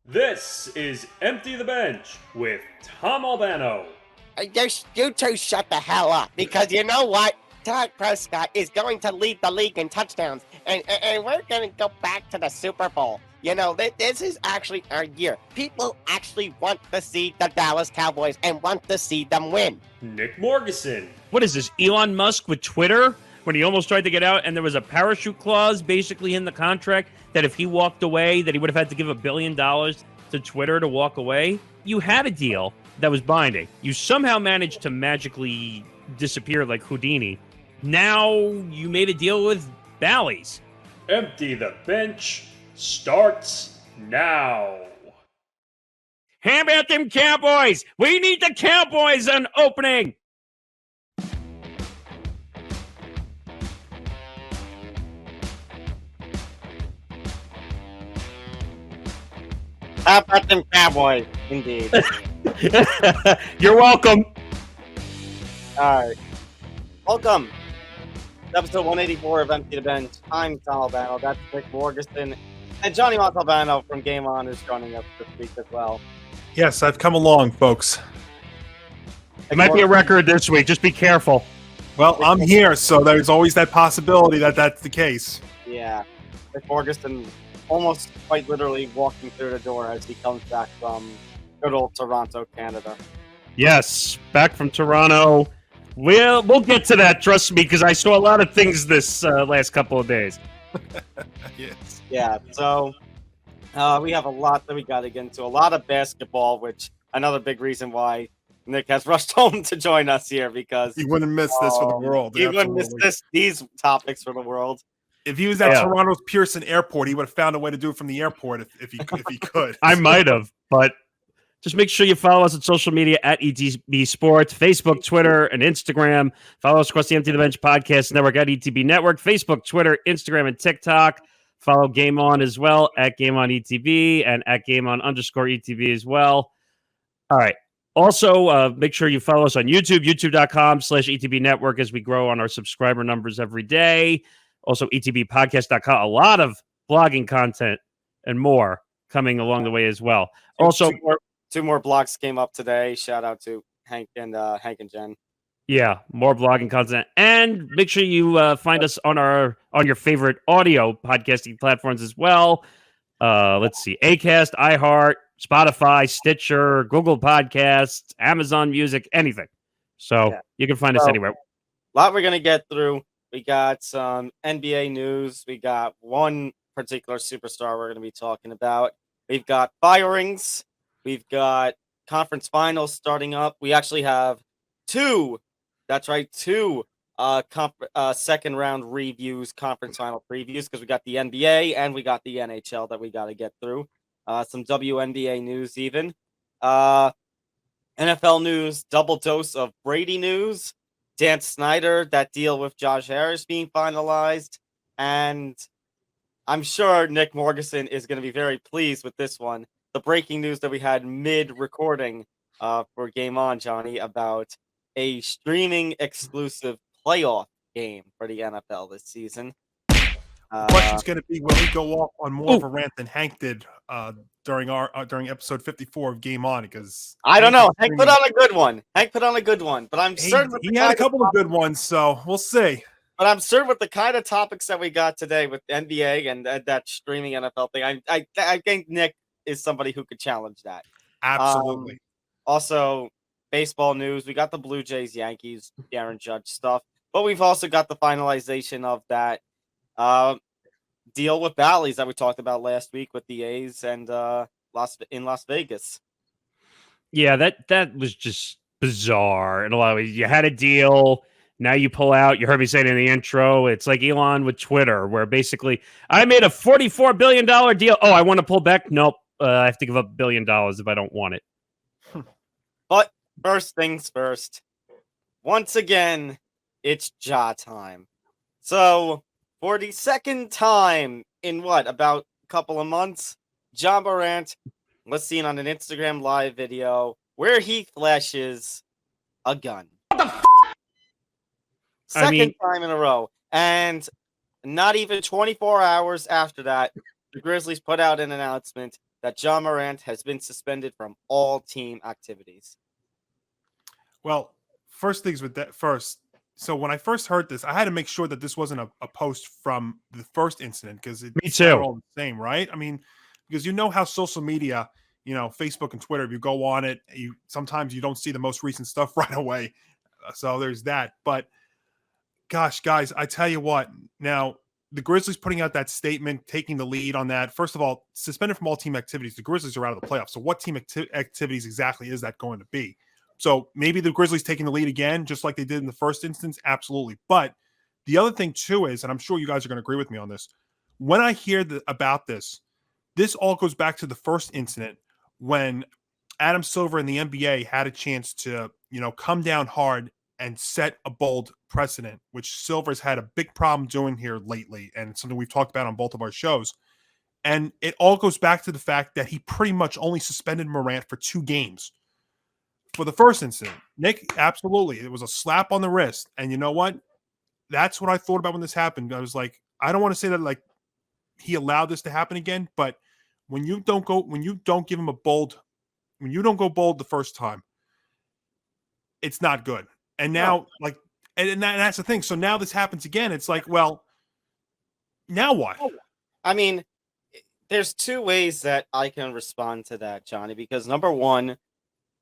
This is Empty the Bench with Tom Albano. You two shut the hell up, because you know what? Dak Prescott is going to lead the league in touchdowns, and we're going to go back to the Super Bowl. You know, this is actually our year. People actually want to see the Dallas Cowboys and want to see them win. Nick Morgasen. What is this, Elon Musk with Twitter? When he almost tried to get out and there was a parachute clause basically in the contract that if he walked away, that he would have had to give $1 billion to Twitter to walk away. You had a deal that was binding. You somehow managed to magically disappear like Houdini. Now you made a deal with Bally's. Empty the Bench starts now. How about them Cowboys? We need the Cowboys on opening. How about them Cowboys? Indeed. You're welcome. All right. Welcome to episode 184 of Empty the Bench. I'm Tom Albano. That's Nick Morgasen. And Johnny Montalbano from Game On is joining us this week as well. Yes, I've come along, folks. It might be a record this week. Just be careful. Well, I'm here, so there's always that possibility that that's the case. Yeah. Nick Morgasen almost quite literally walking through the door as he comes back from good old Toronto, Canada. Yes, back from Toronto. We'll get to that, trust me, because I saw a lot of things this last couple of days. Yes. Yeah, so we have a lot that we got to get into. A lot of basketball, which another big reason why Nick has rushed home to join us here, because You wouldn't miss this for the world. you wouldn't miss Absolutely. these topics for the world. If he was at Toronto's Pearson Airport, he would have found a way to do it from the airport if he could. I might have, but just make sure you follow us on social media at ETB Sports, Facebook, Twitter, and Instagram. Follow us across the Empty the Bench Podcast Network at ETB Network, Facebook, Twitter, Instagram, and TikTok. Follow Game On as well at Game On ETB and at Game On _ ETB as well. All right. Also, make sure you follow us on YouTube, youtube.com/ETB Network, as we grow on our subscriber numbers every day. Also, etbpodcast.com. A lot of blogging content and more coming along the way as well. Also, two more blogs came up today. Shout out to Hank and Jen. yeah, more blogging content, and make sure you find us on your favorite audio podcasting platforms as well. Let's see: Acast, iHeart, Spotify, Stitcher, Google Podcasts, Amazon Music, anything. So you can find us anywhere. A lot we're gonna get through. We got some NBA news. We got one particular superstar we're going to be talking about. We've got firings. We've got conference finals starting up. We actually have two second round reviews, conference final previews, because we got the NBA and we got the NHL that we got to get through. Some WNBA news even. NFL news, double dose of Brady news. Dan Snyder, that deal with Josh Harris being finalized. And I'm sure Nick Morgasen is going to be very pleased with this one. The breaking news that we had mid-recording for Game On, Johnny, about a streaming exclusive playoff game for the NFL this season. The question's going to be, will he go off on more of a rant than Hank did during episode 54 of Game On? Because I don't know. Hank put on a good one. But I'm certain he had a couple of good ones, so we'll see. But I'm certain with the kind of topics that we got today with NBA and that streaming NFL thing, I think Nick is somebody who could challenge that. Absolutely. Also, baseball news. We got the Blue Jays, Yankees, Aaron Judge stuff. But we've also got the finalization of that deal with Bally's that we talked about last week with the A's and Las Vegas. Yeah, that was just bizarre in a lot of ways. You had a deal. Now you pull out. You heard me say it in the intro. It's like Elon with Twitter, where basically I made a $44 billion deal. Oh, I want to pull back? Nope. I have to give up $1 billion if I don't want it. But first things first. Once again, it's Ja time. So, for the second time in about a couple of months, Ja Morant was seen on an Instagram live video where he flashes a gun. What the f***? Second time in a row. And not even 24 hours after that, the Grizzlies put out an announcement that Ja Morant has been suspended from all team activities. Well, first things with that first. So when I first heard this, I had to make sure that this wasn't a post from the first incident because Me it's too. not all the same, right? I mean, because you know how social media, Facebook and Twitter, if you go on it, sometimes you don't see the most recent stuff right away. So there's that. But gosh, guys, I tell you what, now the Grizzlies putting out that statement, taking the lead on that. First of all, suspended from all team activities. The Grizzlies are out of the playoffs. So what team activities exactly is that going to be? So maybe the Grizzlies taking the lead again, just like they did in the first instance. Absolutely. But the other thing too is, and I'm sure you guys are going to agree with me on this, when I hear about this all goes back to the first incident when Adam Silver in the NBA had a chance to, come down hard and set a bold precedent, which Silver's had a big problem doing here lately, and it's something we've talked about on both of our shows. And it all goes back to the fact that he pretty much only suspended Morant for 2 games. For the first incident, Nick, absolutely. It was a slap on the wrist. And you know what? That's what I thought about when this happened. I was like, I don't want to say that like he allowed this to happen again, but when you don't go bold the first time, it's not good. And now, and that's the thing. So now this happens again. It's like, well, now what? I mean, there's 2 ways that I can respond to that, Johnny, because number one,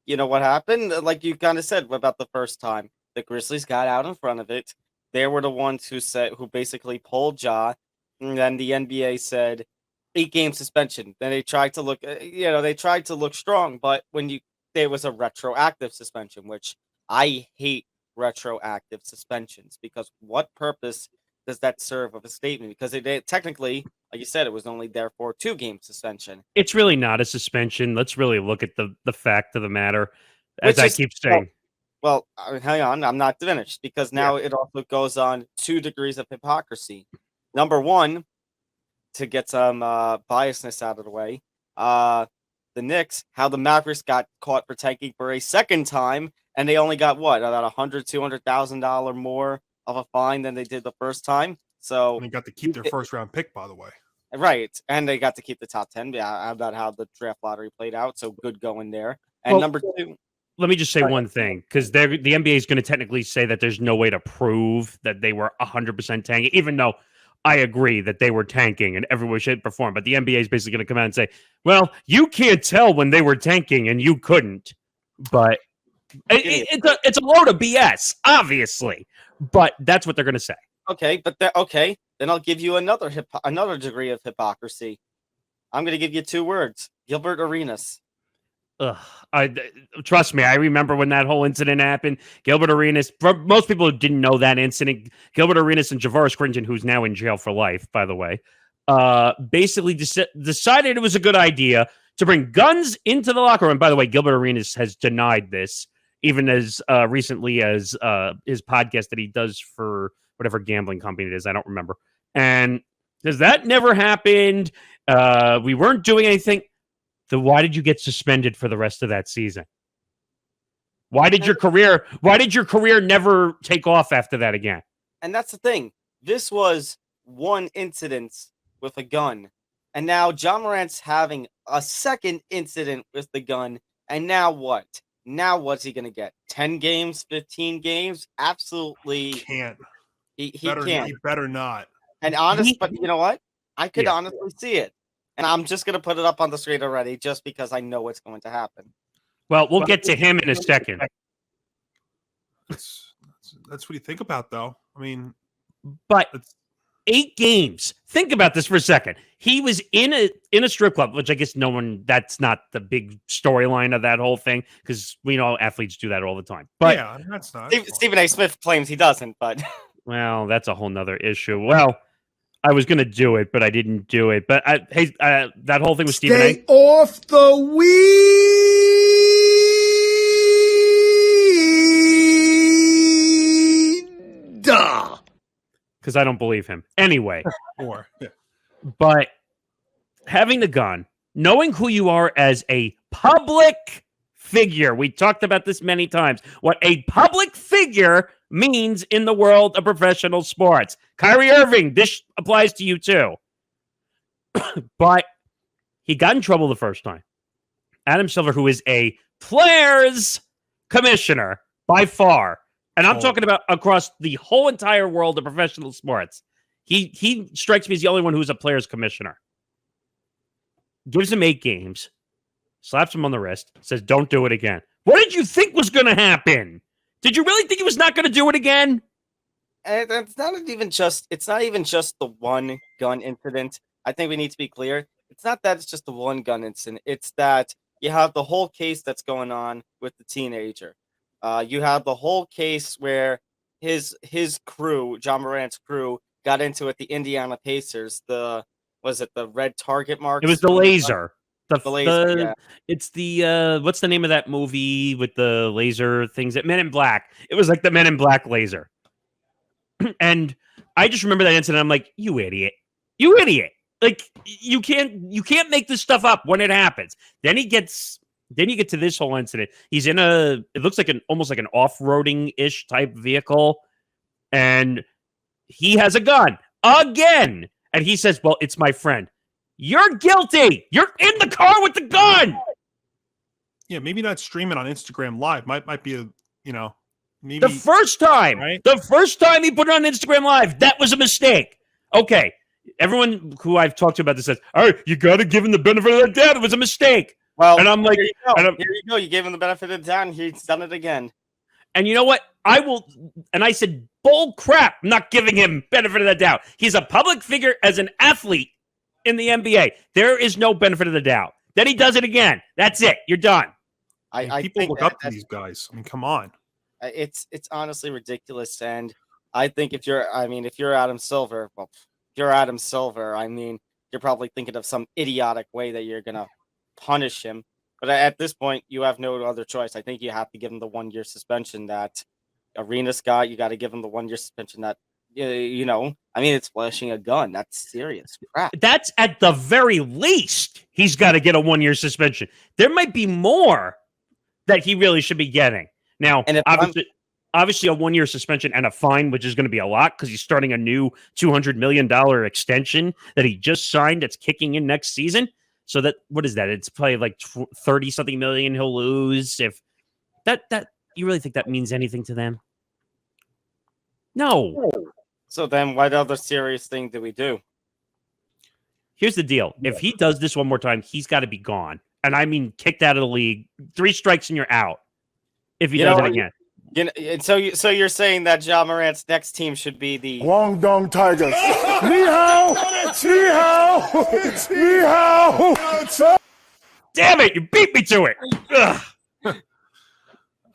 you know what happened? Like you kind of said about the first time, the Grizzlies got out in front of it. They were the ones who basically pulled Ja, and then the NBA said 8-game suspension. Then they tried to look strong, but there was a retroactive suspension, which I hate retroactive suspensions because what purpose does that serve of a statement? Because it technically, like you said, it was only there for 2-game suspension. It's really not a suspension. Let's really look at the fact of the matter, as I keep saying. Well, hang on, I'm not finished because now it also goes on 2 degrees of hypocrisy. Number one, to get some biasness out of the way, the Knicks, how the Mavericks got caught for tanking for a second time, and they only got about $200,000 more of a fine than they did the first time. So and they got to keep their first round pick, by the way. Right, and they got to keep the top 10. Yeah, about how the draft lottery played out. So good going there. And number 2. Let me just say one thing, because the NBA is going to technically say that there's no way to prove that they were 100% tanking, even though I agree that they were tanking and everyone should perform. But the NBA is basically going to come out and say, well, you can't tell when they were tanking and you couldn't. But it's a load of BS, obviously. But that's what they're going to say. Okay, then I'll give you another degree of hypocrisy. I'm going to give you 2 words: Gilbert Arenas. Trust me, I remember when that whole incident happened. Gilbert Arenas, for most people who didn't know that incident, Gilbert Arenas and Javaris Crington, who's now in jail for life, by the way, basically decided it was a good idea to bring guns into the locker room. By the way, Gilbert Arenas has denied this, even as recently as his podcast that he does for whatever gambling company it is. I don't remember. And because that never happened, we weren't doing anything. Then why did you get suspended for the rest of that season? Why did your career never take off after that again? And that's the thing. This was one incident with a gun. And now Ja Morant's having a second incident with the gun. And now what? Now what's he going to get? 10 games, 15 games? Absolutely. Can't. He can't. He better not. And but you know what? I could honestly see it. And I'm just going to put it up on the screen already just because I know what's going to happen. Well, we'll get to him in a second. That's what you think about, though. I mean, but 8 games. Think about this for a second. He was in a strip club, which I guess that's not the big storyline of that whole thing, because we know athletes do that all the time. But yeah, that's not. Stephen A. Smith claims he doesn't, but well, that's a whole nother issue. Well, I was going to do it, but I didn't do it. But that whole thing with Stephen A. Stay off the weed. Duh. Because I don't believe him. Anyway. Yeah. But having the gun, knowing who you are as a public figure, we talked about this many times, what a public figure means in the world of professional sports. Kyrie Irving, this applies to you too. But He got in trouble the first time. Adam Silver, who is a players commissioner by far, and I'm talking about across the whole entire world of professional sports. He strikes me as the only one who's a players commissioner. Gives him 8 games, slaps him on the wrist, says, "Don't do it again." What did you think was going to happen? Did you really think he was not going to do it again? And it's not even just the one gun incident. I think we need to be clear. It's not that it's just the one gun incident. It's that you have the whole case that's going on with the teenager. You have the whole case where his crew, Ja Morant's crew, got into it. The Indiana Pacers. Was it the red target marks? It was the laser. The laser. Yeah. It's the what's the name of that movie with the laser things? That Men in Black. It was like the Men in Black laser. And I just remember that incident. I'm like, you idiot. Like you can't make this stuff up when it happens. Then you get to this whole incident. He's in it looks like almost like an off-roading-ish type vehicle. And he has a gun again. And he says, "Well, it's my friend." You're guilty. You're in the car with the gun. Yeah, maybe not streaming on Instagram Live. Might be maybe the first time. Right? The first time he put it on Instagram Live, that was a mistake. Okay. Everyone who I've talked to about this says, "All right, you got to give him the benefit of the doubt. It was a mistake." Well, and I'm like, here you go. You gave him the benefit of the doubt, and he's done it again. And you know what? I will. And I said, bull crap. I'm not giving him benefit of the doubt. He's a public figure as an athlete in the NBA. There is no benefit of the doubt. Then he does it again. That's it. You're done. People look up to these guys. I mean, come on. It's honestly ridiculous. And I think if you're Adam Silver, I mean, you're probably thinking of some idiotic way that you're going to punish him. But at this point, you have no other choice. I think you have to give him the 1-year suspension that Arenas got. You got to give him the 1-year suspension that, it's flashing a gun. That's serious crap. That's at the very least. He's got to get a 1-year suspension. There might be more that he really should be getting. Now, obviously a 1-year suspension and a fine, which is going to be a lot because he's starting a new $200 million extension that he just signed that's kicking in next season. So what is that? It's probably like 30 something million he'll lose. If that you really think that means anything to them? No. So then what other serious thing do we do? Here's the deal. If he does this one more time, he's got to be gone. And I mean kicked out of the league. 3 strikes and you're out. If he does it again. And so you're saying that Ja Morant's next team should be the Guangdong Tigers. Ni hao! Ni hao! Ni hao! Damn it, you beat me to it.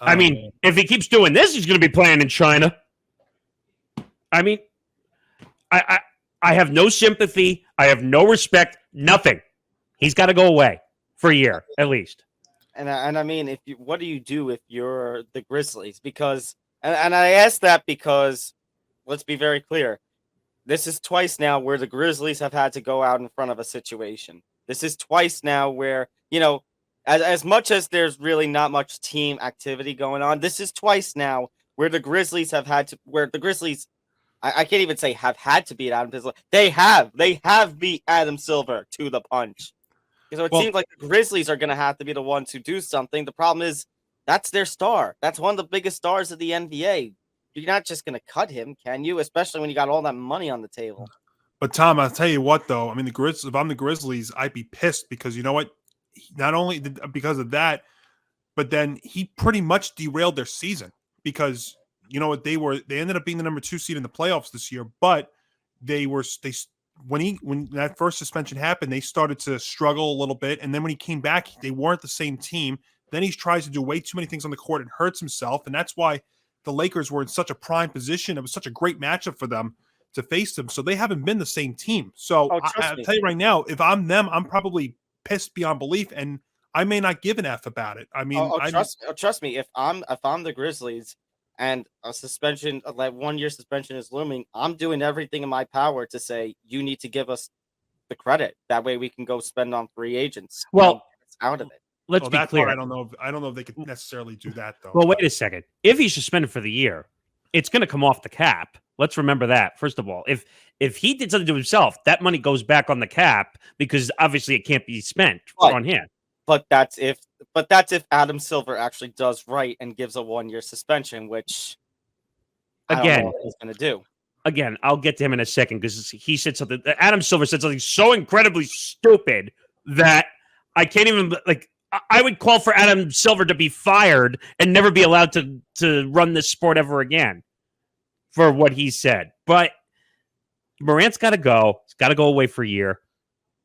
I mean, if he keeps doing this, he's going to be playing in China. I mean, I have no sympathy. I have no respect. Nothing. He's got to go away for a year, at least. And I mean, what do you do if you're the Grizzlies? Because, and I ask that because, let's be very clear, this is twice now where the Grizzlies have had to go out in front of a situation. This is twice now where, as much as there's really not much team activity going on, this is twice now where the Grizzlies I can't even say have had to beat Adam Silver. They have beat Adam Silver to the punch. So it seems like the Grizzlies are going to have to be the ones who do something. The problem is that's their star. That's one of the biggest stars of the NBA. You're not just going to cut him, can you? Especially when you got all that money on the table. But Tom, I'll tell you what, though. I mean, if I'm the Grizzlies, I'd be pissed because you know what? Not only because of that, but then he pretty much derailed their season because you know what? They ended up being the number 2 seed in the playoffs this year, but when that first suspension happened, they started to struggle a little bit. And then when he came back, they weren't the same team. Then he tries to do way too many things on the court and hurts himself. And that's why the Lakers were in such a prime position. It was such a great matchup for them to face them. So they haven't been the same team. So I'll tell you right now, if I'm them, I'm probably pissed beyond belief. And I may not give an F about it. I mean, trust me. If I'm the Grizzlies, and a suspension, like 1-year suspension is looming, I'm doing everything in my power to say, you need to give us the credit. That way we can go spend on free agents. Well, out of it. Let's be clear. I don't know if they could necessarily do that, though. Well, wait a second. If he's suspended for the year, it's going to come off the cap. Let's remember that. First of all, if he did something to himself, that money goes back on the cap because obviously it can't be spent on him. But that's if Adam Silver actually does right and gives a 1-year suspension, which I don't know what he's going to do. Again, I'll get to him in a second because he said something. Adam Silver said something so incredibly stupid that I can't even like. I would call for Adam Silver to be fired and never be allowed to run this sport ever again for what he said. But Morant's got to go. He's got to go away for a year.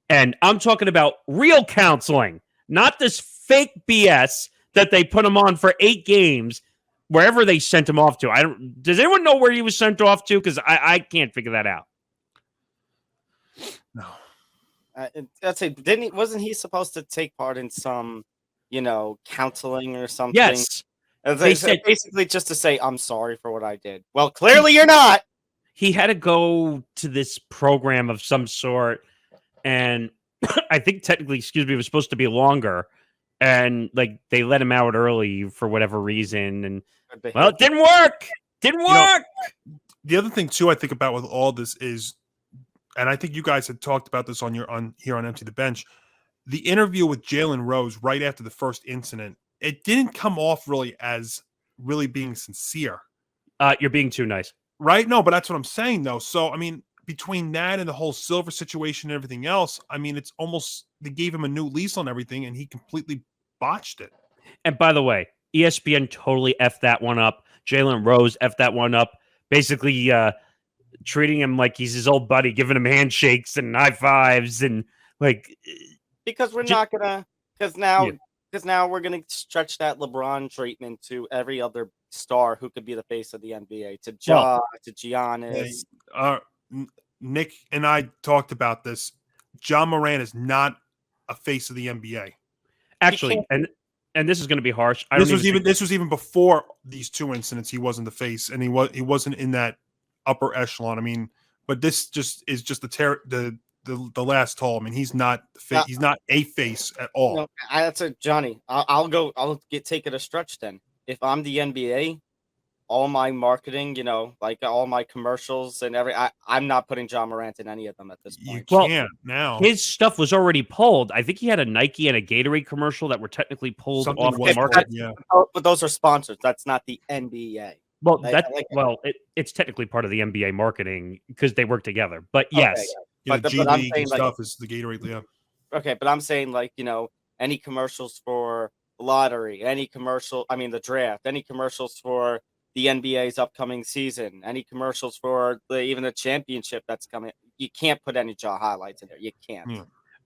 And I'm talking about real counseling, not this fake BS that they put him on for 8 games wherever they sent him off to. Does anyone know where he was sent off to? Because I can't figure that out. No. I'd say, wasn't he supposed to take part in some, counseling or something? Yes. They said basically just to say, I'm sorry for what I did. Well, clearly you're not. He had to go to this program of some sort. And I think technically, it was supposed to be longer. And they let him out early for whatever reason. And well, it didn't work. The other thing too, I think about with all this is, and I think you guys had talked about this here on Empty the Bench, the interview with Jalen Rose right after the first incident, it didn't come off really as really being sincere. You're being too nice. Right? No, but that's what I'm saying though. So, I mean, between that and the whole Silver situation and everything else, I mean, it's almost, they gave him a new lease on everything and he completely botched it. And by the way, ESPN totally effed that one up. Jalen Rose effed that one up. Basically, treating him like he's his old buddy, giving him handshakes and high fives and because we're not gonna because now we're gonna stretch that LeBron treatment to every other star who could be the face of the NBA, to Ja, to Giannis. Nick and I talked about this. Ja Morant is not a face of the NBA. Actually, and this is going to be harsh. This was even before these 2 incidents. He wasn't the face, and he wasn't in that upper echelon. I mean, but this just is just the last haul. I mean, he's not the face. He's not a face at all. No, that's a Johnny. I'll take it a stretch then. If I'm the NBA, all my marketing, all my commercials and I'm not putting Ja Morant in any of them at this point. You can't now. His stuff was already pulled. I think he had a Nike and a Gatorade commercial that were technically pulled off the market. But those are sponsors. That's not the NBA. Well, it's technically part of the NBA marketing because they work together. But yes, the G League and stuff is the Gatorade. Yeah. Okay, but I'm saying any commercials for the lottery, the draft, any commercials for the NBA's upcoming season, any commercials for even the championship that's coming. You can't put any Ja highlights in there. You can't. Yeah.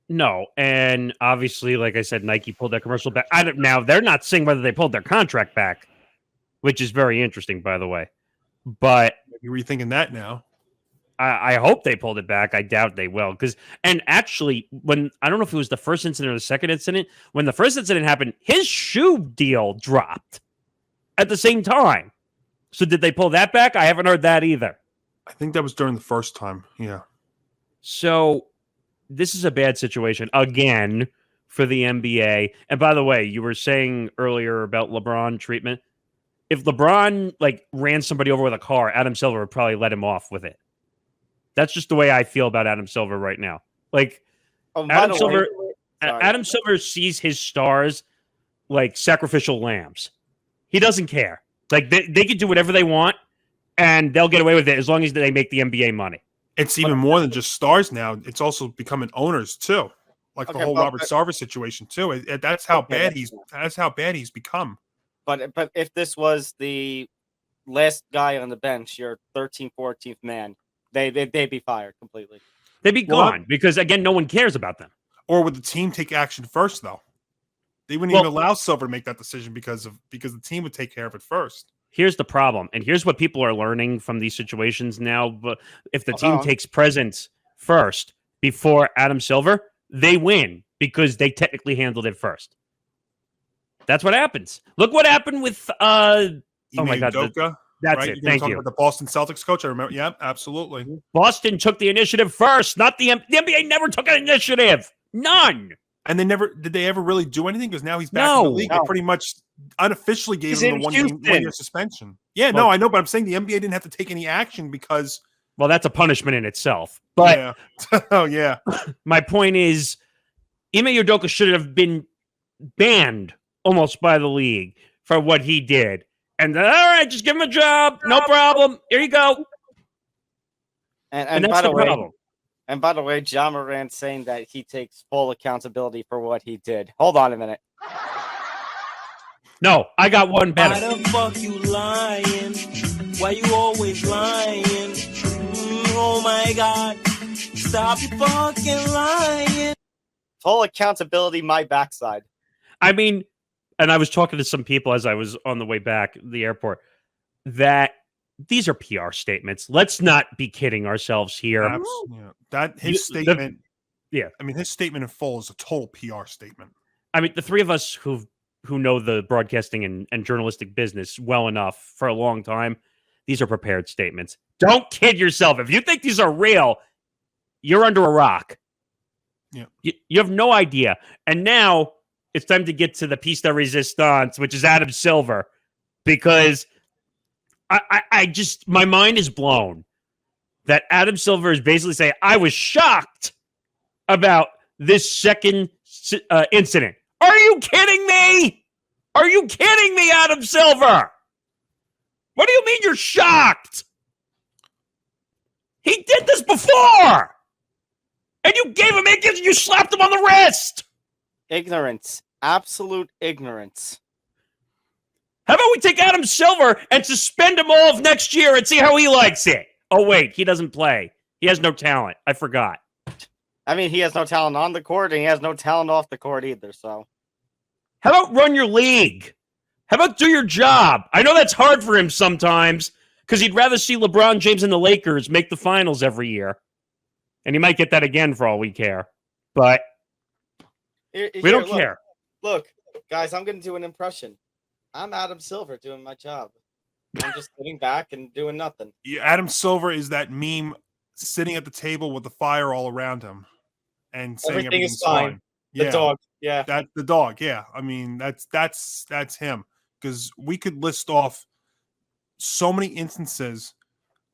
No, and obviously, like I said, Nike pulled that commercial back. Now they're not saying whether they pulled their contract back, which is very interesting, by the way. But you're rethinking that now. I hope they pulled it back. I doubt they will. And actually, I don't know if it was the first incident or the second incident, when the first incident happened, his shoe deal dropped at the same time. So did they pull that back? I haven't heard that either. I think that was during the first time. Yeah. So this is a bad situation again for the NBA. And by the way, you were saying earlier about LeBron treatment. If LeBron ran somebody over with a car, Adam Silver would probably let him off with it. That's just the way I feel about Adam Silver right now. Adam Silver sees his stars like sacrificial lambs. He doesn't care. They can do whatever they want, and they'll get away with it as long as they make the NBA money. It's even more than just stars now. It's also becoming owners too, the whole Robert Sarver situation too. That's how bad he's become. But if this was the last guy on the bench, your 13th, 14th man, they'd be fired completely. They'd be gone because again, no one cares about them. Or would the team take action first though? They wouldn't even allow Silver to make that decision because the team would take care of it first. Here's the problem, and here's what people are learning from these situations now. But if the team takes presence first before Adam Silver, they win because they technically handled it first. That's what happens. Look what happened with oh my God, Udoka, that's right? It. Thank you. About the Boston Celtics coach, I remember. Yeah, absolutely. Boston took the initiative first, not the NBA. Never took an initiative. None. And did they ever really do anything? Because now he's back in the league. No. They pretty much unofficially gave He's him the in 1 year suspension. Yeah, Well, no, I know, but I'm saying the NBA didn't have to take any action because. Well, that's a punishment in itself. But yeah. Oh yeah. My point is, Ime Udoka should have been banned almost by the league for what he did. And all right, just give him a job, no problem. Here you go. And that's by the way, problem. And by the way, Ja Morant saying that he takes full accountability for what he did. Hold on a minute. No, I got one better. Why the fuck you lying? Why you always lying? Oh my God. Stop you fucking lying. Full accountability, my backside. I mean, and I was talking to some people as I was on the way back the airport, that these are PR statements. Let's not be kidding ourselves here. Yeah. That his statement. Yeah. I mean, his statement in full is a total PR statement. I mean, the three of us who know the broadcasting and journalistic business well enough for a long time, these are prepared statements. Don't kid yourself. If you think these are real, you're under a rock. Yeah. You have no idea. And now it's time to get to the piece de resistance, which is Adam Silver, because I just, my mind is blown that Adam Silver is basically saying, I was shocked about this second incident. Are you kidding me? Are you kidding me, Adam Silver? What do you mean you're shocked? He did this before. And you gave him ignorance and you slapped him on the wrist. Ignorance. Absolute ignorance. How about we take Adam Silver and suspend him all of next year and see how he likes it? Oh, wait, he doesn't play. He has no talent. I forgot. I mean, he has no talent on the court, and he has no talent off the court either, so. How about run your league? How about do your job? I know that's hard for him sometimes because he'd rather see LeBron James and the Lakers make the finals every year. And he might get that again for all we care. But we don't care. Look, guys, I'm going to do an impression. I'm Adam Silver doing my job. I'm just sitting back and doing nothing. Yeah, Adam Silver is that meme sitting at the table with the fire all around him and saying Everything is everything's fine. The Yeah. dog. Yeah. That's the dog. Yeah. I mean, that's him. Because we could list off so many instances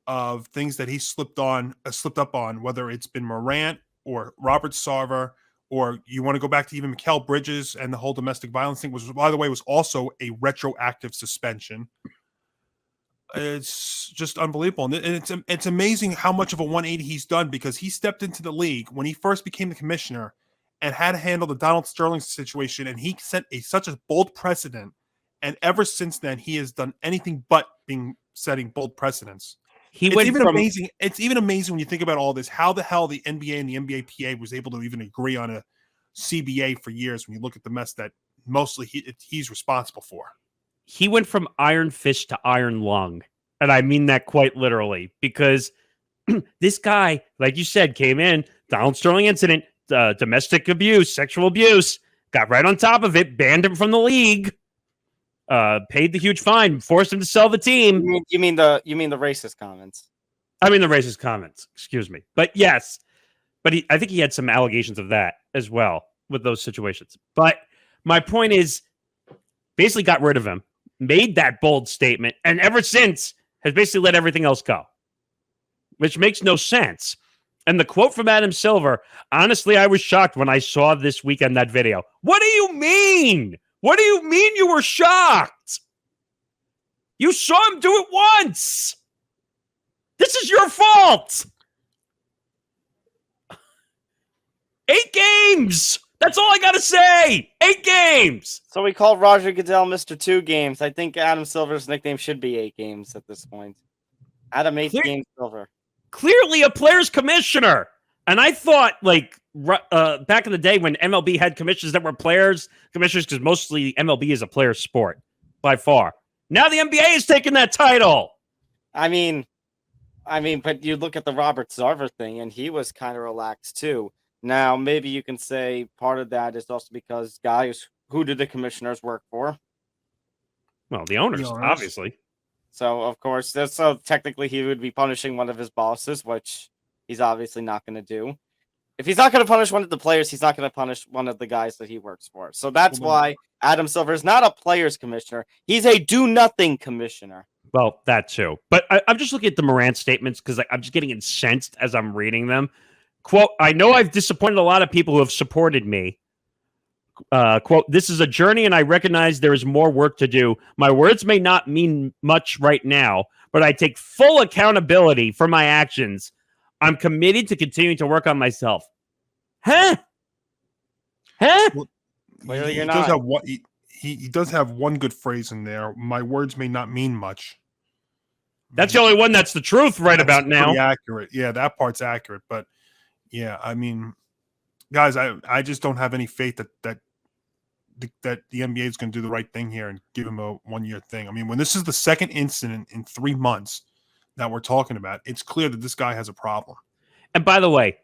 of things that he slipped up on, whether it's been Morant or Robert Sarver, or you want to go back to even Mikal Bridges and the whole domestic violence thing, was, by the way, was also a retroactive suspension. It's just unbelievable. And it's amazing how much of a 180 he's done, because he stepped into the league when he first became the commissioner and had to handle the Donald Sterling situation, and he set such a bold precedent. And ever since then, he has done anything but setting bold precedents. Amazing. It's even amazing when you think about all this, how the hell the NBA and the NBAPA was able to even agree on a CBA for years when you look at the mess that mostly he's responsible for. He went from iron fist to iron lung. And I mean that quite literally, because this guy, like you said, came in, Donald Sterling incident, domestic abuse, sexual abuse, got right on top of it, banned him from the league, paid the huge fine, forced him to sell the team. You mean the racist comments? I mean the racist comments, excuse me. But yes, I think he had some allegations of that as well with those situations. But my point is, basically got rid of him, made that bold statement, and ever since has basically let everything else go, which makes no sense. And the quote from Adam Silver, honestly, I was shocked when I saw this weekend that video. What do you mean? What do you mean you were shocked? You saw him do it once. This is your fault. 8 games. That's all I got to say. 8 games. So we called Roger Goodell Mr. 2 games. I think Adam Silver's nickname should be 8 games at this point. Adam 8 games Silver. Clearly a player's commissioner. And I thought, like, back in the day when MLB had commissioners that were players commissioners, because mostly MLB is a player sport by far. Now the NBA is taking that title. I mean, but you look at the Robert Sarver thing, and he was kind of relaxed too. Now, maybe you can say part of that is also because guys, who do the commissioners work for? Well, the owners. Obviously. So, of course, so technically he would be punishing one of his bosses, which he's obviously not going to do. If he's not going to punish one of the players, he's not going to punish one of the guys that he works for. So that's why Adam Silver is not a players commissioner. He's a do-nothing commissioner. Well, that too. But I'm just looking at the Morant statements because I'm just getting incensed as I'm reading them. Quote, I know I've disappointed a lot of people who have supported me. Quote, this is a journey and I recognize there is more work to do. My words may not mean much right now, but I take full accountability for my actions. I'm committed to continuing to work on myself. Huh? Well, Clearly he you're does not. have one. He does have one good phrase in there. My words may not mean much. That's the only one that's the truth right That's about now. pretty accurate. Yeah, that part's accurate. But yeah, I mean, guys, I just don't have any faith that the NBA is going to do the right thing here and give him a 1-year thing. I mean, when this is the second incident in 3 months that we're talking about, it's clear that this guy has a problem. And by the way,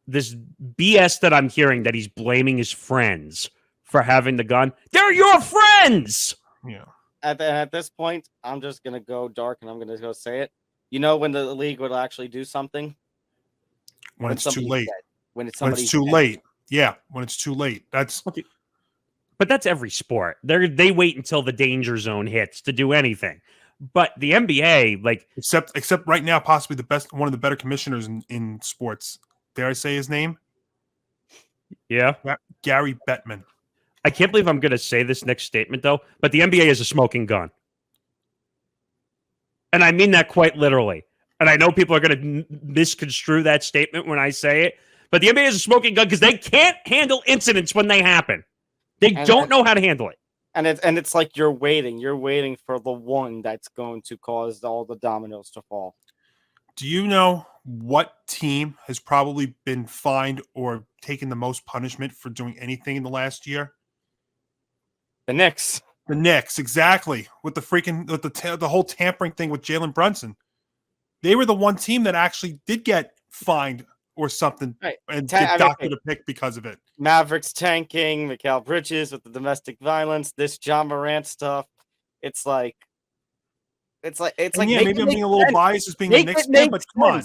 this BS that I'm hearing that he's blaming his friends for having the gun, they're your friends. Yeah. At this point, I'm just going to go dark and I'm going to go say it. You know when the league would actually do something? When it's too somebody's late. dead. When When it's too dead. late. Yeah, when it's too late. That's But that's every sport. They wait until the danger zone hits to do anything. But the NBA, like, except right now, possibly one of the better commissioners in sports. Dare I say his name? yeah, Gary Bettman. I can't believe I'm going to say this next statement though. But the NBA is a smoking gun, and I mean that quite literally. And I know people are going to misconstrue that statement when I say it. But the NBA is a smoking gun because they can't handle incidents when they happen. They don't know how to handle it. And it's like you're waiting for the one that's going to cause all the dominoes to fall. Do you know what team has probably been fined or taken the most punishment for doing anything in the last year? The Knicks. The Knicks, exactly. With the whole tampering thing with Jalen Brunson, they were the one team that actually did get fined or something and get doctored a pick because of it. Mavericks tanking, Mikal Bridges with the domestic violence, this Ja Morant stuff. It's like yeah, maybe I'm being a little biased as being a Knicks fan, but come on.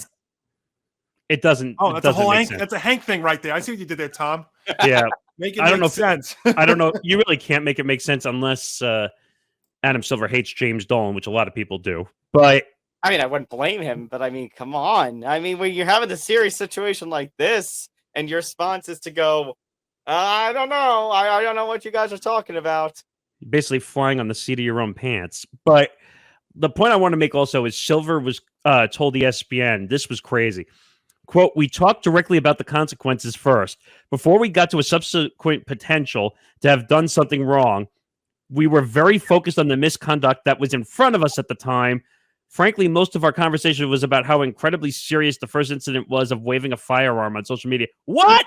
It doesn't. Oh, that's make sense. That's a Hank thing right there. I see what you did there, Tom. Yeah. Make it I don't make sense. I don't know. You really can't make it make sense unless Adam Silver hates James Dolan, which a lot of people do. But I mean, I wouldn't blame him, but I mean, come on. I mean, when you're having a serious situation like this, and your response is to go, I don't know. I don't know what you guys are talking about. basically flying on the seat of your own pants. But the point I want to make also is Silver was told ESPN, this was crazy. Quote, we talked directly about the consequences first. Before we got to a subsequent potential to have done something wrong, we were very focused on the misconduct that was in front of us at the time. Frankly, most of our conversation was about how incredibly serious the first incident was of waving a firearm on social media. What?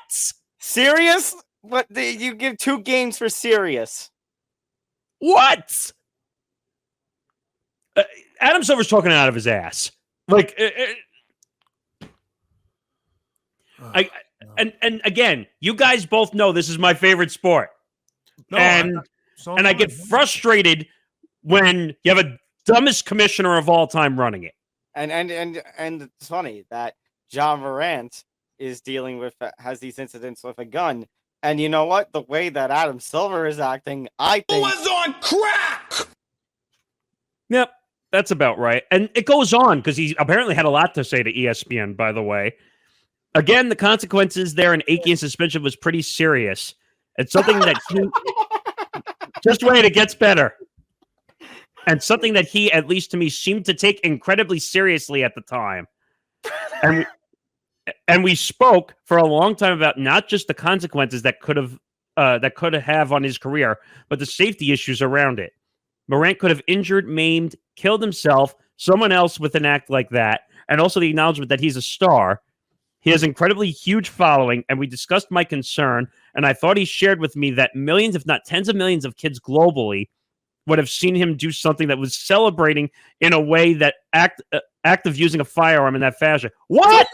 Serious? What? You give 2 games for serious. What? Adam Silver's talking out of his ass. Like, and again, you guys both know this is my favorite sport. No, and I get frustrated when you have a dumbest commissioner of all time running it. And it's funny that Ja Morant is has these incidents with a gun. And you know what? The way that Adam Silver is acting, I think was on crack. Yep, that's about right. And it goes on because he apparently had a lot to say to ESPN, by the way. Again, the consequences there, an 8-game suspension was pretty serious. It's something that he... Just wait, it gets better. And something that he, at least to me, seemed to take incredibly seriously at the time. And we spoke for a long time about not just the consequences that could have on his career, but the safety issues around it. Morant could have injured, maimed, killed himself, someone else with an act like that, and also the acknowledgement that he's a star. He has incredibly huge following, and we discussed my concern, and I thought he shared with me that millions, if not tens of millions of kids globally would have seen him do something that was celebrating in a way that act of using a firearm in that fashion. What?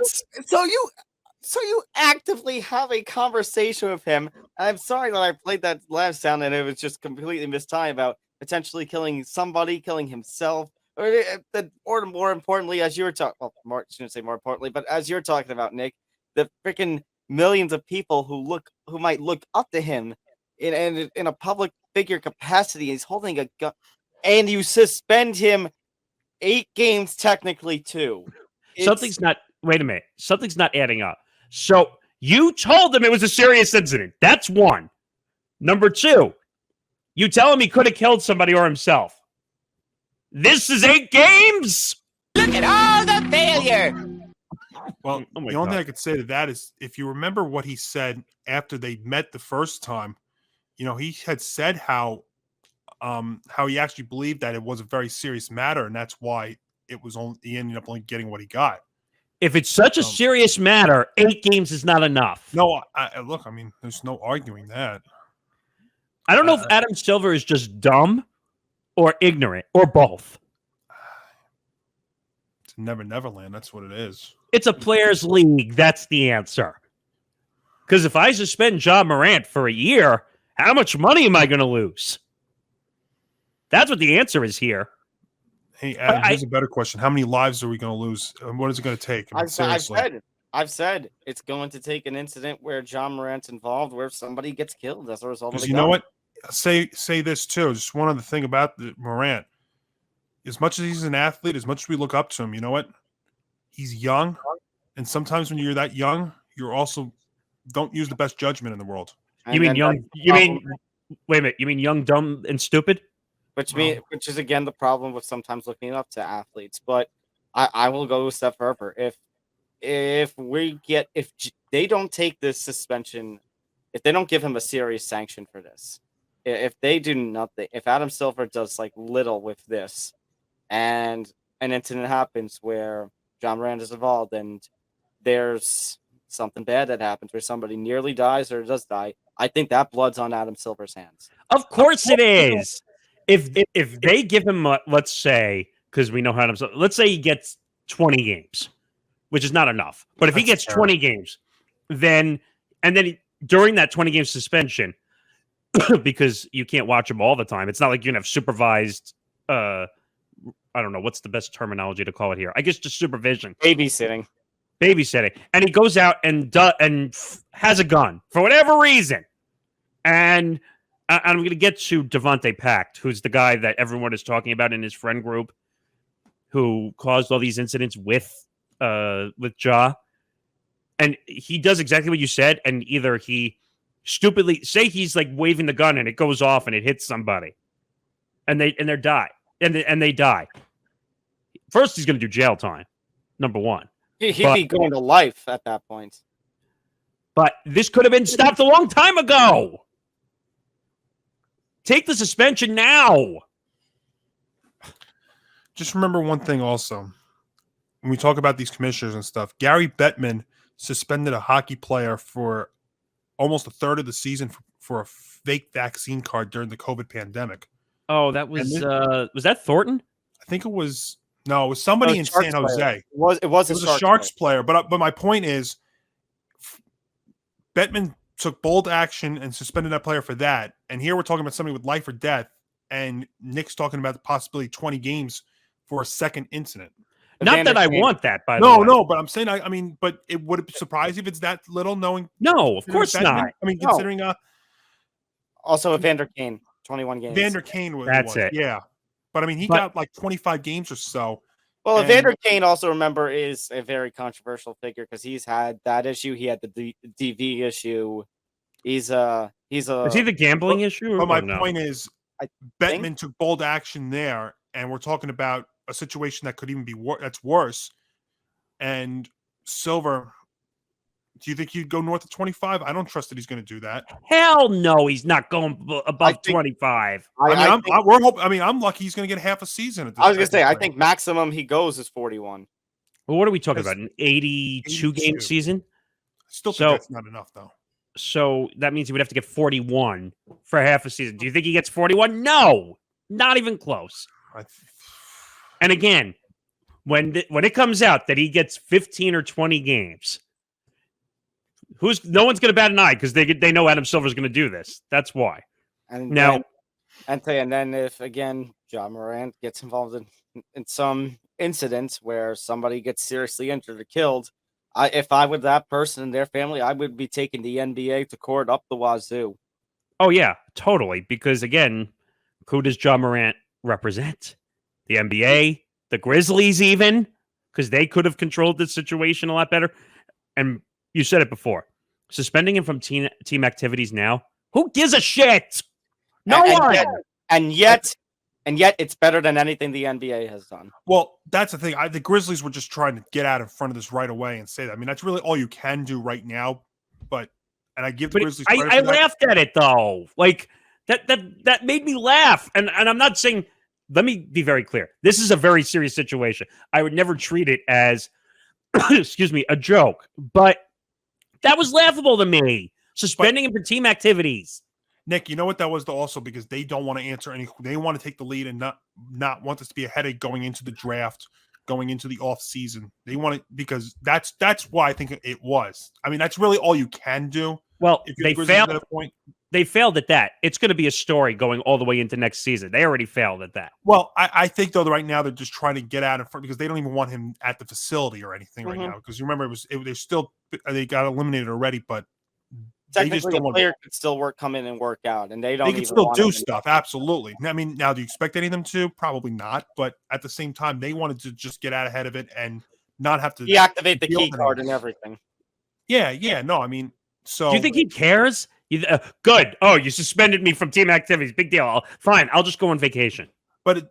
So you actively have a conversation with him. I'm sorry that I played that laugh sound and it was just completely mistimed about potentially killing somebody, killing himself, or more importantly, as you were talking, well, I shouldn't say more importantly, but as you're talking about, Nick, the freaking millions of people who might look up to him in a public figure capacity. He's holding a gun, and you suspend him 8 games technically too. Something's not. Wait a minute. Something's not adding up. So you told him it was a serious incident. That's one. Number 2, you tell him he could have killed somebody or himself. This is 8 games. Look at all the failure. Well, Oh my the only God. thing I could say to that is if you remember what he said after they met the first time, he had said how he actually believed that it was a very serious matter, and that's why he ended up only getting what he got. If it's such a serious matter, 8 games is not enough. No, look, I mean, there's no arguing that. I don't know if Adam Silver is just dumb or ignorant or both. It's Never Neverland. That's what it is. It's a players' league. That's the answer. Because if I suspend Ja Morant for a year, how much money am I going to lose? That's what the answer is here. Hey, Adam, here's a better question. How many lives are we going to lose? And what is it going to take? I mean, seriously. I've said it's going to take an incident where Ja Morant's involved, where somebody gets killed as a result of Because the you gun. know what? Say this too. Just one other thing about Morant. As much as he's an athlete, as much as we look up to him, you know what? He's young, and sometimes when you're that young, you're also don't use the best judgment in the world. You mean young? You mean wait a minute? You mean young, dumb, and stupid? Which is again the problem with sometimes looking up to athletes. But I will go a step further. If they don't take this suspension, if they don't give him a serious sanction for this, if they do nothing, if Adam Silver does like little with this, and an incident happens where Ja Morant is involved and there's something bad that happens where somebody nearly dies or does die, I think that blood's on Adam Silver's hands. Of course it is. If they give him, let's say, because we know how to, let's say he gets 20 games, which is not enough. But if he gets 20 games, then during that 20 game suspension, because you can't watch him all the time, it's not like you're gonna have supervised. I don't know what's the best terminology to call it here. I guess just supervision, babysitting, and he goes out and has a gun for whatever reason, and I'm going to get to Devontae Pact, who's the guy that everyone is talking about in his friend group, who caused all these incidents with Ja, and he does exactly what you said, and either he stupidly say he's like waving the gun and it goes off and it hits somebody, and they die. First, he's going to do jail time. Number 1, he'd be going to life at that point. But this could have been stopped a long time ago. Take the suspension now. Just remember one thing also. When we talk about these commissioners and stuff, Gary Bettman suspended a hockey player for almost a third of the season for a fake vaccine card during the COVID pandemic. Oh, that was that Thornton? I think it was somebody in San Jose. It was a Sharks player. But my point is, Bettman took bold action and suspended that player for that. And here we're talking about somebody with life or death, and Nick's talking about the possibility of 20 games for a second incident. Not that I want that, by the way. No, but I'm saying, I mean, but it would surprise you if it's that little, knowing. No, of course Bettman. not. I mean, considering also Evander Kane, 21 games. Evander Kane was it. Yeah. But I mean, he got like 25 games or so. Well, Evander Kane also, remember, is a very controversial figure because he's had that issue. He had the DV issue. Is he the gambling issue? But my point is, Bettman took bold action there, and we're talking about a situation that could even be that's worse. And Silver, do you think he'd go north of 25? I don't trust that he's going to do that. Hell no, he's not going above 25. I'm lucky he's going to get half a season. I was going to say, I think maximum he goes is 41. Well, what are we talking about? An 82 game season? I still think that's not enough, though. So that means he would have to get 41 for half a season. Do you think he gets 41? No, not even close. And again, when it comes out that he gets 15 or 20 games, no one's going to bat an eye because they know Adam Silver's going to do this. That's why. And then if again Ja Morant gets involved in some incidents where somebody gets seriously injured or killed, If I were that person and their family, I would be taking the NBA to court up the wazoo. Oh yeah, totally. Because again, who does Ja Morant represent? The NBA, the Grizzlies, even because they could have controlled this situation a lot better. And you said it before, suspending him from team activities now. Who gives a shit? No one. And yet, it's better than anything the NBA has done. Well, that's the thing. The Grizzlies were just trying to get out in front of this right away and say that. I mean, that's really all you can do right now. And I give the Grizzlies credit I for that. laughed at it though. Like that made me laugh. And I'm not saying. Let me be very clear. This is a very serious situation. I would never treat it as, excuse me, a joke. But that was laughable to me. Suspending him for team activities. Nick, you know what that was also because they don't want to answer any. They want to take the lead and not want this to be a headache going into the draft, going into the off season. They want it because that's why I think it was. I mean, that's really all you can do. Well, if they failed. At that point. They failed at that. It's going to be a story going all the way into next season. They already failed at that. Well, I think though right now they're just trying to get out in front because they don't even want him at the facility or anything right now. Because you remember they got eliminated already, but. Technically, a player could still come in and work out, and they don't. They can still do stuff. Absolutely. I mean, now do you expect any of them to? Probably not. But at the same time, they wanted to just get out ahead of it and not have to deactivate the key card and everything. Yeah. No, I mean, so do you think he cares? Good. Oh, you suspended me from team activities. Big deal. Fine. I'll just go on vacation. But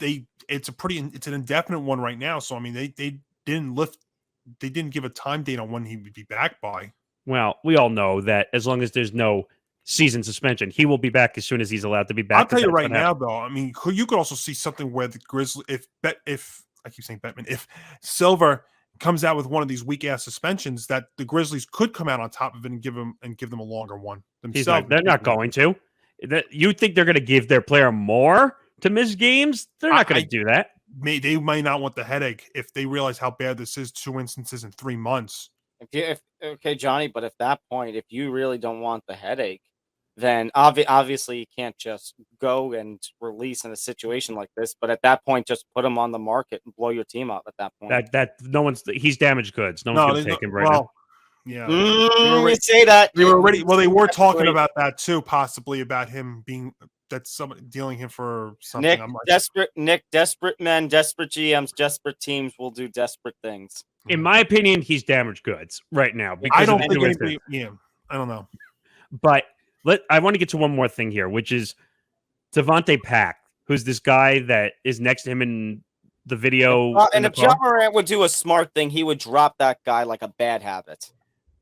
it's an indefinite one right now. So I mean, they didn't give a time date on when he would be back by. Well, we all know that as long as there's no season suspension, he will be back as soon as he's allowed to be back. I'll tell you right now, though. I mean, you could also see something where the Grizzlies, if I keep saying Bettman, if Silver comes out with one of these weak ass suspensions, that the Grizzlies could come out on top of it and give them a longer one themselves. They're not going to. You think they're going to give their player more to miss games? They're not going to do that. They might not want the headache if they realize how bad this is. 2 instances in 3 months. Okay, Johnny, but at that point, if you really don't want the headache, then obviously you can't just go and release in a situation like this. But at that point, just put him on the market and blow your team up. At that point, he's damaged goods. No one's going to take him right now. Yeah, you say that they were already. Well, they were talking about that too, possibly about him being somebody dealing him for something. Desperate men, desperate GMs, desperate teams will do desperate things. In my opinion, he's damaged goods right now. I don't think anybody. Yeah, I don't know. But I want to get to one more thing here, which is Devontae Pack, who's this guy that is next to him in the video. And if Ja Morant would do a smart thing, he would drop that guy like a bad habit.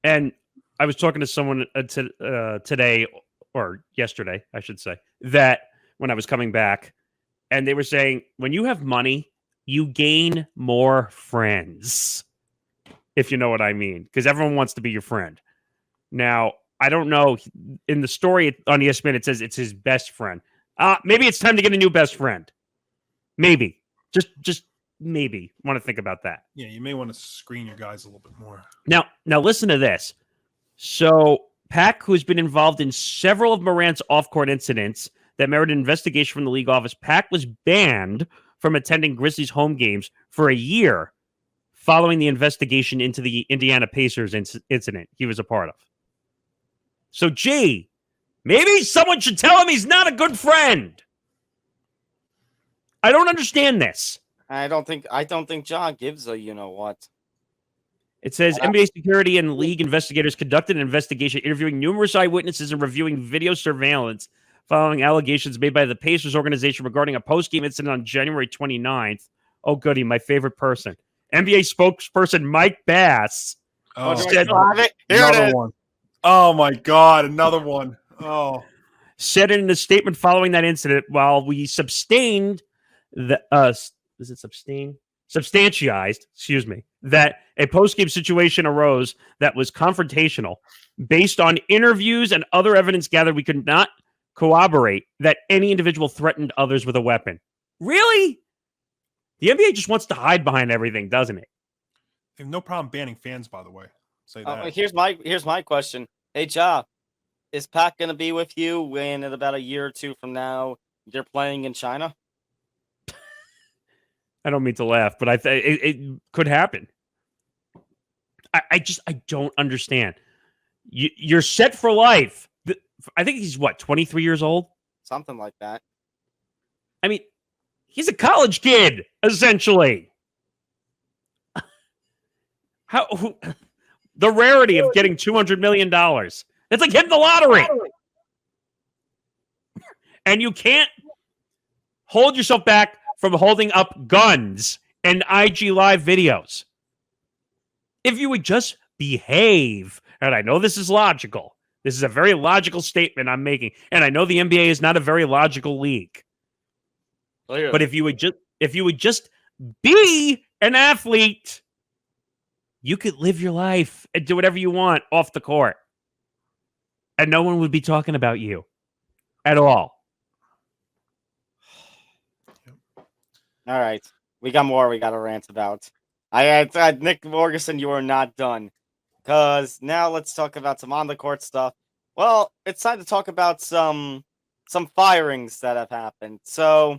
And I was talking to someone today or yesterday, I should say, that when I was coming back, and they were saying when you have money, you gain more friends. If you know what I mean, because everyone wants to be your friend. Now, I don't know. In the story on ESPN, it says it's his best friend. Maybe it's time to get a new best friend. Maybe. Just maybe. Want to think about that. Yeah, you may want to screen your guys a little bit more. Now listen to this. So, Pack, who's been involved in several of Morant's off-court incidents that merited an investigation from the league office, Pack was banned from attending Grizzlies home games for a year following the investigation into the Indiana Pacers incident he was a part of. So, gee, maybe someone should tell him he's not a good friend. I don't understand this. I don't think John gives a you know what. It says NBA security and league investigators conducted an investigation interviewing numerous eyewitnesses and reviewing video surveillance following allegations made by the Pacers organization regarding a post-game incident on January 29th. Oh, goody, my favorite person. NBA spokesperson Mike Bass said, another one. Oh, my God, another one. Oh. Said in a statement following that incident, while we substantiated, that a post-game situation arose that was confrontational. Based on interviews and other evidence gathered, we could not corroborate that any individual threatened others with a weapon. Really? The NBA just wants to hide behind everything, doesn't it? They have no problem banning fans, by the way. Say that. Here's my question. Hey, Ja, is Pac going to be with you when in about a year or two from now you're playing in China? I don't mean to laugh, but it could happen. I don't understand. You're set for life. I think he's 23 years old? Something like that. I mean, he's a college kid, essentially. The rarity of getting $200 million. It's like hitting the lottery. And you can't hold yourself back from holding up guns and IG Live videos. If you would just behave, and I know this is logical. This is a very logical statement I'm making. And I know the NBA is not a very logical league. Clearly. But if you would just be an athlete, you could live your life and do whatever you want off the court. And no one would be talking about you at all. All right. We got more we got to rant about. Nick Morgasen, you are not done. Because now let's talk about some on-the-court stuff. Well, it's time to talk about some firings that have happened. So,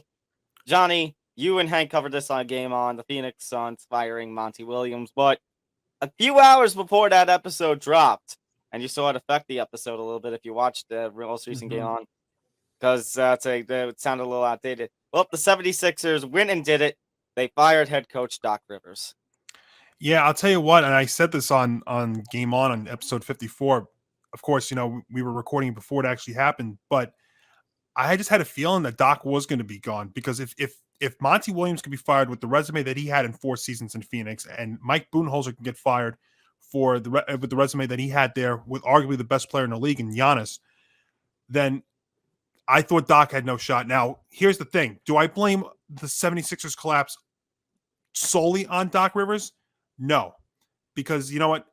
Johnny, you and Hank covered this on Game On, the Phoenix Suns firing Monty Williams. But a few hours before that episode dropped, and you saw it affect the episode a little bit if you watched the most recent Game On, because it sounded a little outdated. Well, the 76ers went and did it. They fired head coach Doc Rivers. Yeah, I'll tell you what, and I said this on Game On episode 54. Of course, we were recording before it actually happened, but I just had a feeling that Doc was going to be gone, because if Monty Williams could be fired with the resume that he had in 4 seasons in Phoenix, and Mike Budenholzer can get fired with the resume that he had there with arguably the best player in the league in Giannis, then I thought Doc had no shot. Now, here's the thing. Do I blame the 76ers collapse solely on Doc Rivers? No. Because you know what?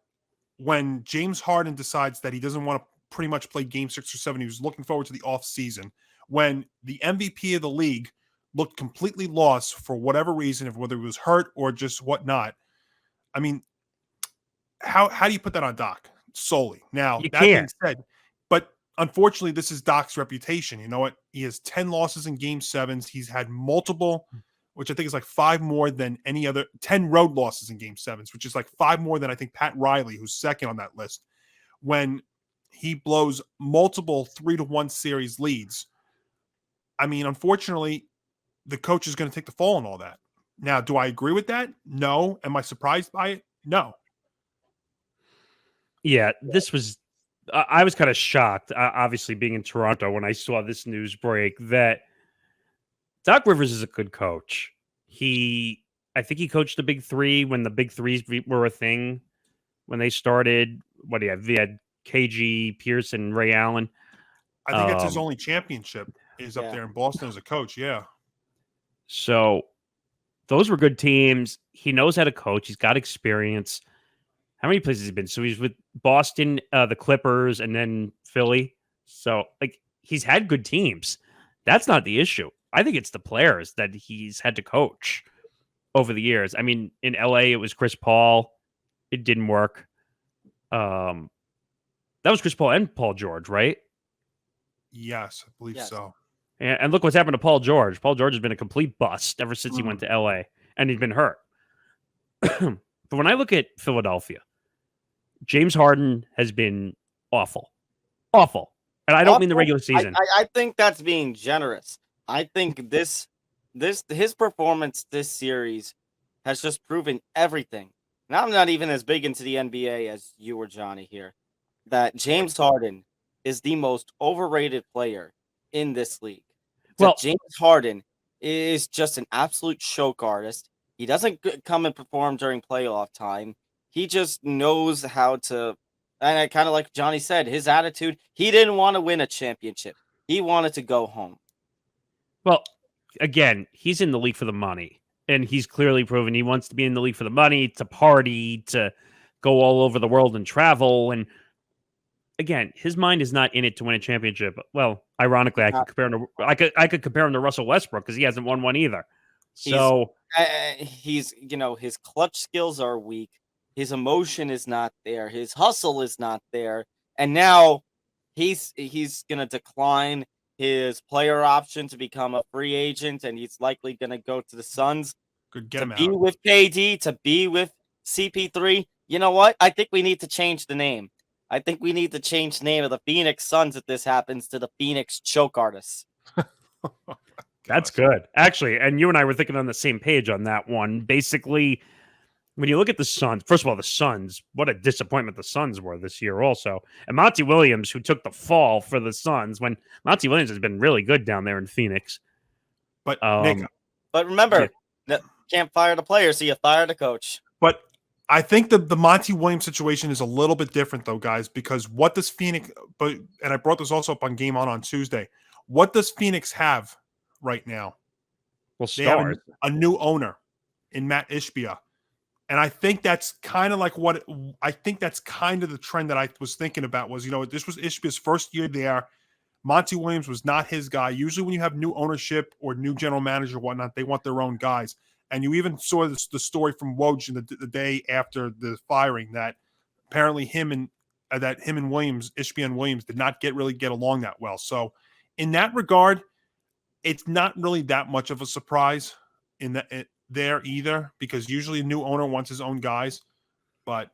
When James Harden decides that he doesn't want to pretty much play game 6 or 7, he was looking forward to the offseason. When the MVP of the league looked completely lost for whatever reason, whether he was hurt or just whatnot, I mean, how do you put that on Doc solely? Now, You that being can't. said, but unfortunately, this is Doc's reputation. You know what? He has 10 losses in game 7s. He's had multiple, which I think is like 5 more than any other, 10 road losses in game 7s, which is like 5 more than I think Pat Riley, who's second on that list, when he blows multiple 3-1 series leads. I mean, unfortunately, the coach is going to take the fall on all that. Now, do I agree with that? No. Am I surprised by it? No. Yeah, this was. I was kind of shocked, obviously being in Toronto, when I saw this news break that Doc Rivers is a good coach. I think he coached the Big Three when the Big Threes were a thing when they started. What do you have? They had KG, Pierce, and Ray Allen. I think that's his only championship is up there in Boston as a coach. Yeah. So those were good teams. He knows how to coach. He's got experience. How many places has he been? So he's with Boston, the Clippers, and then Philly. So he's had good teams. That's not the issue. I think it's the players that he's had to coach over the years. I mean, in LA, it was Chris Paul. It didn't work. That was Chris Paul and Paul George, right? Yes, I believe so. And look what's happened to Paul George. Paul George has been a complete bust ever since he went to LA, and he's been hurt. But when I look at Philadelphia, James Harden has been awful. Awful. And I don't mean the regular season. I think that's being generous. I think his performance this series has just proven everything. And I'm not even as big into the NBA as you or Johnny here, that James Harden is the most overrated player in this league. Well, James Harden is just an absolute choke artist. He doesn't come and perform during playoff time. He just knows how to, and I kind of like Johnny said, his attitude, he didn't want to win a championship. He wanted to go home. Well, again, he's in the league for the money, and he's clearly proven he wants to be in the league for the money, to party, to go all over the world and travel. And again, his mind is not in it to win a championship. Well, ironically, I could compare him to Russell Westbrook because he hasn't won one either. So he's his clutch skills are weak. His emotion is not there. His hustle is not there. And now he's going to decline his player option to become a free agent, and he's likely going to go to the Suns Could get him be out. with KD, to be with CP3. You know what? I think we need to change the name. I think we need to change the name of the Phoenix Suns if this happens to the Phoenix Choke Artists. That's good. Actually, and you and I were thinking on the same page on that one. Basically, when you look at the Suns, first of all, the Suns, what a disappointment the Suns were this year also. And Monty Williams, who took the fall for the Suns, when Monty Williams has been really good down there in Phoenix. But Nick, but remember, can't fire the player, so you fire the coach. But I think the Monty Williams situation is a little bit different, though, guys, because what does Phoenix – and I brought this also up on Game On Tuesday. What does Phoenix have right now? Well, they have a new owner in Matt Ishbia. And I think that's kind of like I think that's kind of the trend that I was thinking about was, this was Ishbia's first year there. Monty Williams was not his guy. Usually when you have new ownership or new general manager or whatnot, they want their own guys. And you even saw the story from Woj the day after the firing that apparently him and Williams, Ishbia and Williams, did not really get along that well. So in that regard, it's not really that much of a surprise there either, because usually a new owner wants his own guys. But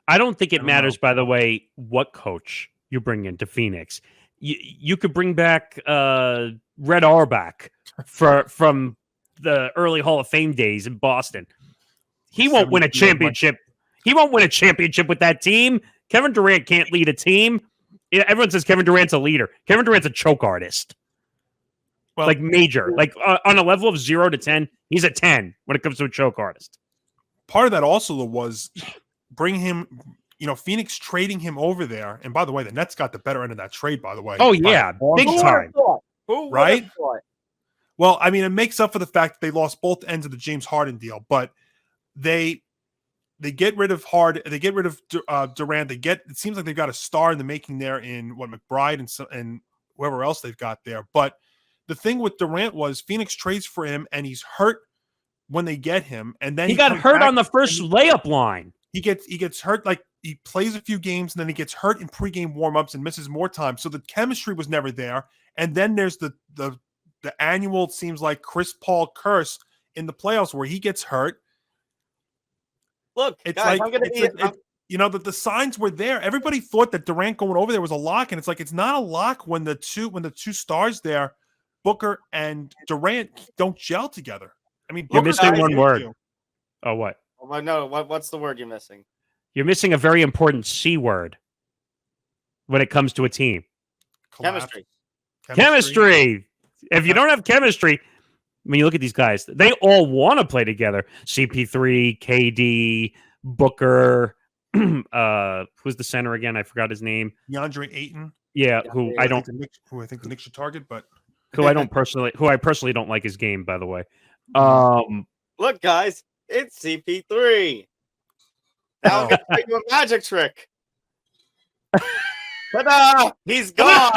I don't think it matters, by the way, what coach you bring into Phoenix. You could bring back Red Auerbach from the early Hall of Fame days in Boston. He won't win a championship. He won't win a championship with that team. Kevin Durant can't lead a team. Everyone says Kevin Durant's a leader. Kevin Durant's a choke artist. Well, like major. Like on a level of 0 to 10, he's a 10 when it comes to a choke artist. Part of that also was bring him, Phoenix trading him over there. And by the way, the Nets got the better end of that trade, by the way. Oh, yeah. Big time. Right? Well, I mean, it makes up for the fact that they lost both ends of the James Harden deal, but they get rid of Durant. It seems like they've got a star in the making there in McBride and whoever else they've got there. But the thing with Durant was Phoenix trades for him and he's hurt when they get him. And then he got hurt on the first layup line. He gets hurt, like he plays a few games and then he gets hurt in pregame warmups and misses more time. So the chemistry was never there. And then there's the annual, it seems like, Chris Paul curse in the playoffs where he gets hurt. Look, it's guys, like, that the signs were there. Everybody thought that Durant going over there was a lock, and it's like it's not a lock when the two stars there, Booker and Durant, don't gel together. I mean, you're missing one word. Oh, what? Oh, no, what's the word you're missing? You're missing a very important C word when it comes to a team. Chemistry. If you don't have chemistry, when you look at these guys, they all want to play together. CP3, KD, Booker, who's the center again? I forgot his name. DeAndre Ayton. Yeah, who I think the Knicks should target, but who I personally don't like his game, by the way. Look, guys, it's CP3. Now I'm gonna do a magic trick. Ta-da! He's gone.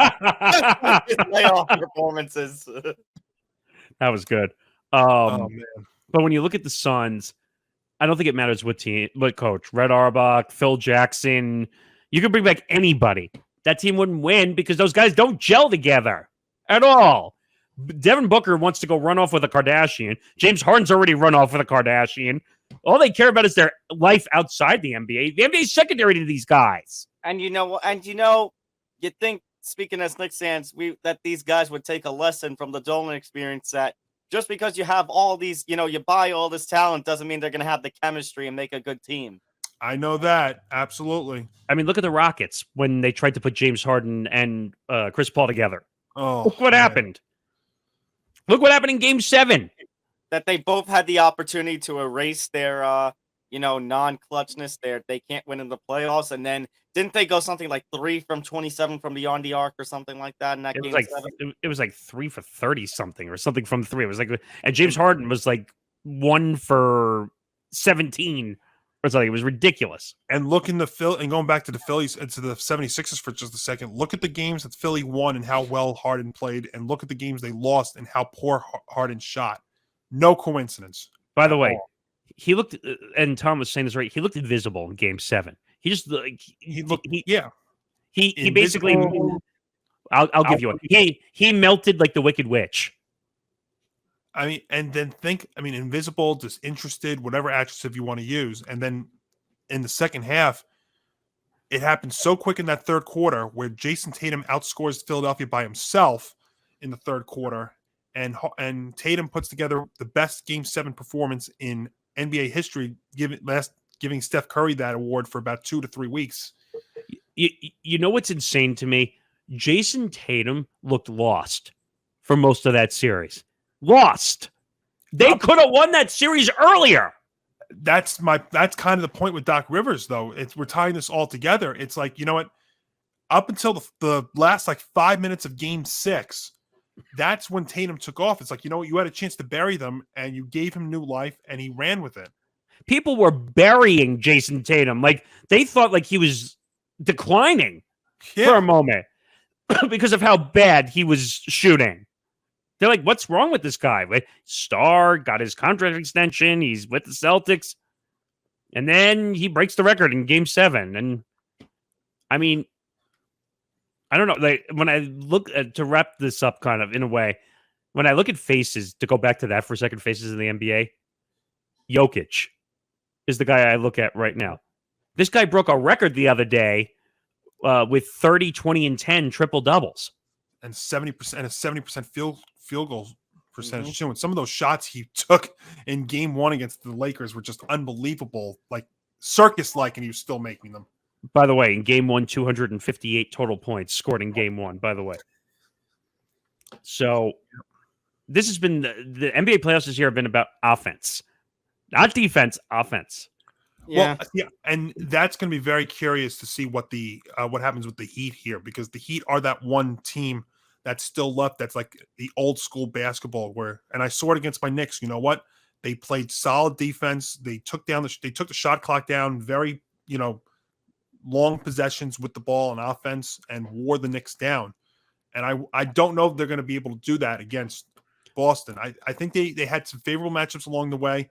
His playoff performances. That was good. Oh man! But when you look at the Suns, I don't think it matters what coach. Red Auerbach, Phil Jackson. You could bring back anybody. That team wouldn't win because those guys don't gel together at all. Devin Booker wants to go run off with a Kardashian. James Harden's already run off with a Kardashian. All they care about is their life outside the NBA. The NBA is secondary to these guys. And you think, speaking as Knicks fans, that these guys would take a lesson from the Dolan experience, that just because you have all these, you buy all this talent doesn't mean they're going to have the chemistry and make a good team. I know that. Absolutely. I mean, look at the Rockets when they tried to put James Harden and Chris Paul together. Oh, look what happened. Look what happened in Game 7. That they both had the opportunity to erase their, non-clutchness. They can't win in the playoffs. And then didn't they go something like 3 from 27 from beyond the arc or something like that in that game? It was like 3 for 30 something or something from 3. It was like, and James Harden was like 1 for 17 or something. It was ridiculous. And going back to the Phillies and to the 76ers for just a second, look at the games that Philly won and how well Harden played, and look at the games they lost and how poor Harden shot. No coincidence. By the way, he looked, and Tom was saying this right, he looked invisible in Game 7. He just like he basically, I'll give you one. He melted like the Wicked Witch. I mean, and then invisible, disinterested, whatever adjective you want to use, and then in the second half, it happened so quick in that third quarter where Jason Tatum outscores Philadelphia by himself in the third quarter, and Tatum puts together the best Game 7 performance in NBA history, giving Steph Curry that award for about 2 to 3 weeks. You know what's insane to me? Jason Tatum looked lost for most of that series. Lost. They could have won that series earlier. That's kind of the point with Doc Rivers, though. We're tying this all together. It's like, you know what? Up until the last 5 minutes of Game 6, that's when Tatum took off. It's like, you know what? You had a chance to bury them, and you gave him new life, and he ran with it. People were burying Jason Tatum. They thought he was declining for a moment because of how bad he was shooting. They're like, what's wrong with this guy? Star got his contract extension. He's with the Celtics. And then he breaks the record in Game 7. And, I mean, I don't know. When I look to wrap this up kind of in a way, when I look at faces, to go back to that for a second, faces in the NBA, Jokic is the guy I look at right now. This guy broke a record the other day with 30, 20, and 10 triple doubles. And 70% field goal percentage too. And some of those shots he took in Game 1 against the Lakers were just unbelievable, circus-like, and he was still making them. By the way, in Game 1, 258 total points scored in Game 1, by the way. So this has been the NBA playoffs this year have been about offense. Not defense, offense. Yeah. Well, yeah, and that's going to be very curious to see what happens with the Heat here, because the Heat are that one team that's still left. That's like the old school basketball and I saw it against my Knicks. You know what? They played solid defense. They took the shot clock down, very, long possessions with the ball and offense, and wore the Knicks down. And I don't know if they're going to be able to do that against Boston. I think they had some favorable matchups along the way.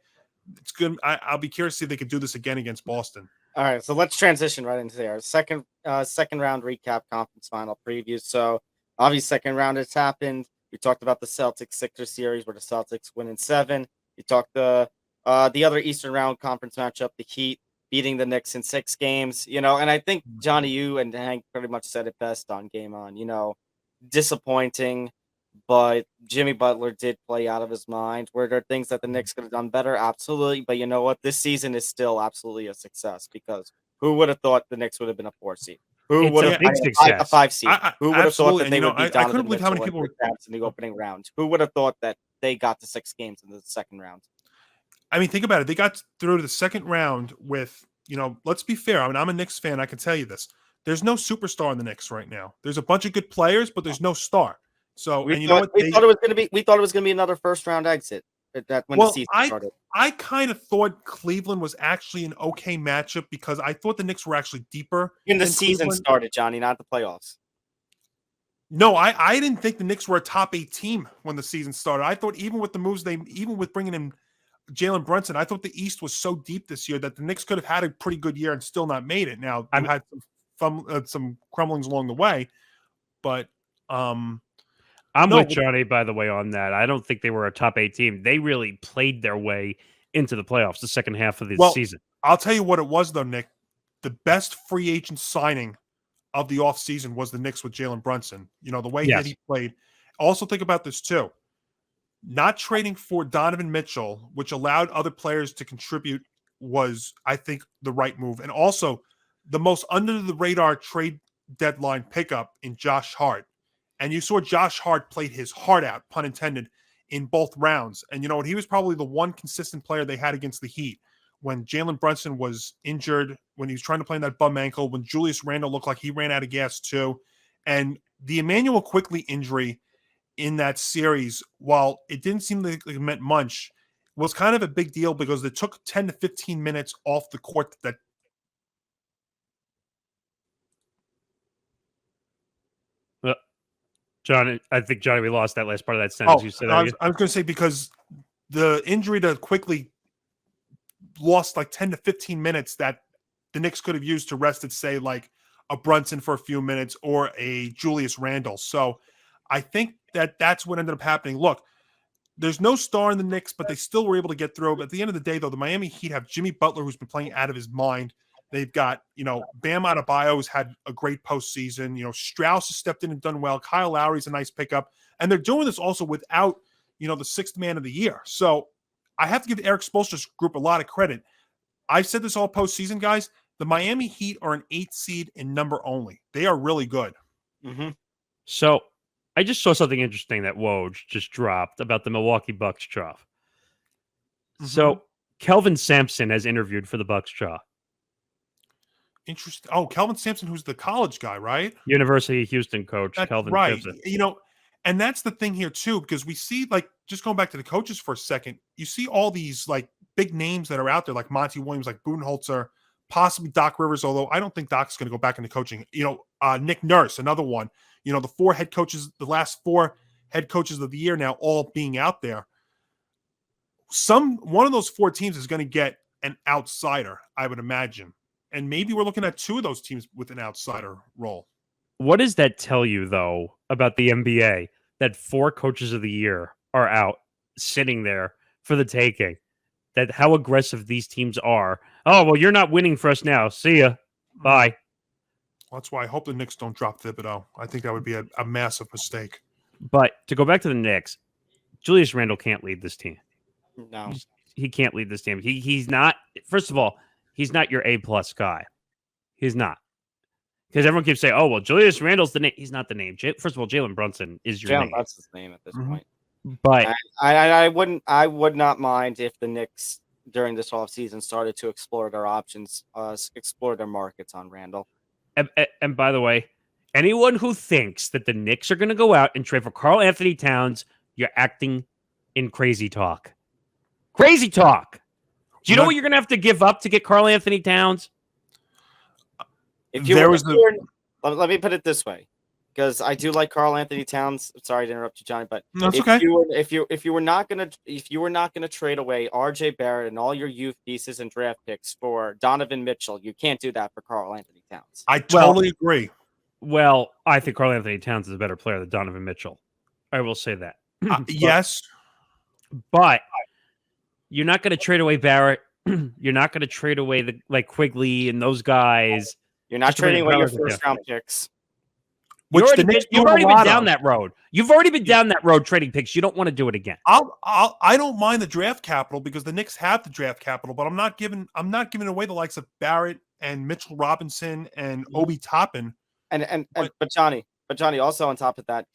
It's good. I'll be curious to see if they could do this again against Boston. All right, so let's transition right into there. Second round recap, conference final preview. So obviously, second round has happened. We talked about the Celtics-Sixers series where the Celtics win in 7. We talked the other Eastern round conference matchup, the Heat beating the Knicks in 6 games. And I think Johnny, you and Hank pretty much said it best on Game On. Disappointing. But Jimmy Butler did play out of his mind. Were there things that the Knicks could have done better? Absolutely. But you know what? This season is still absolutely a success, because who would have thought the Knicks would have been a 4 seed? Who would have been a 5 seed? Who would have thought that they would be Donovan couldn't believe how many people were in the opening round? Who would have thought that they got to 6 games in the second round? I mean, think about it. They got through to the second round with, let's be fair. I mean, I'm a Knicks fan. I can tell you this. There's no superstar in the Knicks right now. There's a bunch of good players, but there's no star. So we thought it was going to be another first round exit when the season started. I kind of thought Cleveland was actually an okay matchup, because I thought the Knicks were actually deeper when the season started, Johnny, not the playoffs. No, I didn't think the Knicks were a top 8 team when the season started. I thought even with the moves even with bringing in Jalen Brunson, I thought the East was so deep this year that the Knicks could have had a pretty good year and still not made it. Now, I've had some crumblings along the way, but I'm with Johnny, by the way, on that. I don't think they were a top 8 team. They really played their way into the playoffs the second half of the season. I'll tell you what it was, though, Nick. The best free agent signing of the offseason was the Knicks with Jalen Brunson. The way that he played. Also think about this, too. Not trading for Donovan Mitchell, which allowed other players to contribute, was, I think, the right move. And also, the most under-the-radar trade deadline pickup in Josh Hart. And you saw Josh Hart played his heart out, pun intended, in both rounds. And he was probably the one consistent player they had against the Heat when Jalen Brunson was injured, when he was trying to play in that bum ankle, when Julius Randle looked like he ran out of gas too. And the Emmanuel Quickley injury in that series, while it didn't seem like it meant much, was kind of a big deal, because it took 10 to 15 minutes off the court that John, I think, Johnny, we lost that last part of that sentence. You said I was going to say, because the injury to Quickley lost 10 to 15 minutes that the Knicks could have used to rest it, say, like a Brunson for a few minutes or a Julius Randle. So I think that's what ended up happening. Look, there's no star in the Knicks, but they still were able to get through. But at the end of the day, though, the Miami Heat have Jimmy Butler, who's been playing out of his mind. They've got, Bam Adebayo's had a great postseason. Strauss has stepped in and done well. Kyle Lowry's a nice pickup. And they're doing this also without, the sixth man of the year. So I have to give Eric Spoelstra's group a lot of credit. I've said this all postseason, guys. The Miami Heat are an 8 seed in number only. They are really good. Mm-hmm. So I just saw something interesting that Woj just dropped about the Milwaukee Bucks draft. Mm-hmm. So Kelvin Sampson has interviewed for the Bucks draft. Interesting. Oh, Kelvin Sampson, who's the college guy, right? University of Houston coach, That's Kelvin right. Sampson. And that's the thing here too, because we see, like, just going back to the coaches for a second, you see all these like big names that are out there, like Monty Williams, like Budenholzer, possibly Doc Rivers, although I don't think Doc's going to go back into coaching. Nick Nurse, another one. The last 4 head coaches of the year now, all being out there. One of those 4 teams is going to get an outsider, I would imagine. And maybe we're looking at 2 of those teams with an outsider role. What does that tell you, though, about the NBA, that 4 coaches of the year are out sitting there for the taking? That how aggressive these teams are. Oh, well, you're not winning for us now. See ya. Bye. That's why I hope the Knicks don't drop Thibodeau. I think that would be a massive mistake. But to go back to the Knicks, Julius Randle can't lead this team. No. He can't lead this team. He's not, first of all, he's not your A-plus guy. He's not. Because everyone keeps saying, oh, well, Julius Randle's the name. He's not the name. First of all, Jalen Brunson is your name. That's his name at this point. But I would not mind if the Knicks during this offseason started to explore their options, explore their markets on Randle. And by the way, anyone who thinks that the Knicks are going to go out and trade for Karl Anthony Towns, you're acting in crazy talk. Crazy talk. Do you know what you're going to have to give up to get Karl Anthony Towns? If you let me put it this way, because I do like Karl Anthony Towns. Sorry to interrupt you, Johnny, but if you were not gonna trade away R.J. Barrett and all your youth pieces and draft picks for Donovan Mitchell, you can't do that for Karl Anthony Towns. I totally agree. Well, I think Karl Anthony Towns is a better player than Donovan Mitchell. I will say that. Yes, but you're not going to trade away Barrett. You're not going to trade away Quigley and those guys. You're not trading away your first-round picks. You've already been down that road. You've already been down that road trading picks. You don't want to do it again. I don't mind the draft capital because the Knicks have the draft capital, but I'm not giving away the likes of Barrett and Mitchell Robinson and Obi Toppin. But Johnny, also on top of that,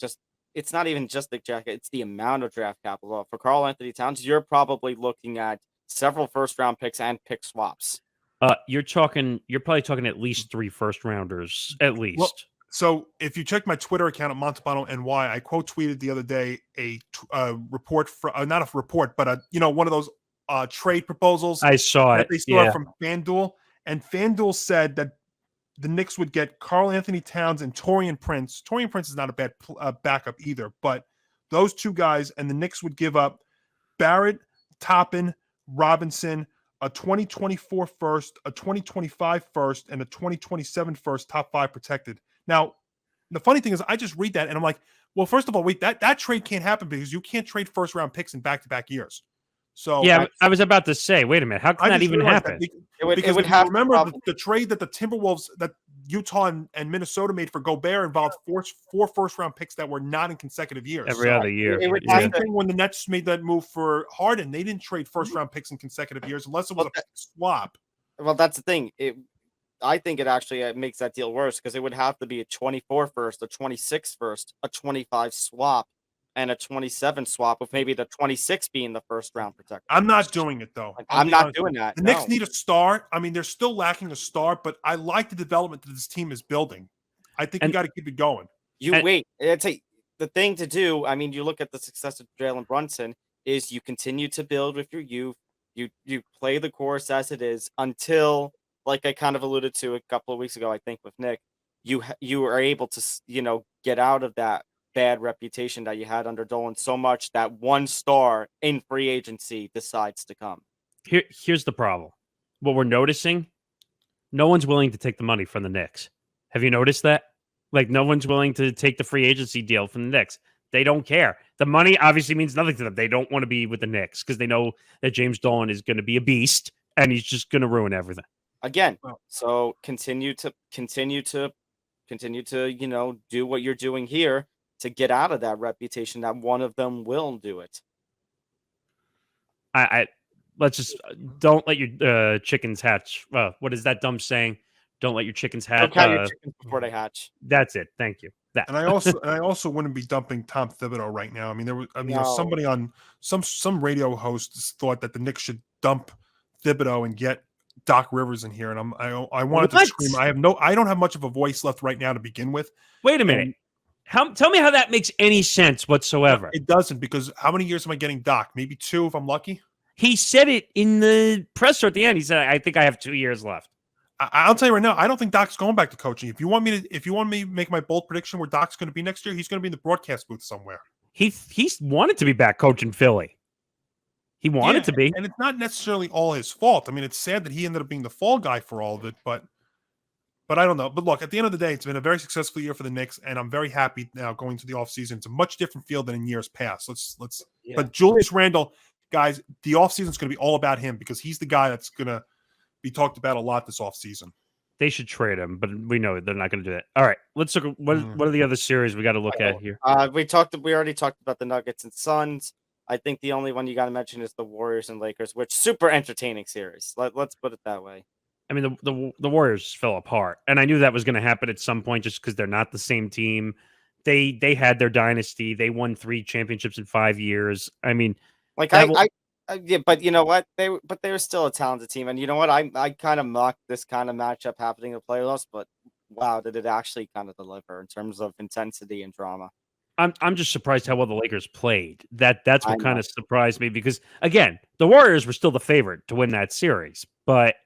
it's not even just the jacket; it's the amount of draft capital for Karl Anthony Towns. You're probably looking at several first-round picks and pick swaps. You're probably talking at least 3 first-rounders, at least. Well, so if you check my Twitter account at Montalbano NY, I quote tweeted the other day a report from not a report, but one of those trade proposals. I saw it. They saw from FanDuel, and FanDuel said that the Knicks would get Karl Anthony Towns and Taurean Prince. Taurean Prince is not a bad backup either, but those 2 guys, and the Knicks would give up Barrett, Toppin, Robinson, a 2024 first, a 2025 first, and a 2027 first, top 5 protected. Now, the funny thing is, I just read that and I'm like, well, first of all, wait, that trade can't happen because you can't trade first-round picks in back-to-back years. So yeah, I was about to say, wait a minute, how can that even happen? Remember the trade that the Timberwolves, that Utah and Minnesota made for Gobert involved 4 first-round picks that were not in consecutive years. Every other year. Same thing when the Nets made that move for Harden. They didn't trade first-round picks in consecutive years unless it was a swap. Well, that's the thing. I think it actually makes that deal worse because it would have to be a 24 first, a 26 first, a 25 swap, and a 27 swap, with maybe the 26 being the first round protector. I'm not doing it though. I'm not doing that. The Knicks need a star. I mean, they're still lacking a star, but I like the development that this team is building. I think we got to keep it going. Wait. The thing to do. I mean, you look at the success of Jalen Brunson is you continue to build with your youth. You play the course as it is until, like I kind of alluded to a couple of weeks ago, I think with Nick, you are able to get out of that bad reputation that you had under Dolan so much that one star in free agency decides to come. Here's the problem. What we're noticing, no one's willing to take the money from the Knicks. Have you noticed that? Like, no one's willing to take the free agency deal from the Knicks. They don't care. The money obviously means nothing to them. They don't want to be with the Knicks because they know that James Dolan is going to be a beast and he's just going to ruin everything. again. Well- So continue to do what you're doing here to get out of that reputation that one of them will do it. I let's just don't let your chickens hatch. What is that dumb saying? Don't let your chickens hatch. Don't count your chickens before they hatch. That's it. Thank you. That. And I also wouldn't be dumping Tom Thibodeau right now. I mean, No. somebody on some radio hosts thought that the Knicks should dump Thibodeau and get Doc Rivers in here, and I wanted to scream. I don't have much of a voice left right now to begin with. Wait a minute. Tell me how that makes any sense whatsoever. It doesn't, because how many years am I getting Doc? Maybe 2 if I'm lucky. He said it in the presser at the end. He said, "I think I have 2 years left." I'll tell you right now, I don't think Doc's going back to coaching. If you want me to make my bold prediction where Doc's going to be next year, he's going to be in the broadcast booth somewhere. He's wanted to be back coaching Philly. He wanted to be, and it's not necessarily all his fault. I mean, it's sad that he ended up being the fall guy for all of it, but I don't know. But look, at the end of the day, it's been a very successful year for the Knicks, and I'm very happy now going to the offseason. It's a much different field than in years past. Let's. Yeah. But Julius Randle, guys, the offseason is going to be all about him because he's the guy that's going to be talked about a lot this offseason. They should trade him, but we know they're not going to do that. All right, let's look at what are the other series we got to look at here. We already talked about the Nuggets and Suns. I think the only one you got to mention is the Warriors and Lakers, which super entertaining series. Let's put it that way. I mean, the Warriors fell apart, and I knew that was going to happen at some point just because they're not the same team. They had their dynasty. They won 3 championships in 5 years. I mean, yeah, but you know what? They were still a talented team, and you know what? I kind of mocked this kind of matchup happening in the playoffs, but wow, did it actually kind of deliver in terms of intensity and drama? I'm just surprised how well the Lakers played. That's what kind of surprised me because again, the Warriors were still the favorite to win that series, but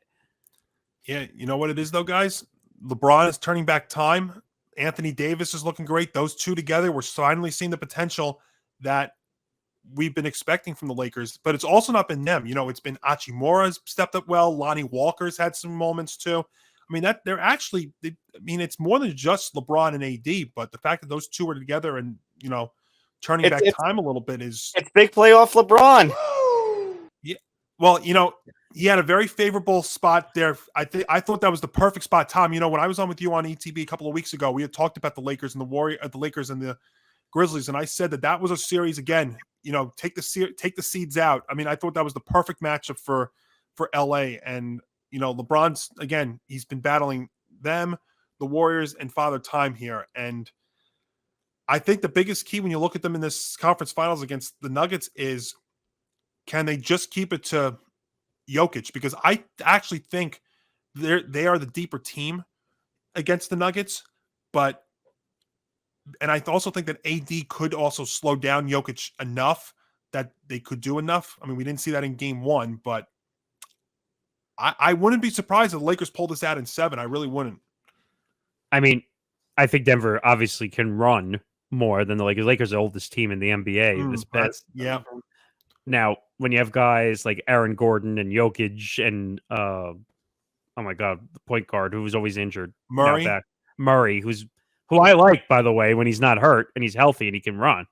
yeah, you know what it is though, guys? LeBron is turning back time. Anthony Davis is looking great. Those two together, we're finally seeing the potential that we've been expecting from the Lakers, but it's also not been them. You know, it's been Hachimura's stepped up well. Lonnie Walker's had some moments too. I mean, that they're actually, it's more than just LeBron and AD, but the fact that those two are together and, you know, turning back time a little bit is. It's big playoff LeBron. Yeah. Well, you know, he had a very favorable spot there. I thought that was the perfect spot, Tom. You know, when I was on with you on ETB a couple of weeks ago, we had talked about the Lakers and the Lakers and the Grizzlies, and I said that was a series again. You know, take the seeds out. I mean, I thought that was the perfect matchup for LA. And you know, LeBron's again, he's been battling them, the Warriors, and Father Time here. And I think the biggest key when you look at them in this conference finals against the Nuggets is, can they just keep it to Jokic? Because I actually think they are the deeper team against the Nuggets, and I also think that AD could also slow down Jokic enough that they could do enough. I mean, we didn't see that in game 1, but I wouldn't be surprised if the Lakers pulled this out in 7. I really wouldn't. I mean, I think Denver obviously can run more than the Lakers. Lakers are the oldest team in the NBA. Yeah. Now, when you have guys like Aaron Gordon and Jokic and oh my God, the point guard who was always injured, Murray, who I like, by the way, when he's not hurt and he's healthy and he can run.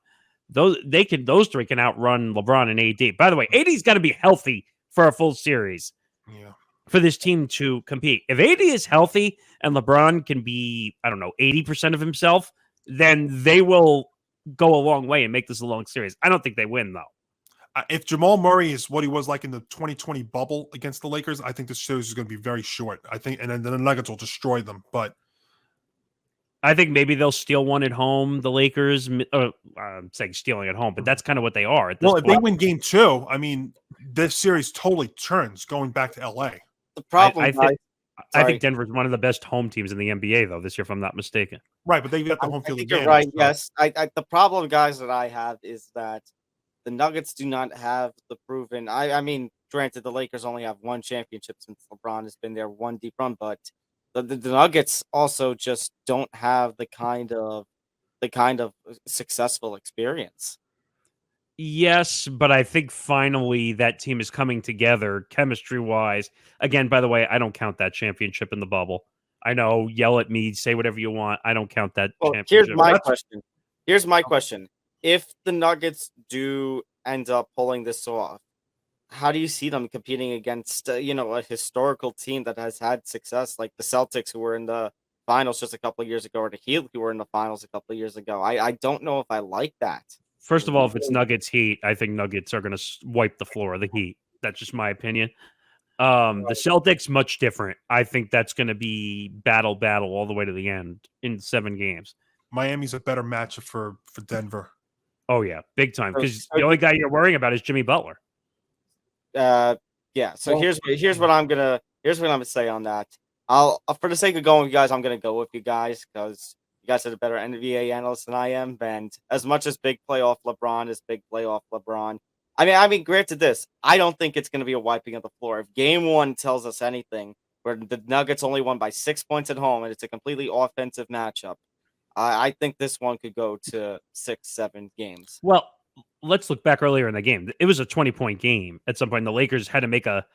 Those 3 can outrun LeBron and AD. By the way, AD's got to be healthy for a full series. Yeah. For this team to compete. If AD is healthy and LeBron can be, 80% of himself, then they will go a long way and make this a long series. I don't think they win, though. If Jamal Murray is what he was like in the 2020 bubble against the Lakers, I think this series is going to be very short. I think, and then the Nuggets will destroy them. But I think maybe they'll steal one at home. The Lakers, I'm saying stealing at home, but that's kind of what they are. At this point. If they win game 2, I mean, this series totally turns going back to LA. The problem, I think Denver's one of the best home teams in the NBA, though, this year, if I'm not mistaken. Right, but they've got the home field advantage. You're right. Yes, the problem, guys, that I have is that the Nuggets do not have the proven. I mean, granted, the Lakers only have 1 championship since LeBron has been there, 1 deep run, but the Nuggets also just don't have the kind of successful experience. Yes, but I think finally that team is coming together chemistry-wise. Again, by the way, I don't count that championship in the bubble. I know, yell at me, say whatever you want. I don't count that championship. Here's my question. If the Nuggets do end up pulling this off, how do you see them competing against a historical team that has had success like the Celtics, who were in the finals just a couple of years ago, or the Heat, who were in the finals a couple of years ago? I don't know if I like that. First of all, if it's Nuggets Heat, I think Nuggets are going to wipe the floor of the Heat. That's just my opinion. The Celtics, much different. I think that's going to be battle all the way to the end in 7 games. Miami's a better matchup for Denver. Oh yeah, big time. Because the only guy you're worrying about is Jimmy Butler. Yeah. So here's what I'm gonna say on that. I'll for the sake of going with you guys, I'm gonna go with you guys because you guys are the better NBA analysts than I am. And as much as big playoff LeBron is big playoff LeBron, I mean, granted this, I don't think it's gonna be a wiping of the floor. If game 1 tells us anything, where the Nuggets only won by 6 points at home and it's a completely offensive matchup, I think this one could go to 6-7 games. Well, let's look back earlier in the game. It was a 20-point game at some point. The Lakers had to make a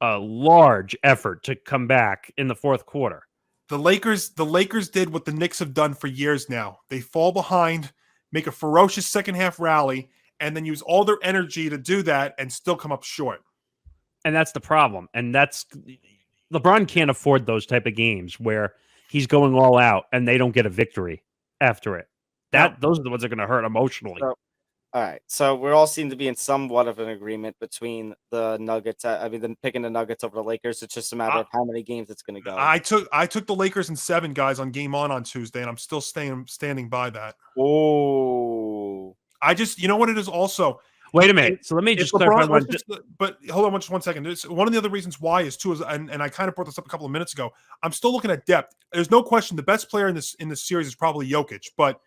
large effort to come back in the fourth quarter. The Lakers did what the Knicks have done for years now. They fall behind, make a ferocious second half rally, and then use all their energy to do that and still come up short. And that's the problem. And that's LeBron can't afford those type of games where he's going all out and they don't get a victory after it. Those are the ones that are going to hurt emotionally. So, all right. So we all seem to be in somewhat of an agreement between the Nuggets. Picking the Nuggets over the Lakers. It's just a matter of how many games it's going to go. I took the Lakers in 7 guys on Game On Tuesday, and I'm still standing by that. Oh, I just, you know what it is also. Wait a minute. So let me just clarify one. But hold on just 1 second. One of the other reasons why is too, and I kind of brought this up a couple of minutes ago. I'm still looking at depth. There's no question the best player in this series is probably Jokic. But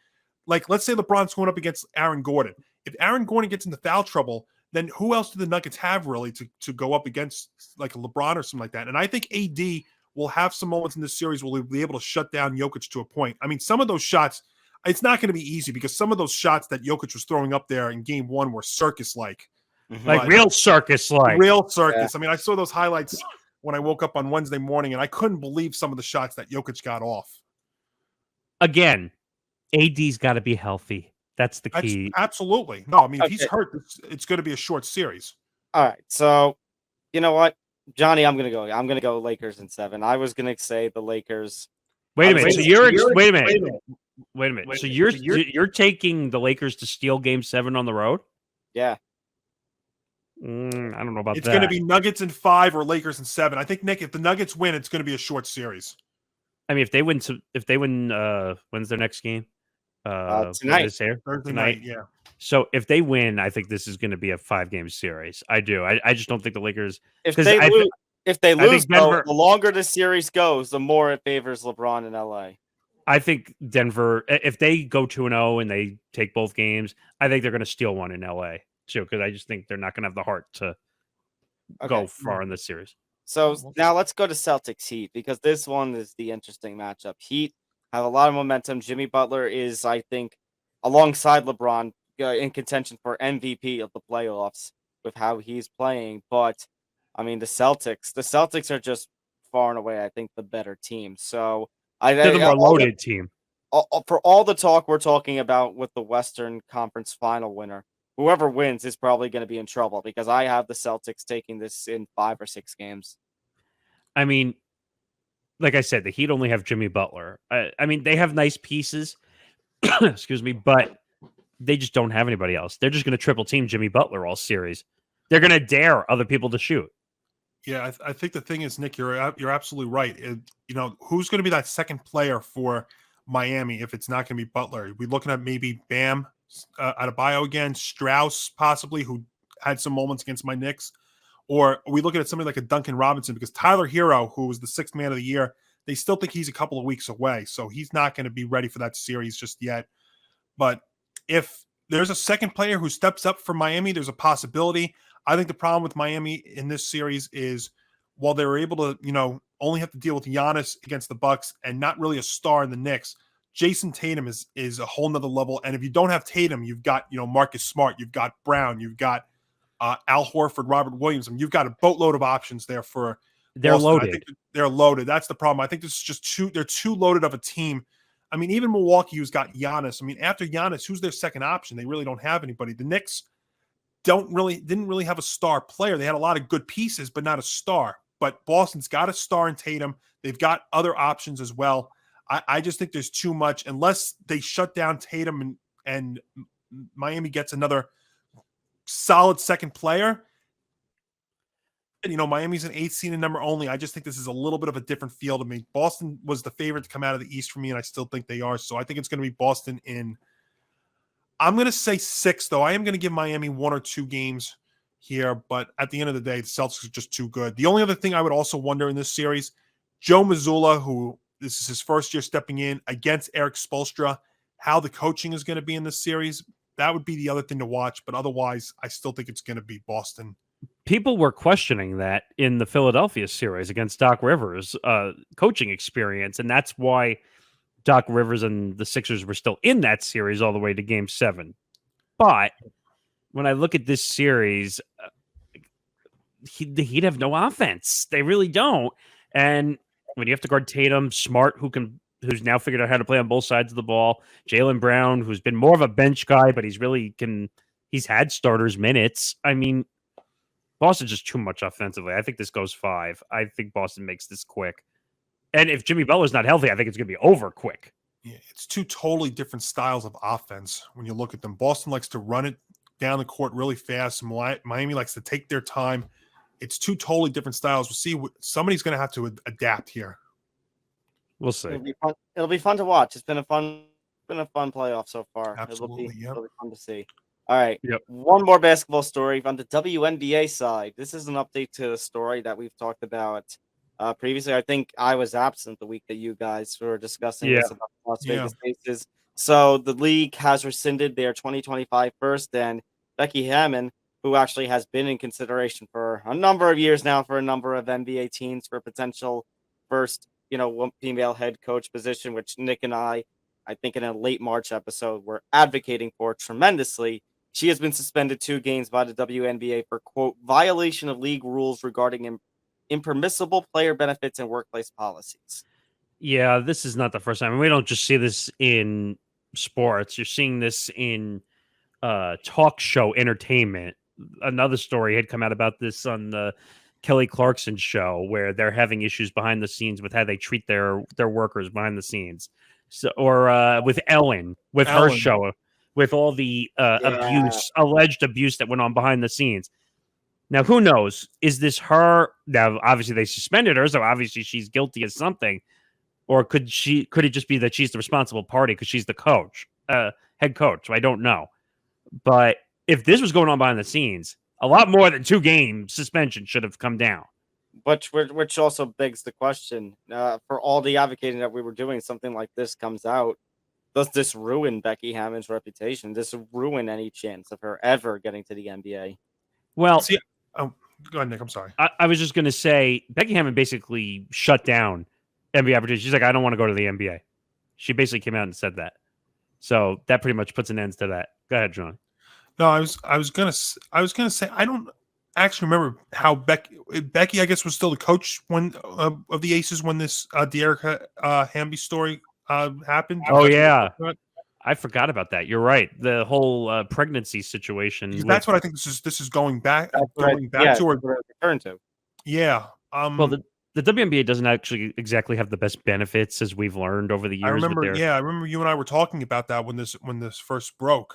like, let's say LeBron's going up against Aaron Gordon. If Aaron Gordon gets into foul trouble, then who else do the Nuggets have really to go up against like a LeBron or something like that? And I think AD will have some moments in this series where he'll be able to shut down Jokic to a point. I mean, some of those shots, it's not going to be easy because some of those shots that Jokic was throwing up there in game 1 were circus-like. Mm-hmm. Like real circus-like. Real circus. Yeah. I mean, I saw those highlights when I woke up on Wednesday morning, and I couldn't believe some of the shots that Jokic got off. Again, AD's got to be healthy. That's the key. Absolutely. No, I mean, if he's hurt, it's going to be a short series. All right. So, you know what, Johnny, I'm going to go Lakers in 7. I was going to say the Lakers. Wait a minute. So wait a minute. So you're taking the Lakers to steal Game 7 on the road? Yeah. I don't know about that. It's going to be Nuggets in 5 or Lakers in 7. I think, Nick, if the Nuggets win, it's going to be a short series. I mean, if they win, when's their next game? Tonight. Thursday night, yeah. So if they win, I think this is going to be a 5-game series. I do. I just don't think the Lakers. If they lose, Denver, the longer the series goes, the more it favors LeBron in LA. I think Denver, if they go 2-0 and they take both games, I think they're going to steal one in LA too, because I just think they're not going to have the heart to go far in this series. So now let's go to Celtics Heat, because this one is the interesting matchup. Heat have a lot of momentum. Jimmy Butler is, I think, alongside LeBron, in contention for MVP of the playoffs with how he's playing. But I mean, the Celtics are just far and away, I think, the better team. So they're the more loaded team. For all the talk we're talking about with the Western Conference Final winner, whoever wins is probably going to be in trouble, because I have the Celtics taking this in 5 or 6 games. I mean, like I said, the Heat only have Jimmy Butler. I mean, they have nice pieces, excuse me, but they just don't have anybody else. They're just going to triple team Jimmy Butler all series. They're going to dare other people to shoot. Yeah, I think the thing is, Nick, you're absolutely right. Who's going to be that second player for Miami if it's not going to be Butler? We're looking at maybe Bam Adebayo again, Strauss possibly, who had some moments against my Knicks. Or are we looking at somebody like a Duncan Robinson? Because Tyler Hero, who was the 6th man of the year, they still think he's a couple of weeks away. So he's not going to be ready for that series just yet. But if there's a second player who steps up for Miami, there's a possibility. I think the problem with Miami in this series is, while they were able to, only have to deal with Giannis against the Bucks and not really a star in the Knicks, Jason Tatum is a whole nother level. And if you don't have Tatum, you've got, Marcus Smart, you've got Brown, you've got Al Horford, Robert Williams, and you've got a boatload of options there for they're Boston. loaded. I think they're loaded. That's the problem. I think this is just they're too loaded of a team. I mean, even Milwaukee, who's got Giannis. I mean, after Giannis, who's their second option? They really don't have anybody. The Knicks, didn't really have a star player. They had a lot of good pieces, but not a star. But Boston's got a star in Tatum. They've got other options as well. I just think there's too much unless they shut down Tatum and Miami gets another solid second player. Miami's an 8th seed and number only. I just think this is a little bit of a different feel to me. Boston was the favorite to come out of the East for me, and I still think they are. So I think it's going to be Boston in. I'm going to say 6, though. I am going to give Miami 1 or 2 games here, but at the end of the day, the Celtics are just too good. The only other thing I would also wonder in this series, Joe Mazzulla, who this is his first year stepping in against Eric Spoelstra, how the coaching is going to be in this series. That would be the other thing to watch, but otherwise, I still think it's going to be Boston. People were questioning that in the Philadelphia series against Doc Rivers' coaching experience, and that's why Doc Rivers and the Sixers were still in that series all the way to Game 7. But when I look at this series, he'd have no offense. They really don't. And when you have to guard Tatum, Smart, who's now figured out how to play on both sides of the ball, Jaylen Brown, who's been more of a bench guy, but he's had starters minutes. I mean, Boston's just too much offensively. I think this goes 5. I think Boston makes this quick. And if Jimmy Butler's not healthy, I think it's going to be over quick. Yeah, it's 2 totally different styles of offense when you look at them. Boston likes to run it down the court really fast. Miami likes to take their time. It's 2 totally different styles. We'll see. Somebody's going to have to adapt here. We'll see. It'll be fun to watch. It's been a fun playoff so far. Absolutely, it'll be fun to see. All right. Yep. One more basketball story on the WNBA side. This is an update to the story that we've talked about previously. I think I was absent the week that you guys were discussing this about Las Vegas Aces. So the league has rescinded their 2025 first, and Becky Hammon, who actually has been in consideration for a number of years now for a number of NBA teams for potential first, female head coach position, which Nick and I think in a late March episode, were advocating for tremendously. She has been suspended 2 games by the WNBA for, quote, violation of league rules regarding impermissible player benefits and workplace policies. Yeah, this is not the first time. We don't just see this in sports. You're seeing this in talk show entertainment. Another story had come out about this on the Kelly Clarkson show, where they're having issues behind the scenes with how they treat their workers behind the scenes. So, or with Ellen, her show, with all the alleged abuse that went on behind the scenes. Now, who knows? Is this her? Now, obviously, they suspended her, so obviously she's guilty of something. Or could it just be that she's the responsible party because she's the coach, head coach? I don't know. But if this was going on behind the scenes, a lot more than 2-game suspension should have come down. Which also begs the question, for all the advocating that we were doing, something like this comes out. Does this ruin Becky Hammon's reputation? Does this ruin any chance of her ever getting to the NBA? Well, go ahead, Nick. I'm sorry. I was just going to say, Becky Hammon basically shut down NBA opportunities. She's like, I don't want to go to the NBA. She basically came out and said that. So that pretty much puts an end to that. Go ahead, John. No, I was gonna say I don't actually remember how Becky I guess was still the coach when of the Aces when this De'Erica Hamby story happened. Oh yeah, I forgot about that. You're right. The whole pregnancy situation. That's what I think this is going back to or return to. Yeah. Well, the WNBA doesn't actually exactly have the best benefits, as we've learned over the years. I remember you and I were talking about that when this first broke.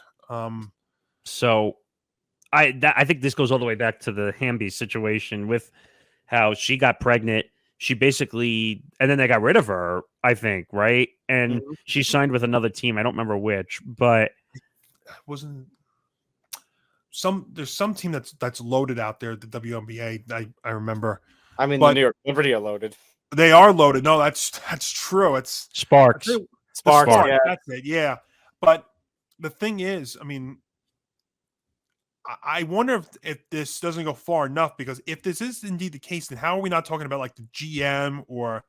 So I think this goes all the way back to the Hamby situation with how she got pregnant. She basically, and then they got rid of her, I think, right? And she signed with another team. I don't remember which, but there's some team that's loaded out there at the WNBA. I remember. I mean, the New York Liberty are loaded. They are loaded. No, that's true. It's Sparks. Sparks. Yeah. That's it. Yeah. But the thing is, I mean, I wonder if this doesn't go far enough, because if this is indeed the case, then how are we not talking about like the GM or,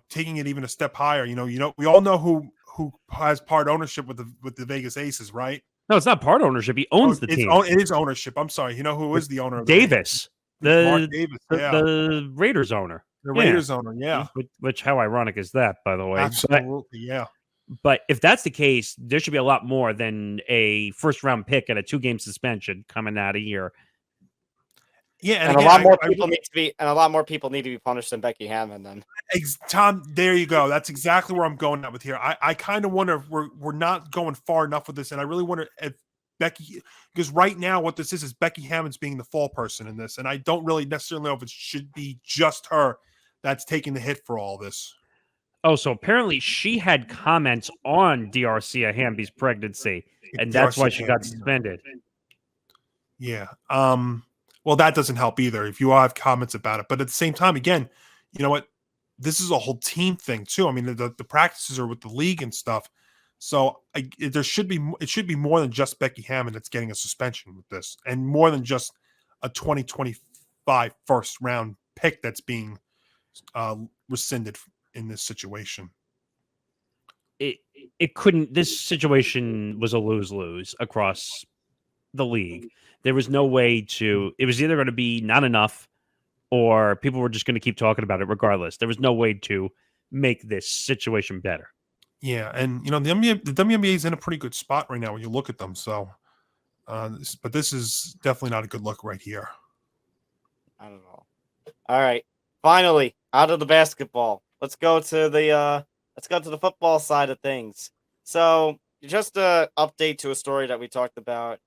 taking it even a step higher? We all know who has part ownership with the Vegas Aces, right? No, it's not part ownership. He owns the team. It is ownership. I'm sorry. You know who is the owner of Davis. Mark Davis. Yeah. The Raiders owner. The Raiders owner. Yeah. Which how ironic is that, by the way? Absolutely. Yeah. But if that's the case, there should be a lot more than a first-round pick and a 2-game suspension coming out of here. Yeah, And again, a lot more people need to be, and a lot more people need to be punished than Becky Hammon. Then, Tom, there you go. That's exactly where I'm going at with here. I kind of wonder if we're not going far enough with this, and I really wonder if Becky, because right now what this is Becky Hammon's being the fall person in this, and I don't really necessarily know if it should be just her that's taking the hit for all this. Oh, so apparently she had comments on DRC Hamby's pregnancy, and that's why she got suspended. Yeah. Well, that doesn't help either if you have comments about it. But at the same time, again, you know what? This is a whole team thing too. I mean, the practices are with the league and stuff. So it should be more than just Becky Hammon that's getting a suspension with this, and more than just a 2025 first round pick that's being rescinded in this situation. It couldn't. This situation was a lose-lose across the league. There was no way to. It was either going to be not enough, or people were just going to keep talking about it regardless. There was no way to make this situation better. Yeah, and the WNBA is in a pretty good spot right now when you look at them. So, but this is definitely not a good look right here. I don't know. All right, finally out of the basketball. Let's go to the football side of things. So, just an update to a story that we talked about.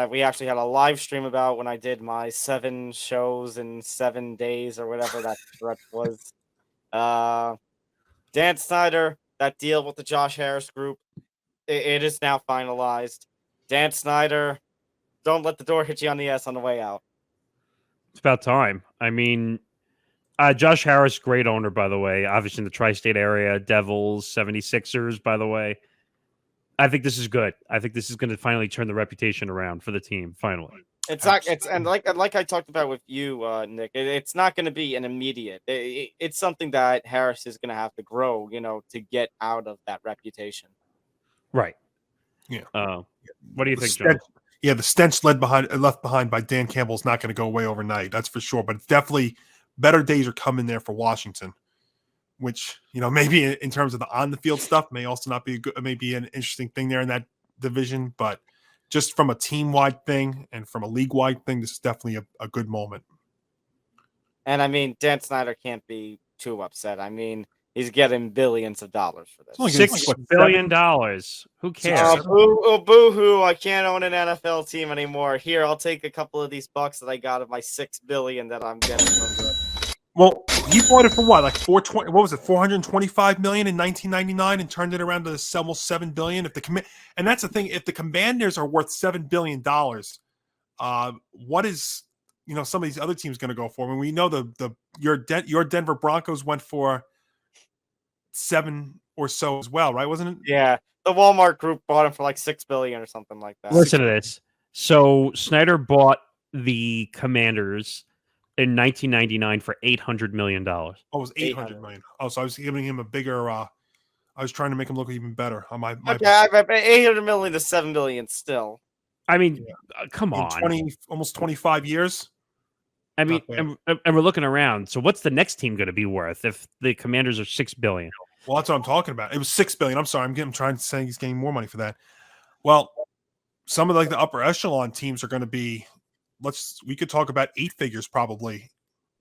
We actually had a live stream about when I did my 7 shows in 7 days or whatever that stretch was. Dan Snyder, that deal with the Josh Harris group, it is now finalized. Dan Snyder, don't let the door hit you on the ass on the way out. It's about time. I mean, Josh Harris, great owner, by the way. Obviously in the tri-state area, Devils, 76ers, by the way. I think this is good. I think this is going to finally turn the reputation around for the team. Finally, it's not. It's and like I talked about with you, Nick. It's not going to be an immediate. It's something that Harris is going to have to grow, to get out of that reputation. Right. Yeah. What do you think, John? Yeah, the stench left behind by Dan Campbell is not going to go away overnight. That's for sure. But it's definitely better days are coming there for Washington. Which, maybe in terms of the on the field stuff may also not be maybe an interesting thing there in that division, but just from a team wide thing and from a league wide thing, this is definitely a good moment. And I mean, Dan Snyder can't be too upset. I mean, he's getting billions of dollars for this. $6 billion. Who cares? Boo-hoo, I can't own an NFL team anymore. Here, I'll take a couple of these bucks that I got of my $6 billion that I'm getting from the. Well, he bought it for what? Like 420? What was it? $425 million in 1999, and turned it around to almost $7 billion. And that's the thing. If the Commanders are worth $7 billion, what is some of these other teams going to go for? I mean, we know your Denver Broncos went for 7 or so as well, right? Wasn't it? Yeah, the Walmart group bought him for like $6 billion or something like that. Listen to this. So Snyder bought the Commanders in 1999 for $800 million. Oh, it was $800 million. Oh, so I was giving him a bigger. I was trying to make him look even better. On my okay, $800 million to $7 billion still. I mean, come on, almost 25 years. I mean, and we're looking around. So what's the next team going to be worth if the Commanders are $6 billion? Well, that's what I'm talking about. It was $6 billion. I'm sorry, I'm trying to say he's getting more money for that. Well, some of the upper echelon teams are going to be. We could talk about 8 figures probably.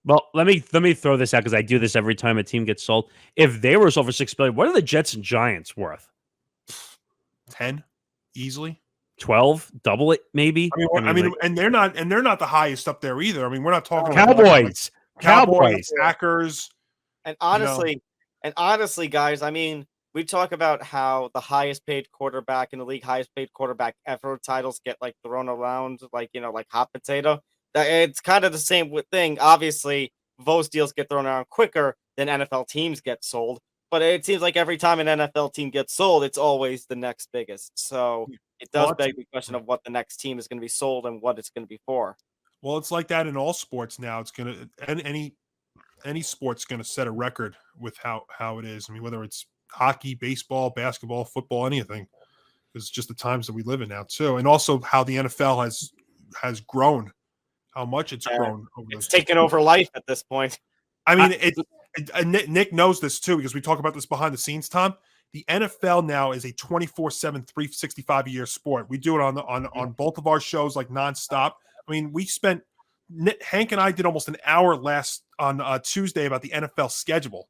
Well, let me throw this out because I do this every time a team gets sold. If they were sold for $6 billion, what are the Jets and Giants worth? 10 easily. 12, double it maybe. I mean, and they're not the highest up there either. I mean, we're not talking Cowboys, Packers, and honestly, guys. I mean, we talk about how the highest paid quarterback in the league, highest paid quarterback ever titles get thrown around like hot potato. It's kind of the same thing. Obviously, those deals get thrown around quicker than NFL teams get sold. But it seems like every time an NFL team gets sold, it's always the next biggest. So it does beg the question of what the next team is going to be sold and what it's going to be for. Well, it's like that in all sports now. It's going to any sport's going to set a record with how it is. I mean, whether it's hockey, baseball, basketball, football, anything. It's just the times that we live in now too, and also how the NFL has grown, how much it's grown. It's taken over life at this point. I mean, Nick knows this too because we talk about this behind the scenes, Tom. the NFL now is a 24/7, 365-year sport. We do it on both of our shows like nonstop. I mean, Hank and I did almost an hour last on Tuesday about the NFL schedule.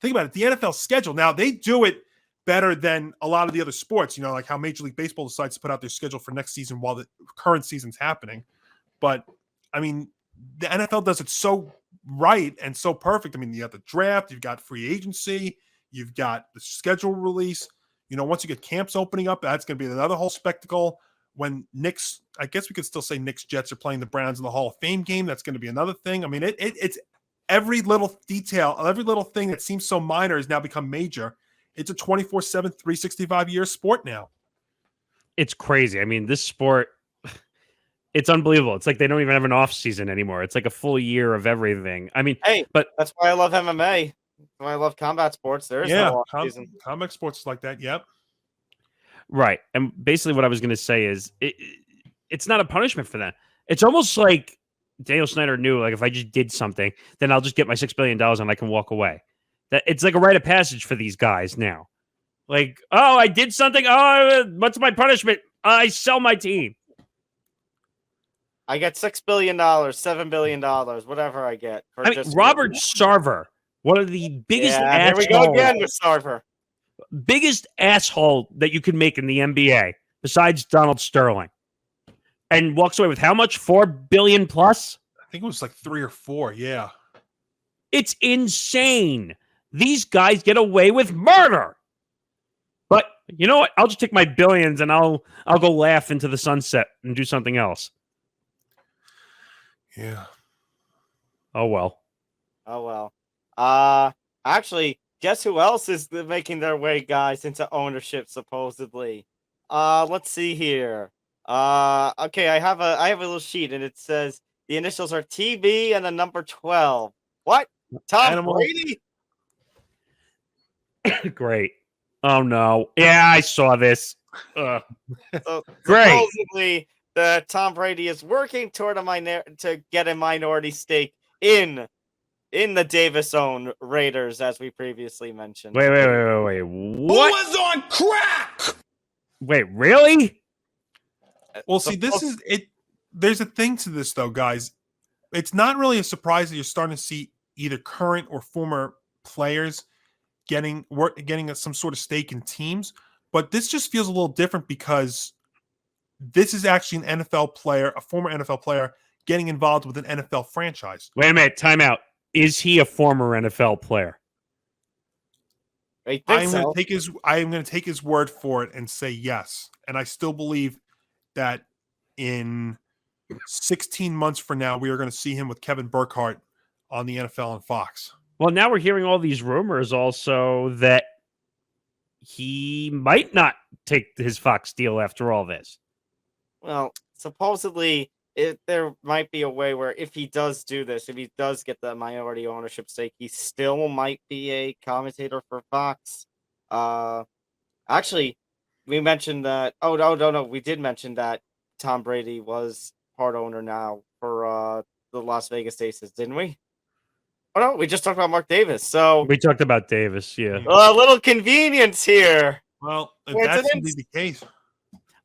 Think about it, the NFL schedule. Now, they do it better than a lot of the other sports, like how Major League Baseball decides to put out their schedule for next season while the current season's happening. But, I mean, the NFL does it so right and so perfect. I mean, you have the draft, you've got free agency, you've got the schedule release. Once you get camps opening up, that's going to be another whole spectacle. When Knicks, I guess we could still say Knicks Jets are playing the Browns in the Hall of Fame game, that's going to be another thing. I mean, it's every little detail, every little thing that seems so minor has now become major. It's a 24/7, 365-year sport now. It's crazy. I mean, this sport, it's unbelievable. It's like they don't even have an off season anymore. It's like a full year of everything. I mean, but that's why I love MMA. That's why I love combat sports. There is no off season. Combat sports like that. Yep. Right. And basically what I was going to say is it's not a punishment for them. It's almost like Daniel Snyder knew, like, if I just did something, then I'll just get my $6 billion and I can walk away. That it's like a rite of passage for these guys now. Like, oh, I did something. Oh, what's my punishment? I sell my team. I get $6 billion, $7 billion, whatever I get. Robert Sarver, one of the biggest assholes. Here we go again with Sarver. Biggest asshole that you could make in the NBA, besides Donald Sterling. And walks away with how much? $4 billion plus? I think it was like 3 or 4, yeah. It's insane. These guys get away with murder. But you know what? I'll just take my billions and I'll go laugh into the sunset and do something else. Yeah. Oh well. Actually, guess who else is making their way, guys, into ownership supposedly? Let's see here. Okay, I have a little sheet and it says the initials are TB and the number 12. What? Tom Brady? Great. Oh no. Yeah, I saw this. So, great. Supposedly, Tom Brady is working toward to get a minority stake in the Davis-owned Raiders, as we previously mentioned. Wait. What? Who was on crack? Wait, really? Well, see, this is it. There's a thing to this, though, guys. It's not really a surprise that you're starting to see either current or former players getting some sort of stake in teams. But this just feels a little different because this is actually an NFL player, a former NFL player, getting involved with an NFL franchise. Wait a minute. Time out. Is he a former NFL player? I'm going to take his word for it and say yes. And I still believe that in 16 months from now, we are going to see him with Kevin Burkhardt on the NFL and Fox. Well, now we're hearing all these rumors also that he might not take his Fox deal after all this. Well, supposedly there might be a way where if he does do this, if he does get the minority ownership stake, he still might be a commentator for Fox. Actually, we mentioned that. Oh, no. We did mention that Tom Brady was part owner now for the Las Vegas Aces, didn't we? Oh, no, we just talked about Mark Davis. So we talked about Davis, yeah. A little convenience here. Well, if that's indeed the case.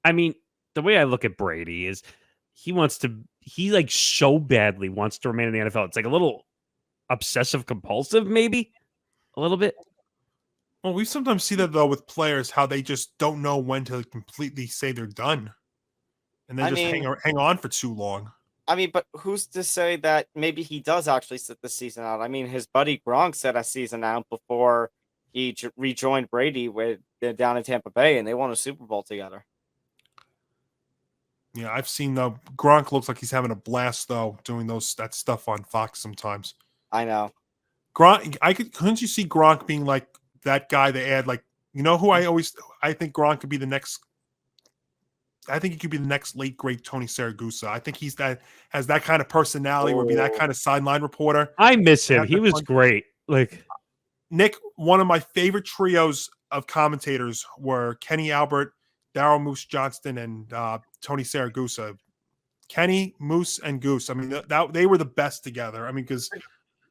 I mean, the way I look at Brady is he like so badly wants to remain in the NFL. It's like a little obsessive compulsive, maybe a little bit. Well, we sometimes see that though with players, how they just don't know when to completely say they're done. And they hang on for too long. I mean, but who's to say that maybe he does actually sit the season out? I mean, his buddy Gronk set a season out before he rejoined Brady down in Tampa Bay, and they won a Super Bowl together. Yeah, I've seen Gronk looks like he's having a blast though, doing that stuff on Fox sometimes. I know. Gronk, couldn't you see Gronk being like that guy they add, like, you know who I think Gronk could be the next. I think he could be the next late great Tony Saragusa. I think has that kind of personality, would be that kind of sideline reporter. I miss him. He was great. Like Nick, one of my favorite trios of commentators were Kenny Albert, Daryl Moose Johnston, and Tony Saragusa. Kenny, Moose, and Goose. I mean, they were the best together. I mean, because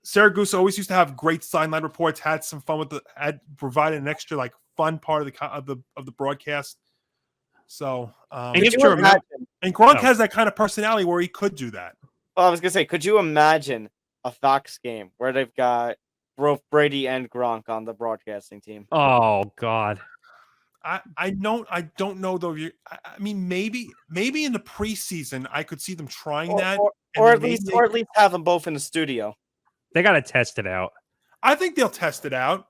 Saragusa always used to have great sideline reports. Had some fun with had provided an extra like fun part of the broadcast. So And and Gronk has that kind of personality where he could do that. Well, I was gonna say, could you imagine a Fox game where they've got both Brady and Gronk on the broadcasting team? Oh God. I don't know though. I mean, maybe in the preseason I could see them trying that, or at least have them both in the studio. They got to test it out. I think they'll test it out.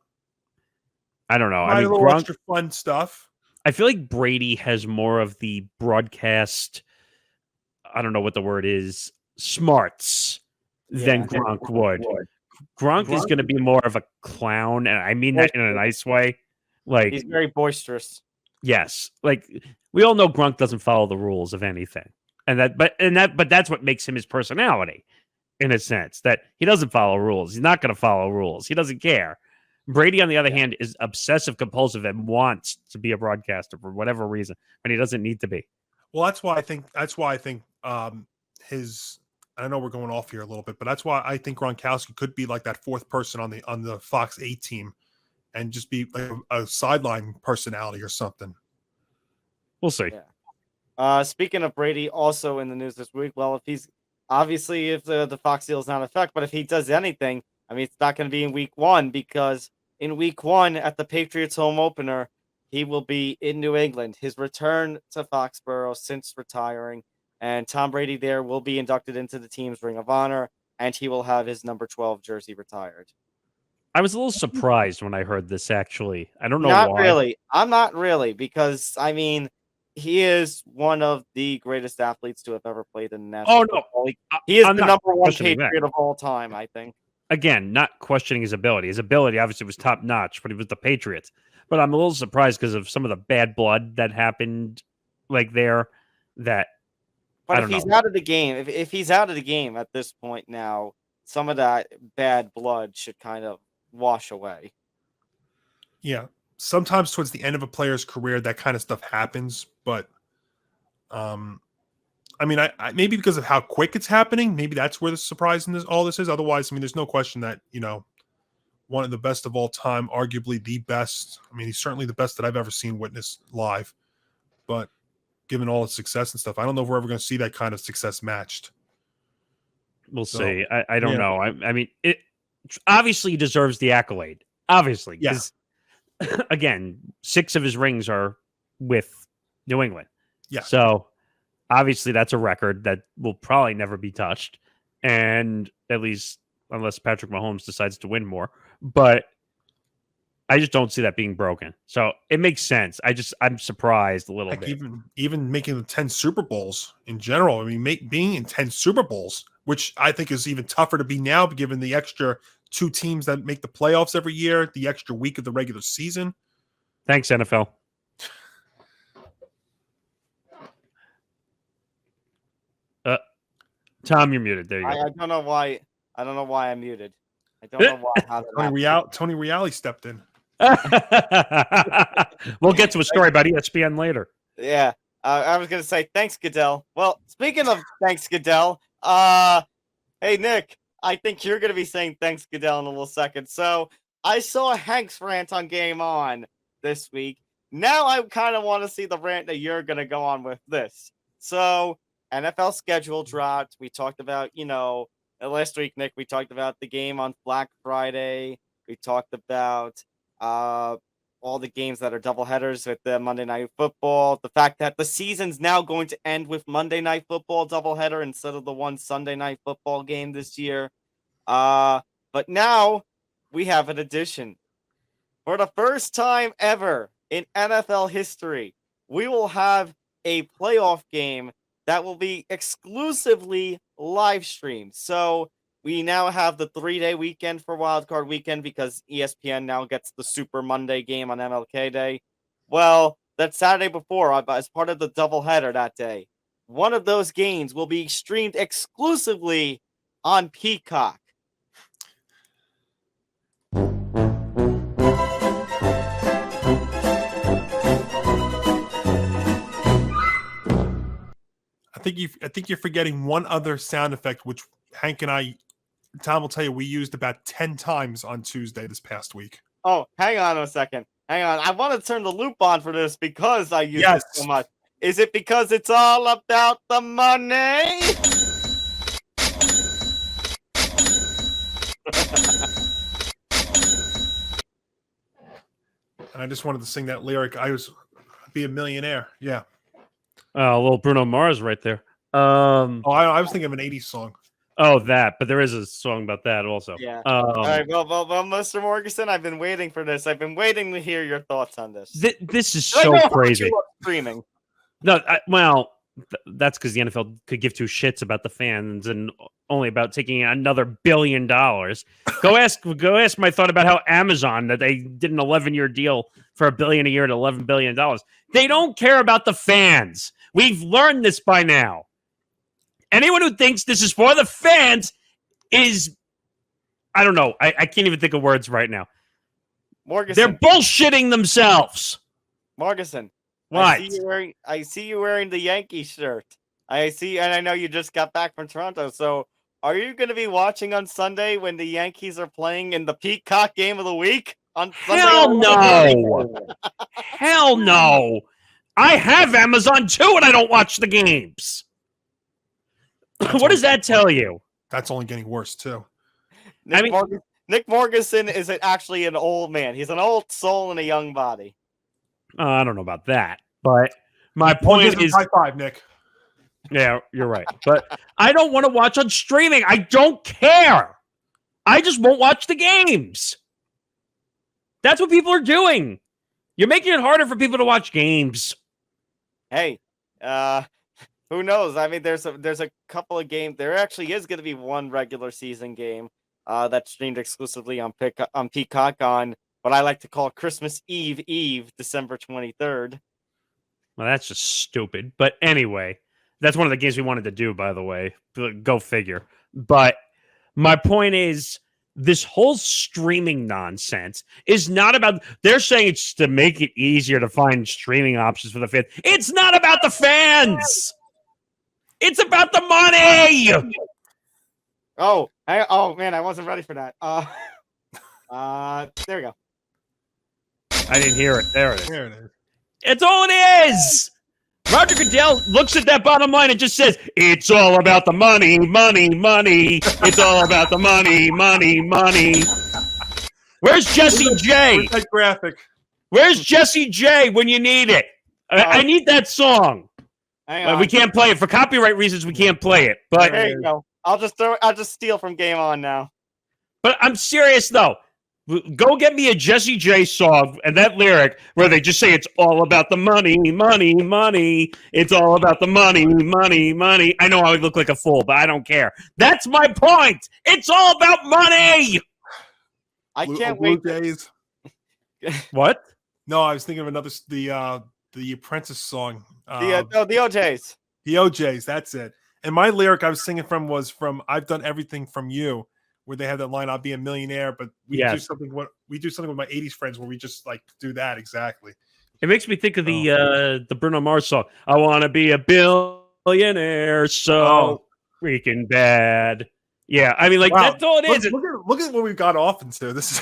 I don't know. I mean, a little extra fun stuff. I feel like Brady has more of the broadcast. I don't know what the word is. Smarts than Gronk would. Gronk is going to be more of a clown, and I mean that in a nice way. Like, he's very boisterous. Yes, like we all know Gronk doesn't follow the rules of anything, but that's what makes him his personality, in a sense that he doesn't follow rules. He's not going to follow rules. He doesn't care. Brady, on the other hand, is obsessive compulsive and wants to be a broadcaster for whatever reason, but he doesn't need to be. Well, that's why I think his. I know we're going off here a little bit, but that's why I think Gronkowski could be like that fourth person on the Fox 8 team. And just be like a sideline personality or something. We'll see. Yeah. Speaking of Brady, also in the news this week, well, if the Fox deal is not in effect, but if he does anything, I mean, it's not going to be in week 1 because in week 1 at the Patriots home opener, he will be in New England. His return to Foxborough since retiring, and Tom Brady there will be inducted into the team's Ring of Honor, and he will have his number 12 jersey retired. I was a little surprised when I heard this, actually. I don't know why. Really. I'm not really, because, I mean, he is one of the greatest athletes to have ever played in the National Football League. He is the number 1 Patriot of all time, I think. Again, not questioning his ability. His ability obviously was top-notch, but he was the Patriots. But I'm a little surprised because of some of the bad blood that happened there. But if he's out of the game, if he's out of the game at this point now, some of that bad blood should kind of wash away. Yeah. Sometimes towards the end of a player's career, that kind of stuff happens. But, I mean, I maybe because of how quick it's happening, maybe that's where the surprise in all this is. Otherwise, I mean, there's no question that, one of the best of all time, arguably the best. I mean, he's certainly the best that I've ever seen witnessed live. But given all his success and stuff, I don't know if we're ever going to see that kind of success matched. We'll see. I don't know. I mean, it obviously deserves the accolade. Obviously. Yes. Again, 6 of his rings are with New England. Yeah. So obviously that's a record that will probably never be touched. And at least unless Patrick Mahomes decides to win more. But I just don't see that being broken. So it makes sense. I'm surprised a little bit. Even making the 10 Super Bowls in general. I mean, being in 10 Super Bowls, which I think is even tougher to be now, given the extra 2 teams that make the playoffs every year, the extra week of the regular season. Thanks, NFL. Tom, you're muted. There you go. I don't know why. I don't know why I'm muted. I don't know why. Tony Reale stepped in. We'll get to a story about ESPN later. Yeah. I was going to say, thanks, Goodell. Well, speaking of thanks, Goodell, hey, Nick, I think you're going to be saying thanks, Goodell, in a little second. So I saw Hank's rant on Game On this week. Now I kind of want to see the rant that you're going to go on with this. So NFL schedule dropped. We talked about, last week, Nick, we talked about the game on Black Friday. We talked about all the games that are doubleheaders with the Monday Night Football. The fact that the season's now going to end with Monday Night Football doubleheader instead of the one Sunday Night Football game this year. But now we have an addition. For the first time ever in NFL history, we will have a playoff game that will be exclusively live streamed. So we now have the 3-day weekend for Wildcard Weekend because ESPN now gets the Super Monday game on MLK Day. Well, that Saturday before, as part of the doubleheader that day, one of those games will be streamed exclusively on Peacock. I think you're forgetting one other sound effect, which Hank and I Tom will tell you we used about 10 times on Tuesday this past week. Oh, hang on a second. Hang on. I want to turn the loop on for this because I use it so much. Is it because it's all about the money? And I just wanted to sing that lyric. Be a millionaire. Yeah. A little Bruno Mars right there. I was thinking of an 80s song. Oh, that. But there is a song about that also. Yeah. All right. Well, Mr. Morgasen, I've been waiting for this. I've been waiting to hear your thoughts on this. This is so crazy. Streaming. No, that's because the NFL could give two shits about the fans and only about taking another $1 billion. Go ask my thought about how Amazon, that they did an 11-year deal for $1 billion a year at $11 billion. They don't care about the fans. We've learned this by now. Anyone who thinks this is for the fans is, I don't know. I can't even think of words right now. Morgasen. They're bullshitting themselves. Morgasen. What? I see you wearing the Yankee shirt. I see, and I know you just got back from Toronto. So, are you going to be watching on Sunday when the Yankees are playing in the Peacock Game of the Week on Sunday? Hell no! Hell no! I have Amazon too, and I don't watch the games. What does that tell you? That's only getting worse too. Nick Morgasen is actually an old man. He's an old soul in a young body. I don't know about that, but my point is, high five, Nick. Yeah, you're right. But I don't want to watch on streaming. I don't care. I just won't watch the games. That's what people are doing. You're making it harder for people to watch games. Hey, who knows? I mean, there's a couple of games. There actually is going to be one regular season game that's streamed exclusively on Peacock on what I like to call Christmas Eve, December 23rd. Well, that's just stupid. But anyway, that's one of the games we wanted to do, by the way. Go figure. But my point is, this whole streaming nonsense is not about... They're saying it's to make it easier to find streaming options for the fans. It's not about the fans! It's about the money! Oh, man, I wasn't ready for that. There we go. I didn't hear it. There it is. There it is. It's all it is! Roger Goodell looks at that bottom line and just says, it's all about the money, money, money. It's all about the money, money, money. Where's Jesse J? Where's that graphic? Where's Jesse J when you need it? I need that song. We can't play it. For copyright reasons, we can't play it. But there you go. I'll just steal from Game On now. But I'm serious, though. Go get me a Jesse J song and that lyric where they just say it's all about the money, money, money. It's all about the money, money, money. I know I would look like a fool, but I don't care. That's my point. It's all about money. I can't wait. Days. What? No, I was thinking of another the Apprentice song. The OJs. The OJs. That's it. And my lyric I was singing was from "I've Done Everything from You," where they have that line, "I'll be a millionaire," but we do something with my '80s friends where we just like do that exactly. It makes me think of the Bruno Mars song. I want to be a billionaire, so freaking bad. Yeah, I mean, like that's all it is. Look at what we've got off into. This is.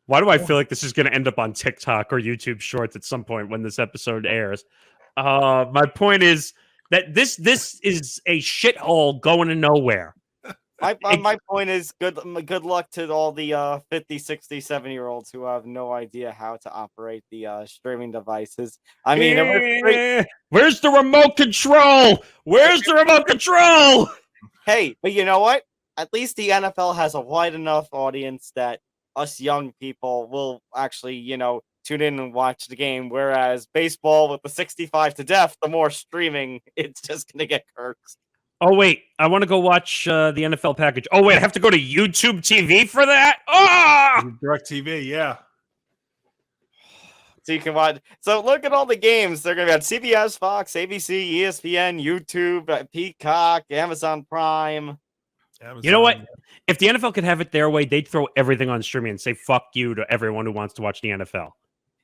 Why do I feel like this is going to end up on TikTok or YouTube Shorts at some point when this episode airs? My point is that this is a shithole going to nowhere. My point is good luck to all the 50, 60, 70-year-olds who have no idea how to operate the streaming devices. I mean, where's the remote control? Where's the remote control? Hey, but you know what? At least the NFL has a wide enough audience that us young people will actually, tune in and watch the game. Whereas baseball with the 65 to death, the more streaming, it's just going to get cursed. Oh, wait. I want to go watch the NFL package. Oh, wait. I have to go to YouTube TV for that? Oh! Direct TV, yeah. So you can watch. So look at all the games. They're going to be on CBS, Fox, ABC, ESPN, YouTube, Peacock, Amazon Prime. You know what? If the NFL could have it their way, they'd throw everything on streaming and say, fuck you to everyone who wants to watch the NFL.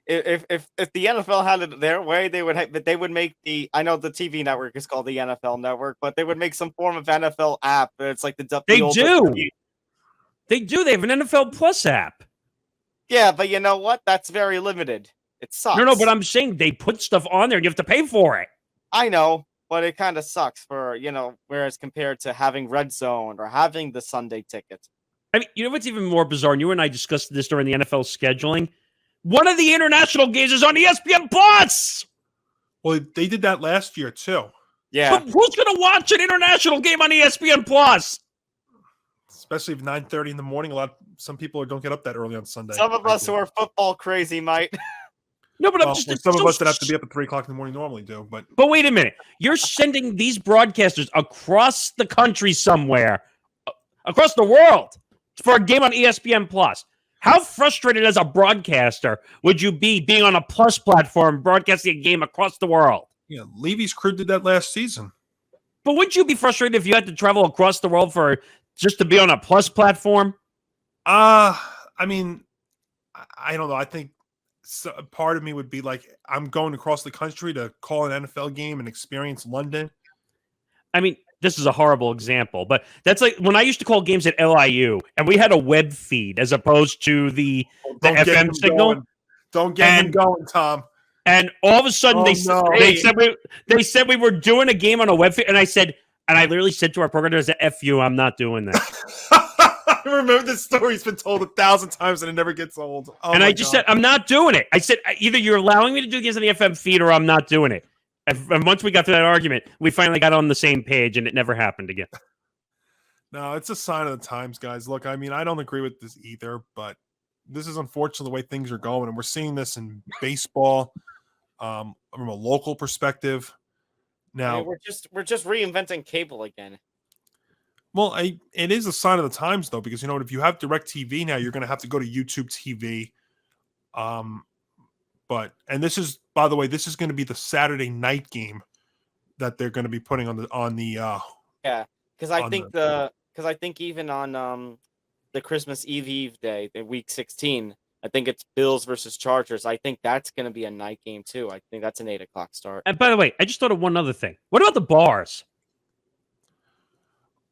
if the NFL had it their way, they would make the, I know the TV network is called the NFL Network, but they would make some form of NFL app. It's like They old do. They do. They have an NFL Plus app. Yeah, but you know what? That's very limited. It sucks. No, but I'm saying they put stuff on there and you have to pay for it. I know, but it kind of sucks for, whereas compared to having Red Zone or having the Sunday ticket. I mean, you know what's even more bizarre? And you and I discussed this during the NFL scheduling. One of the international games is on ESPN Plus. Well, they did that last year too. Yeah. But who's going to watch an international game on ESPN Plus? Especially if 9:30 in the morning. Some people don't get up that early on Sunday. Some of us who are football crazy might. No, but some of us that have to be up at 3:00 in the morning normally do. But wait a minute. You're sending these broadcasters across the country somewhere, across the world, for a game on ESPN Plus. How frustrated as a broadcaster would you be being on a Plus platform broadcasting a game across the world? yeah, Levy's crew did that last season. But wouldn't you be frustrated if you had to travel across the world for just to be on a Plus platform? I mean, I don't know. I think part of me would be like, I'm going across the country to call an NFL game and experience London. I mean, this is a horrible example, but that's like when I used to call games at LIU and we had a web feed as opposed to the FM signal. Don't get him going, Tom. And all of a sudden they said we were doing a game on a web feed, and I literally said to our programmer, "F you, I'm not doing that." I remember this story's been told 1,000 times and it never gets old. And I just said, I'm not doing it. I said, either you're allowing me to do games on the FM feed or I'm not doing it. And once we got to that argument, we finally got on the same page and it never happened again. No, it's a sign of the times, guys. Look, I mean, I don't agree with this either, but this is unfortunately the way things are going. And we're seeing this in baseball from a local perspective. Now, we're just reinventing cable again. Well, it is a sign of the times, though, because, if you have DirecTV now, you're going to have to go to YouTube TV. And this is, by the way, this is going to be the Saturday night game that they're going to be putting on the yeah, because I think even on the Christmas Eve day, the week 16, I think it's Bills versus Chargers. I think that's going to be a night game too. I think that's an 8:00 start. And by the way, I just thought of one other thing. What about the bars?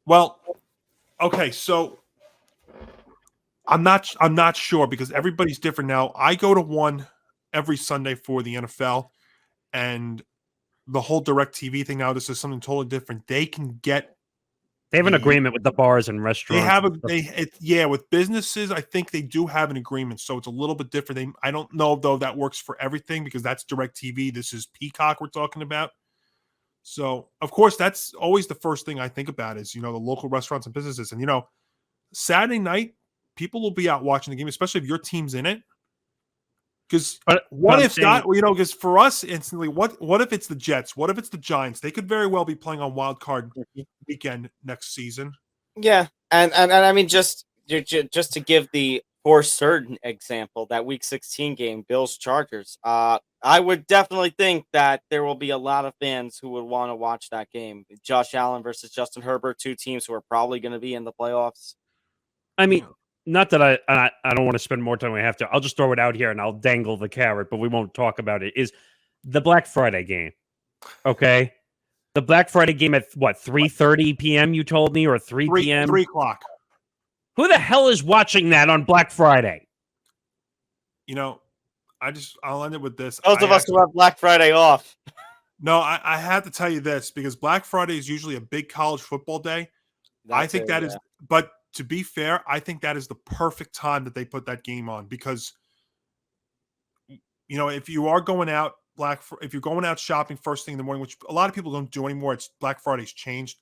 Well, okay, so I'm not sure because everybody's different now. I go to one every Sunday for the NFL, and the whole DirecTV thing now. This is something totally different. They have an agreement with the bars and restaurants. With businesses, I think they do have an agreement, so it's a little bit different. I don't know though that works for everything because that's DirecTV. This is Peacock we're talking about. So, of course, that's always the first thing I think about is, the local restaurants and businesses. And, Saturday night, people will be out watching the game, especially if your team's in it. Because because for us instantly, what if it's the Jets? What if it's the Giants? They could very well be playing on wild card weekend next season. Yeah. And I mean, just to give the for certain example, that week 16 game, Bills Chargers, I would definitely think that there will be a lot of fans who would want to watch that game. Josh Allen versus Justin Herbert, two teams who are probably going to be in the playoffs. I mean, not that I don't want to spend more time than we have to. I'll just throw it out here and I'll dangle the carrot, but we won't talk about it. Is the Black Friday game. Okay? The Black Friday game at what, 3:30 p.m. you told me, or 3 p.m.? 3 o'clock. Who the hell is watching that on Black Friday? I'll end it with this. Those of us who have Black Friday off. No, I have to tell you this because Black Friday is usually a big college football day. But to be fair, I think that is the perfect time that they put that game on because, if you are going out if you're going out shopping first thing in the morning, which a lot of people don't do anymore, it's Black Friday's changed.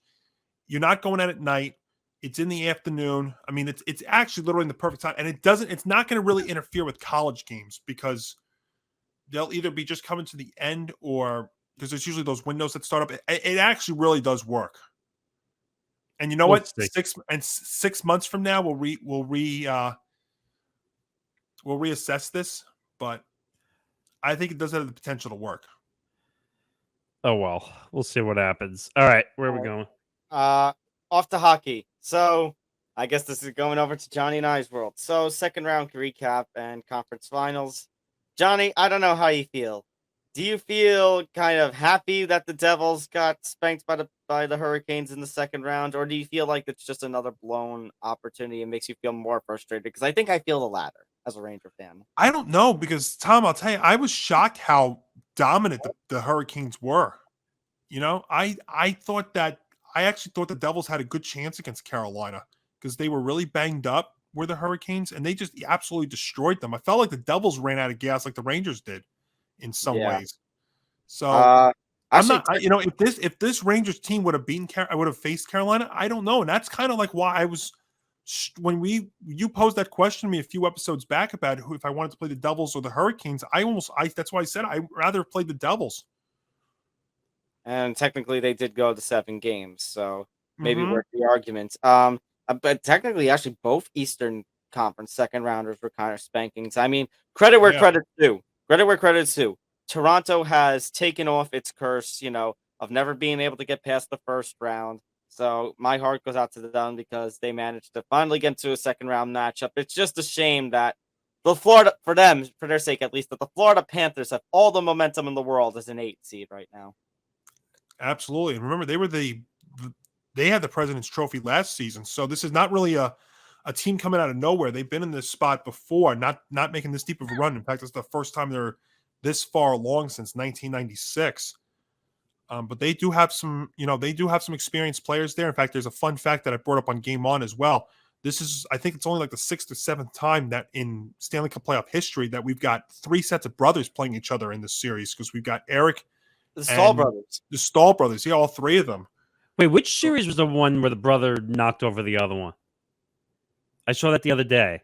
You're not going out at night. It's in the afternoon. I mean, it's actually literally the perfect time. And it's not going to really interfere with college games because they'll either be just coming to the end or because there's usually those windows that start up. It actually really does work. And you know what? 6 months from now, we'll reassess this, but I think it does have the potential to work. Oh, well, we'll see what happens. All right, where are we going? Off to hockey. So I guess this is going over to Johnny and I's world. So second round recap and conference finals. Johnny, I don't know how you feel. Do you feel kind of happy that the Devils got spanked by the Hurricanes in the second round, or do you feel like it's just another blown opportunity and makes you feel more frustrated? Because I think I feel the latter as a Ranger fan. I don't know because Tom, I'll tell you, I was shocked how dominant the Hurricanes were. I thought that I actually thought the Devils had a good chance against Carolina because they were really banged up, were the Hurricanes, and they just absolutely destroyed them. I felt like the Devils ran out of gas like the Rangers did in some Yeah. ways. So I'm Actually, not, if this Rangers team would have I would have faced Carolina. I don't know, and that's kind of like why I was when you posed that question to me a few episodes back about if I wanted to play the Devils or the Hurricanes. That's why I said I'd rather play the Devils. and technically they did go to 7 games, so maybe Mhm. worth the argument. But technically, actually, both Eastern Conference second rounders were kind of spankings. I mean, credit where Yeah. credit's due. Credit where credit's due. Toronto has taken off its curse, of never being able to get past the first round. So my heart goes out to them because they managed to finally get into a second round matchup. It's just a shame that for their sake at least, that the Florida Panthers have all the momentum in the world as an 8 seed right now. Absolutely. And remember, they had the President's Trophy last season. So this is not really a team coming out of nowhere. They've been in this spot before, not making this deep of a run. In fact, it's the first time they're this far along since 1996. But they do have some experienced players there. In fact, there's a fun fact that I brought up on Game On as well. I think it's only like the 6th or 7th time that in Stanley Cup playoff history that we've got 3 sets of brothers playing each other in this series because we've got Eric, The Stahl and brothers. the Stahl brothers. Yeah, all 3 of them. Wait, which series was the one where the brother knocked over the other one? I saw that the other day.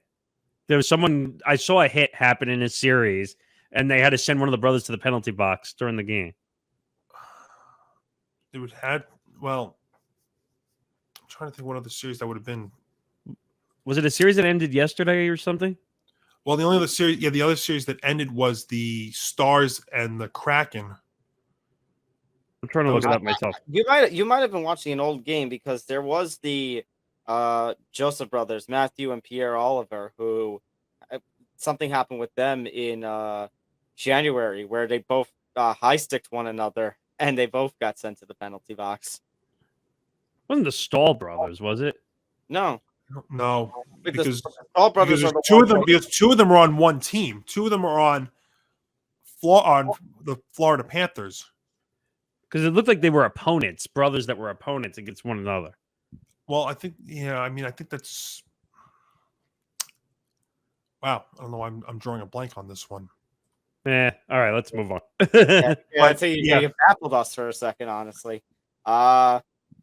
There was someone, I saw a hit happen in a series, and they had to send one of the brothers to the penalty box during the game. It would I'm trying to think what other series that would have been. Was it a series that ended yesterday or something? Well, the other series that ended was the Stars and the Kraken. I'm trying to look it up myself. You might have been watching an old game because there was the Joseph brothers, Matthew and Pierre Oliver, who something happened with them in January where they both high sticked one another and they both got sent to the penalty box. Wasn't the Stahl brothers, was it? No, because the Stahl brothers are because 2 of them are on one team. 2 of them are on the Florida Panthers. Because it looked like they were opponents, brothers that were opponents against one another. Well, I think that's wow. I don't know. I'm drawing a blank on this one. All right, let's move on. I'd say you baffled us for a second, honestly. To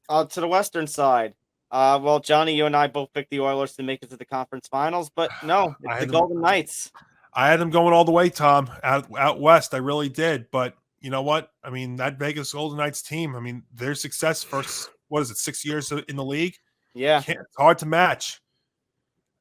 the Western side, well, Johnny, you and I both picked the Oilers to make it to the conference finals, but no, it's the Golden Knights. I had them going all the way, Tom, out west. I really did, but you know what? I mean, that Vegas Golden Knights team. I mean, their success first 6 years in the league. Yeah, it's hard to match.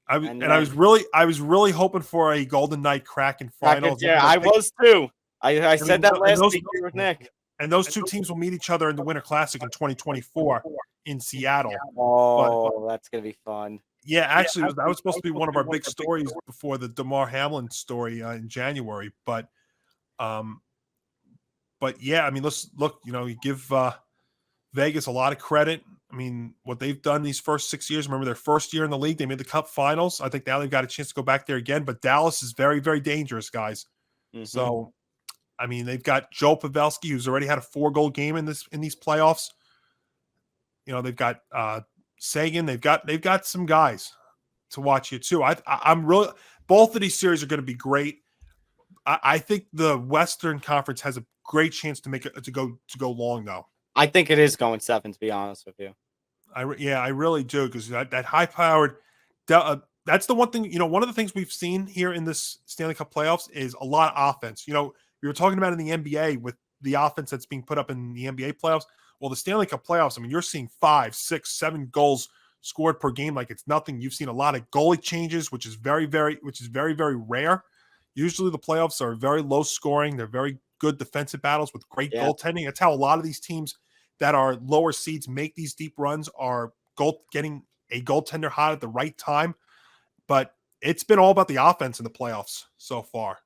I was really hoping for a Golden Knight Kraken finals. Yeah, I was too. I said that last week with Nick. And those 2 teams will meet each other in the Winter Classic in 2024 in Seattle. Oh, that's gonna be fun. Yeah, actually, that was supposed to be one of our big stories before the DeMar Hamlin story in January. But yeah, I mean, let's look. You give Vegas a lot of credit. I mean, what they've done these first 6 years. Remember their first year in the league, they made the Cup Finals. I think now they've got a chance to go back there again. But Dallas is very, very dangerous, guys. Mm-hmm. So, I mean, they've got Joe Pavelski, who's already had a 4-goal game in these playoffs. They've got Sagan. They've got some guys to watch here too. I'm really both of these series are going to be great. I think the Western Conference has a great chance to make it to go long though. I think it is going 7, to be honest with you. I really do because that high-powered. That's the one thing. One of the things we've seen here in this Stanley Cup playoffs is a lot of offense. We were talking about in the NBA with the offense that's being put up in the NBA playoffs. Well, the Stanley Cup playoffs. I mean, you're seeing 5, 6, 7 goals scored per game like it's nothing. You've seen a lot of goalie changes, which is very, very rare. Usually, the playoffs are very low scoring. They're very good defensive battles with great goaltending. That's how a lot of these teams that are lower seeds make these deep runs are getting a goaltender hot at the right time. But it's been all about the offense in the playoffs so far.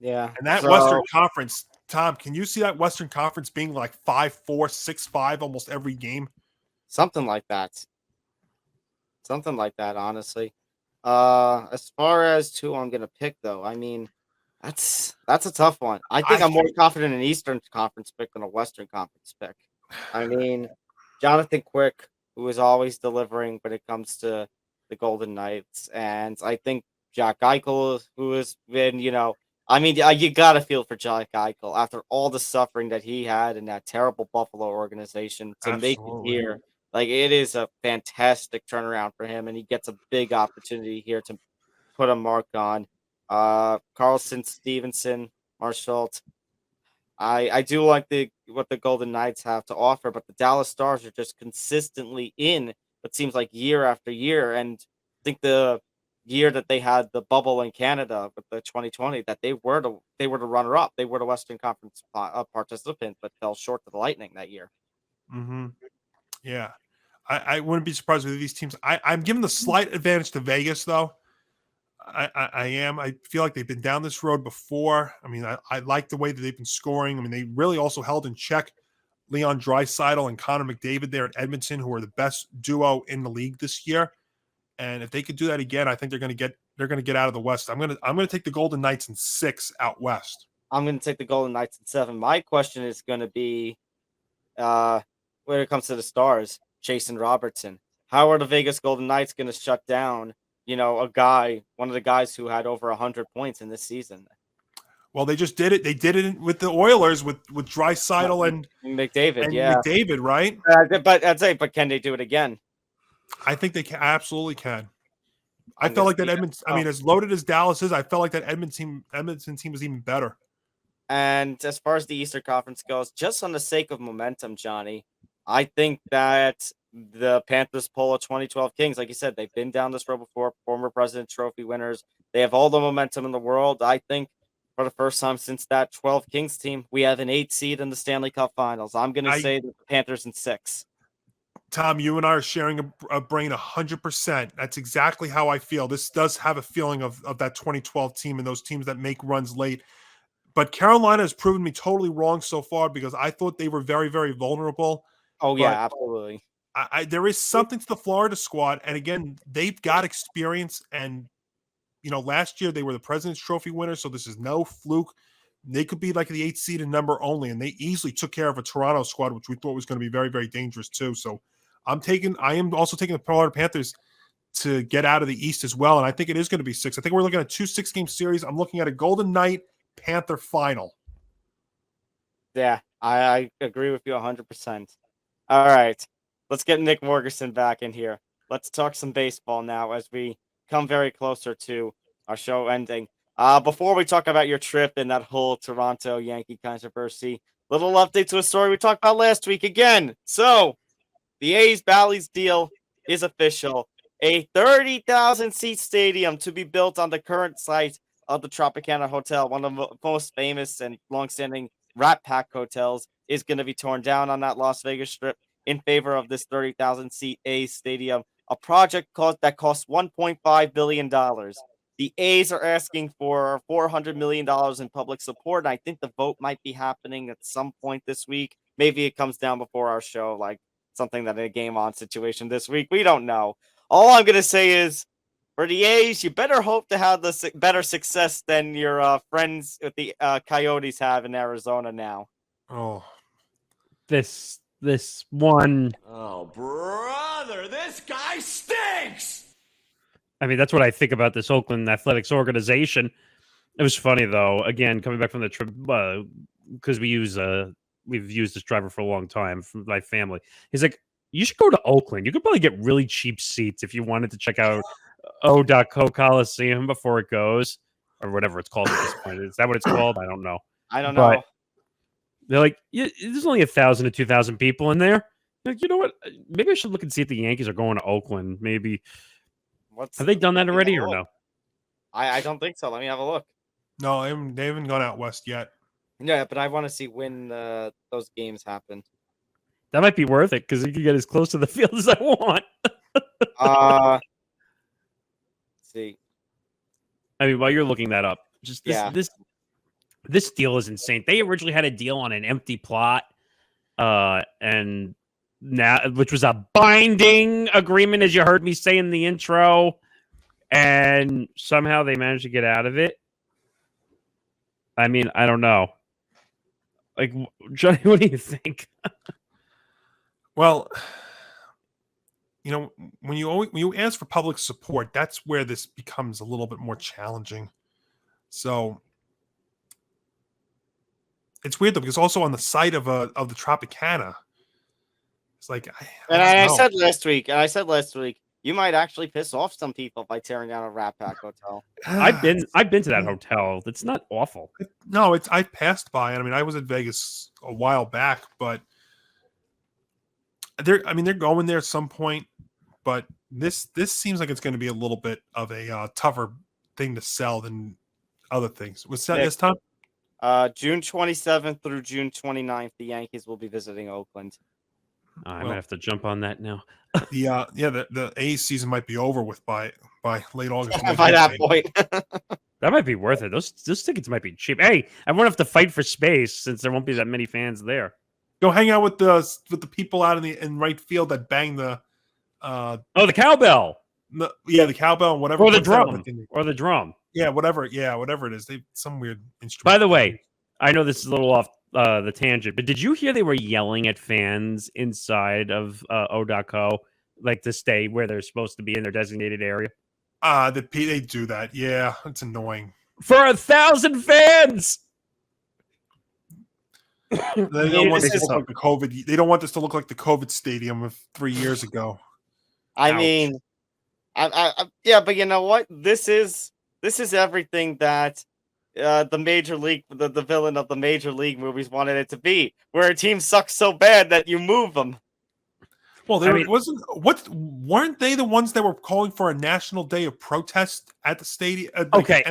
Yeah. And that Western Conference, Tom, can you see that Western Conference being like 5-4, 6-5 almost every game? Something like that. Something like that, honestly. As far as who I'm gonna pick, though, I mean, that's a tough one. I think I'm more confident in an Eastern Conference pick than a Western Conference pick. I mean, Jonathan Quick, who is always delivering when it comes to the Golden Knights, and I think Jack Eichel, who has been, I mean, you gotta feel for Jack Eichel after all the suffering that he had in that terrible Buffalo organization to make it Absolutely. here. Like, it is a fantastic turnaround for him, and he gets a big opportunity here to put a mark on. Carlson, Stevenson, Marshall. I do like what the Golden Knights have to offer, but the Dallas Stars are just consistently in what seems like year after year. And I think the year that they had the bubble in Canada with the 2020, that they were the runner up. They were the Western Conference participant, but fell short to the Lightning that year. Mm-hmm. Yeah. I wouldn't be surprised with these teams. I'm giving the slight advantage to Vegas, though. I am. I feel like they've been down this road before. I mean, I like the way that they've been scoring. I mean, they really also held in check Leon Draisaitl and Connor McDavid there at Edmonton, who are the best duo in the league this year. And if they could do that again, I think they're going to get out of the West. I'm going to take the Golden Knights in 6 out West. I'm going to take the Golden Knights in 7. My question is going to be, when it comes to the Stars, Jason Robertson. How are the Vegas Golden Knights going to shut down, one of the guys who had over 100 points in this season? Well, they just did it. They did it with the Oilers with Draisaitl and McDavid, McDavid, right? But can they do it again? I think they absolutely can. I felt like that Edmonton. I mean, as loaded as Dallas is, I felt like that Edmonton team was even better. And as far as the Eastern Conference goes, just on the sake of momentum, Johnny, I think that the Panthers pull a 2012 Kings. Like you said, they've been down this road before, former President's Trophy winners. They have all the momentum in the world. I think for the first time since that 12 Kings team, we have an 8 seed in the Stanley Cup Finals. I'm going to say the Panthers in 6. Tom, you and I are sharing a brain 100%. That's exactly how I feel. This does have a feeling of that 2012 team and those teams that make runs late. But Carolina has proven me totally wrong so far because I thought they were very, very vulnerable. Oh, yeah, absolutely. There is something to the Florida squad. And again, they've got experience. And, last year they were the President's Trophy winners. So this is no fluke. They could be like the 8th seed and number only. And they easily took care of a Toronto squad, which we thought was going to be very, very dangerous too. So I am also taking the Florida Panthers to get out of the East as well. And I think it is going to be 6. I think we're looking at a 2 6-game series. I'm looking at a Golden Knight Panther final. Yeah, I agree with you 100%. All right, let's get Nick Morgasen back in here. Let's talk some baseball now as we come very closer to our show ending. Before we talk about your trip and that whole Toronto Yankee controversy, little update to a story we talked about last week again. So the A's Bally's deal is official. A 30,000-seat stadium to be built on the current site of the Tropicana Hotel, one of the most famous and long-standing Rat Pack hotels, is going to be torn down on that Las Vegas Strip in favor of this 30,000-seat A's stadium, a project that costs $1.5 billion. The A's are asking for $400 million in public support, and I think the vote might be happening at some point this week. Maybe it comes down before our show, like something that in a game-on situation this week. We don't know. All I'm going to say is, for the A's, you better hope to have the better success than your friends with the Coyotes have in Arizona now. Oh, this one. Oh, brother, this guy stinks! I mean, that's what I think about this Oakland Athletics organization. It was funny, though. Again, coming back from the trip, because we've used this driver for a long time from my family. He's like, you should go to Oakland. You could probably get really cheap seats if you wanted to check out O.Co Coliseum before it goes, or whatever it's called at this point. Is that what it's called? I don't know. I don't know. They're like, yeah, there's only 1,000 to 2,000 people in there. Like, you know what? Maybe I should look and see if the Yankees are going to Oakland. Maybe. Have they done that already or no? I don't think so. Let me have a look. No, they haven't gone out west yet. Yeah, but I want to see when those games happen. That might be worth it because you can get as close to the field as I want. Let's see. I mean, while you're looking that up, just this this deal is insane. They originally had a deal on an empty plot, and now which was a binding agreement, as you heard me say in the intro, and somehow they managed to get out of it. I mean, I don't know. Like, Johnny, what do you think? Well, when you ask for public support, that's where this becomes a little bit more challenging. So it's weird though, because also on the site of the Tropicana, it's like I said last week, you might actually piss off some people by tearing down a Rat Pack hotel. I've been to that hotel. It's not awful. No, I passed by it. I mean, I was in Vegas a while back, but they're going there at some point. But this seems like it's going to be a little bit of a tougher thing to sell than other things. What's that this time? June 27th through June 29th, the Yankees will be visiting Oakland. I might have to jump on that now. The A's season might be over with by late August. By that point. That might be worth it. Those tickets might be cheap. Hey, I won't have to fight for space since there won't be that many fans there. Go hang out with the people out in right field that bang the the cowbell. The cowbell and whatever. Or the drum. Yeah, whatever it is. They some weird instrument. By the way, I know this is a little off the tangent, but did you hear they were yelling at fans inside of O.co, like to stay where they're supposed to be in their designated area? They do that. Yeah, it's annoying. For 1,000 fans. They don't want this to look like the COVID. They don't want this to look like the COVID stadium of 3 years ago. I mean, yeah, but you know what? This is everything that the major league, the villain of the major league movies wanted it to be, where a team sucks so bad that you move them. Well, weren't they the ones that were calling for a national day of protest at the stadium? Okay.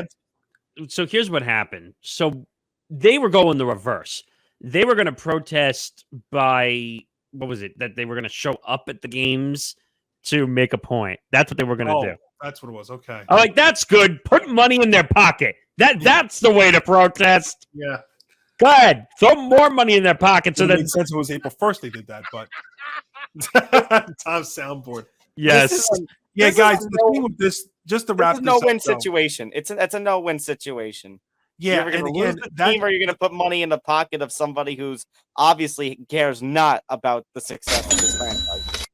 So here's what happened. So they were going the reverse. They were going to protest by, what was it? That they were going to show up at the games to make a point. That's what they were going to do. That's what it was. Okay. I'm like, that's good. Put money in their pocket. That's the way to protest. Yeah. Go ahead. Throw more money in their pocket. So it that makes sense. It was April 1st they did that, but Tom's soundboard. Yes. Guys. The thing with this, just to wrap this up, no-win situation. It's a no-win situation. Yeah, and again, team, or you're going to put money in the pocket of somebody who's obviously cares not about the success of this franchise.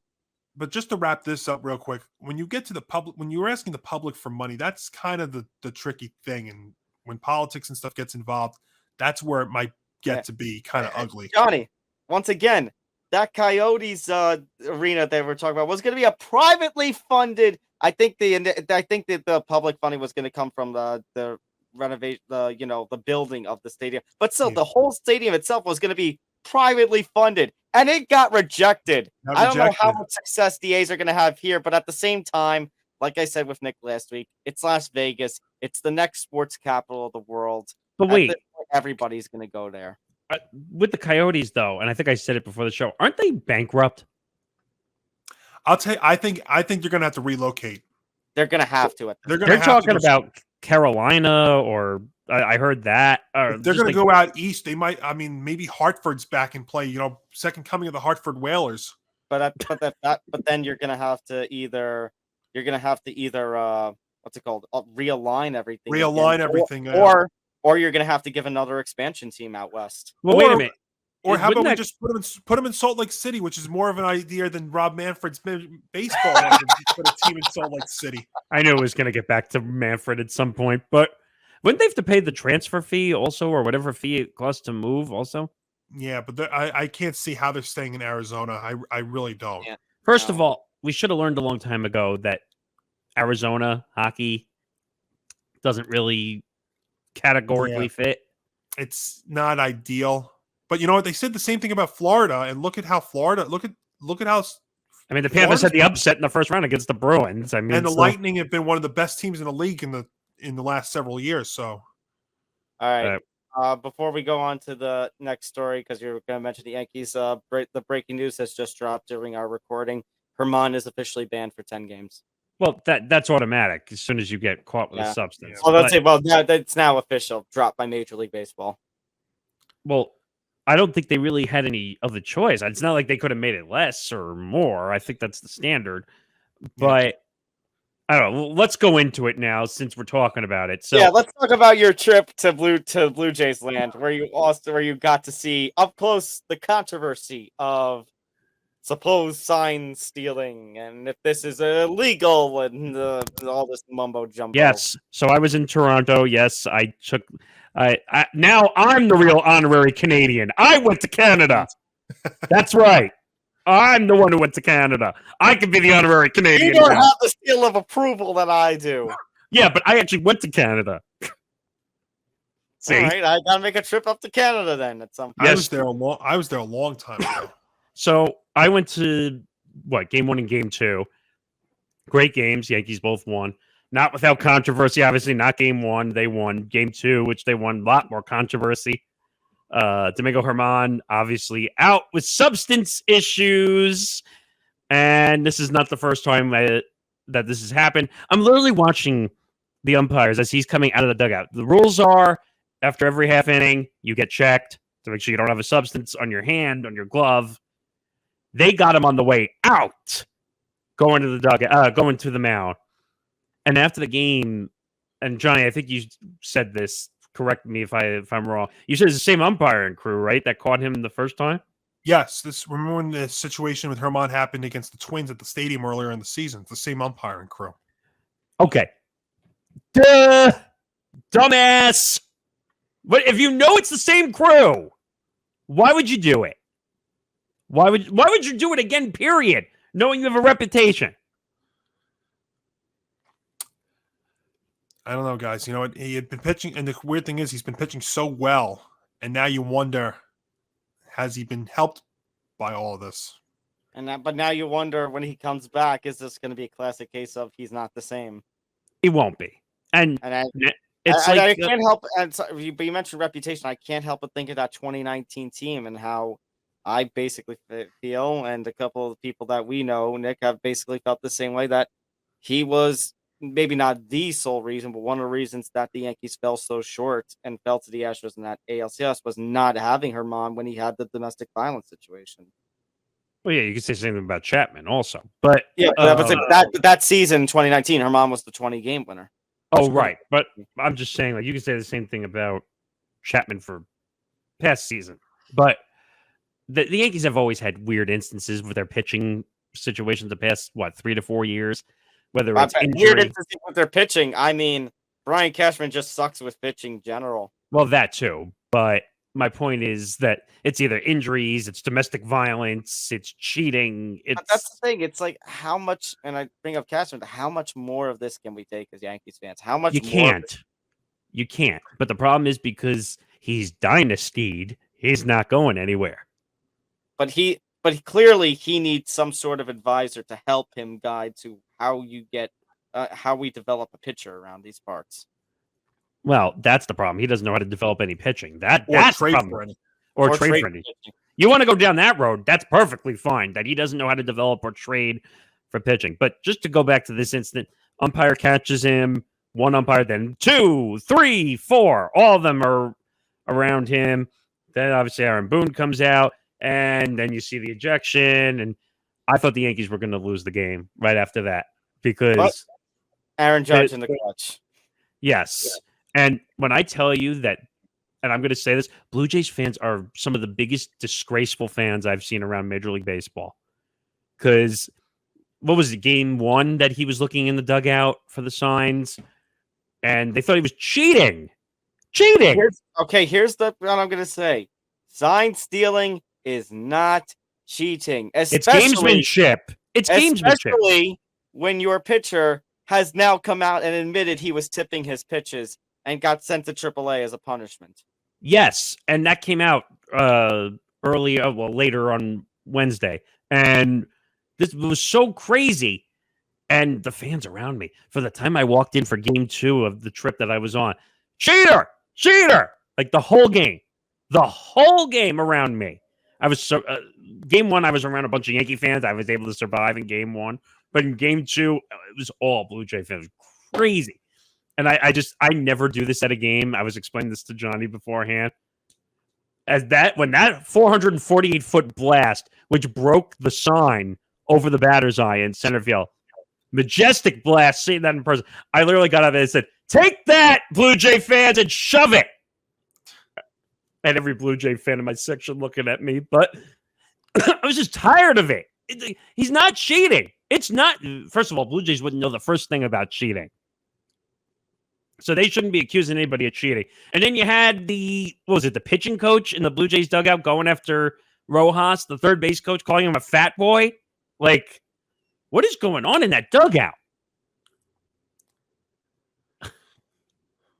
But just to wrap this up real quick, when you get to the public, when you're asking the public for money, that's kind of the tricky thing. And when politics and stuff gets involved, that's where it might get to be kind of ugly. Johnny, once again, that Coyotes arena they were talking about was going to be a privately funded. I think that the public funding was going to come from the renovation, the building of the stadium. But still, the whole stadium itself was going to be privately funded, and it got rejected. I don't know how much success the A's are going to have here, but at the same time, like I said with Nick last week, it's Las Vegas. It's the next sports capital of the world. But wait, everybody's going to go there. With the Coyotes, though, and I think I said it before the show, aren't they bankrupt? I'll tell you, I think you're going to have to relocate. They're going to have to. They're talking about Carolina, or I heard that. If they're going to go out east, they might. I mean, maybe Hartford's back in play. Second coming of the Hartford Whalers. But then you're going to have to either what's it called? Realign everything. Or you're going to have to give another expansion team out west. Well, wait a minute. Or how about we just put them in Salt Lake City, which is more of an idea than Rob Manfred's baseball. Put a team in Salt Lake City. I knew it was going to get back to Manfred at some point, but wouldn't they have to pay the transfer fee also, or whatever fee it costs to move also? Yeah, but I can't see how they're staying in Arizona. I really don't. Yeah. First of all, we should have learned a long time ago that Arizona hockey doesn't really categorically fit. It's not ideal. But you know what? They said the same thing about Florida, and look at how look at how. I mean, the Panthers had the upset in the first round against the Bruins. I mean, and the Lightning have been one of the best teams in the league in the last several years. So, all right. Before we go on to the next story, because you're going to mention the Yankees, the breaking news has just dropped during our recording. Herman is officially banned for 10 games. Well, that's automatic as soon as you get caught with a Yeah. substance. Well, let's But- say, well, that's now official, dropped by Major League Baseball. Well, I don't think they really had any other choice. It's not like they could have made it less or more. I think that's the standard. But I don't know. Let's go into it now since we're talking about it. So Yeah, let's talk about your trip to Blue Jays land, where you got to see up close the controversy of supposed sign stealing and if this is illegal and all this mumbo jumbo. yes. So I was in Toronto. Yes, I took. Now I'm the real honorary Canadian. I went to Canada. That's right. I'm the one who went to Canada. I can be the honorary Canadian. You don't now. have the seal of approval that I do. Yeah, but I actually went to Canada. See, All right, I gotta make a trip up to Canada then at some point. Yes. I was there a long time ago. so I went to game 1 and game 2. Great games. Yankees both won. Not without controversy. Obviously, not game 1. They won game 2, which they won a lot more controversy. Domingo Germán obviously out with substance issues, and this is not the first time that this has happened. I'm literally watching the umpires as he's coming out of the dugout. The rules are after every half inning, you get checked to make sure you don't have a substance on your hand, on your glove. They got him on the way out, going to the dugout, going to the mound, and after the game. And Johnny, I think you said this. Correct me if I'm wrong. You said it's the same umpiring crew, right? That caught him the first time. Yes, remember when the situation with Germán happened against the Twins at the stadium earlier in the season? It's the same umpiring crew. Okay. Duh, dumbass. But if you know it's the same crew, why would you do it? Why would you do it again? Period. Knowing you have a reputation. I don't know, guys. You know what? He had been pitching, and the weird thing is he's been pitching so well, and now you wonder, has he been helped by all of this? But now you wonder when he comes back, is this going to be a classic case of he's not the same? It won't be. And I it's can't help. But you mentioned reputation. I can't help but think of that 2019 team and how I basically feel, and a couple of people that we know, Nick, have basically felt the same way, that he was maybe not the sole reason, but one of the reasons that the Yankees fell so short and fell to the Astros in that ALCS was not having Germán when he had the domestic violence situation. well, yeah, you could say something about Chapman also, but Yeah, that season, 2019, Germán was the 20-game winner. oh right. But I'm just saying, like you could say the same thing about Chapman for past season, but the Yankees have always had weird instances with their pitching situations the past 3 to 4 years. Whether it's Weird injury, instances with their pitching. I mean, Brian Cashman just sucks with pitching in general. well, that too. But my point is that it's either injuries, it's domestic violence, it's cheating. But that's the thing. It's like how much, and I bring up Cashman, how much more of this can we take as Yankees fans? How much you can't. You can't. But the problem is because he's dynastied, he's not going anywhere. But clearly he needs some sort of advisor to help him guide to how we develop a pitcher around these parts. Well, that's the problem. He doesn't know how to develop any pitching. That's Or the trade problem. for any. Or trade for any. pitching. You want to go down that road, that's perfectly fine. That he doesn't know how to develop or trade for pitching. But just to go back to this incident, umpire catches him, one umpire, then 2, 3, 4. All of them are around him. Then obviously Aaron Boone comes out, and then you see the ejection. And I thought the Yankees were going to lose the game right after that because But Aaron Judge in the clutch. yes. And when I tell you that, and I'm going to say this, Blue Jays fans are some of the biggest disgraceful fans I've seen around Major League Baseball. Because what was it, game 1 that he was looking in the dugout for the signs, and they thought he was cheating. Cheating. Here's what I'm going to say. Sign stealing is not cheating. It's gamesmanship. It's gamesmanship. Especially when your pitcher has now come out and admitted he was tipping his pitches and got sent to AAA as a punishment. Yes, and that came out later on Wednesday, and this was so crazy. And the fans around me, for the time I walked in for game 2 of the trip that I was on, cheater, like the whole game around me. I was game 1. I was around a bunch of Yankee fans. I was able to survive in game 1. But in game 2, it was all Blue Jay fans. It was crazy. And I never do this at a game. I was explaining this to Johnny beforehand. When that 448-foot blast, which broke the sign over the batter's eye in center field, majestic blast, seeing that in person, I literally got out of it and said, "Take that, Blue Jay fans, and shove it." And every Blue Jay fan in my section looking at me, but I was just tired of it. He's not cheating. It's not. First of all, Blue Jays wouldn't know the first thing about cheating. So they shouldn't be accusing anybody of cheating. And then you had the pitching coach in the Blue Jays dugout going after Rojas, the third base coach, calling him a fat boy. Like, what is going on in that dugout?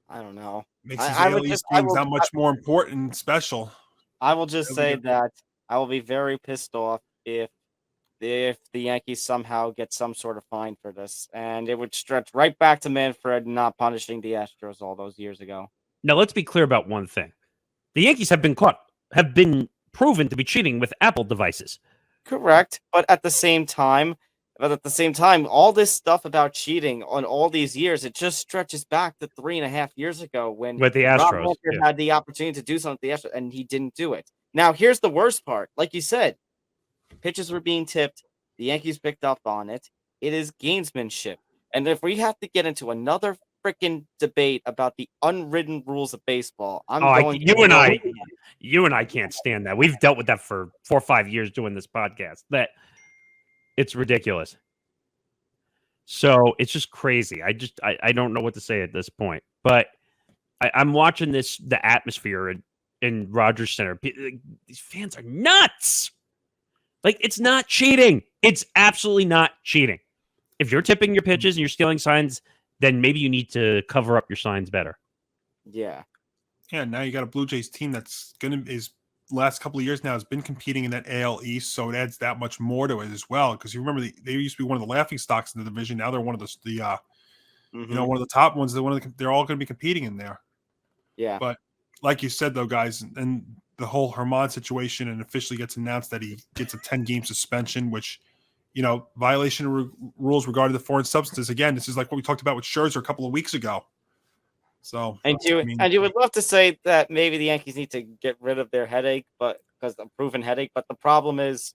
I don't know. Makes his ALEs teams that much more important and special. I will just say that I will be very pissed off if the Yankees somehow get some sort of fine for this, and it would stretch right back to Manfred not punishing the Astros all those years ago. Now, let's be clear about one thing. The Yankees have been proven to be cheating with Apple devices. Correct, but at the same time, all this stuff about cheating on all these years, it just stretches back to 3.5 years ago when with the Astros had the opportunity to do something with the Astros, and he didn't do it. Now, here's the worst part. Like you said, pitches were being tipped. The Yankees picked up on it. It is gamesmanship. And if we have to get into another freaking debate about the unwritten rules of baseball, you and I can't stand that. We've dealt with that for 4 or 5 years doing this podcast. That it's ridiculous. So it's just crazy. I don't know what to say at this point. But I'm watching the atmosphere in Rogers Center. These fans are nuts. Like, it's not cheating. It's absolutely not cheating. If you're tipping your pitches and you're stealing signs, then maybe you need to cover up your signs better. Yeah. Yeah, now you got a Blue Jays team that's last couple of years now has been competing in that AL East, so it adds that much more to it as well. Because you remember they used to be one of the laughing stocks in the division. Now they're one of one of the top ones. They're all going to be competing in there. Yeah. But like you said, though, guys, and the whole Herman situation, and officially gets announced that he gets a 10-game suspension, which, violation of rules regarding the foreign substances. Again, this is like what we talked about with Scherzer a couple of weeks ago. So, and you would love to say that maybe the Yankees need to get rid of their headache, but because the proven headache. But the problem is,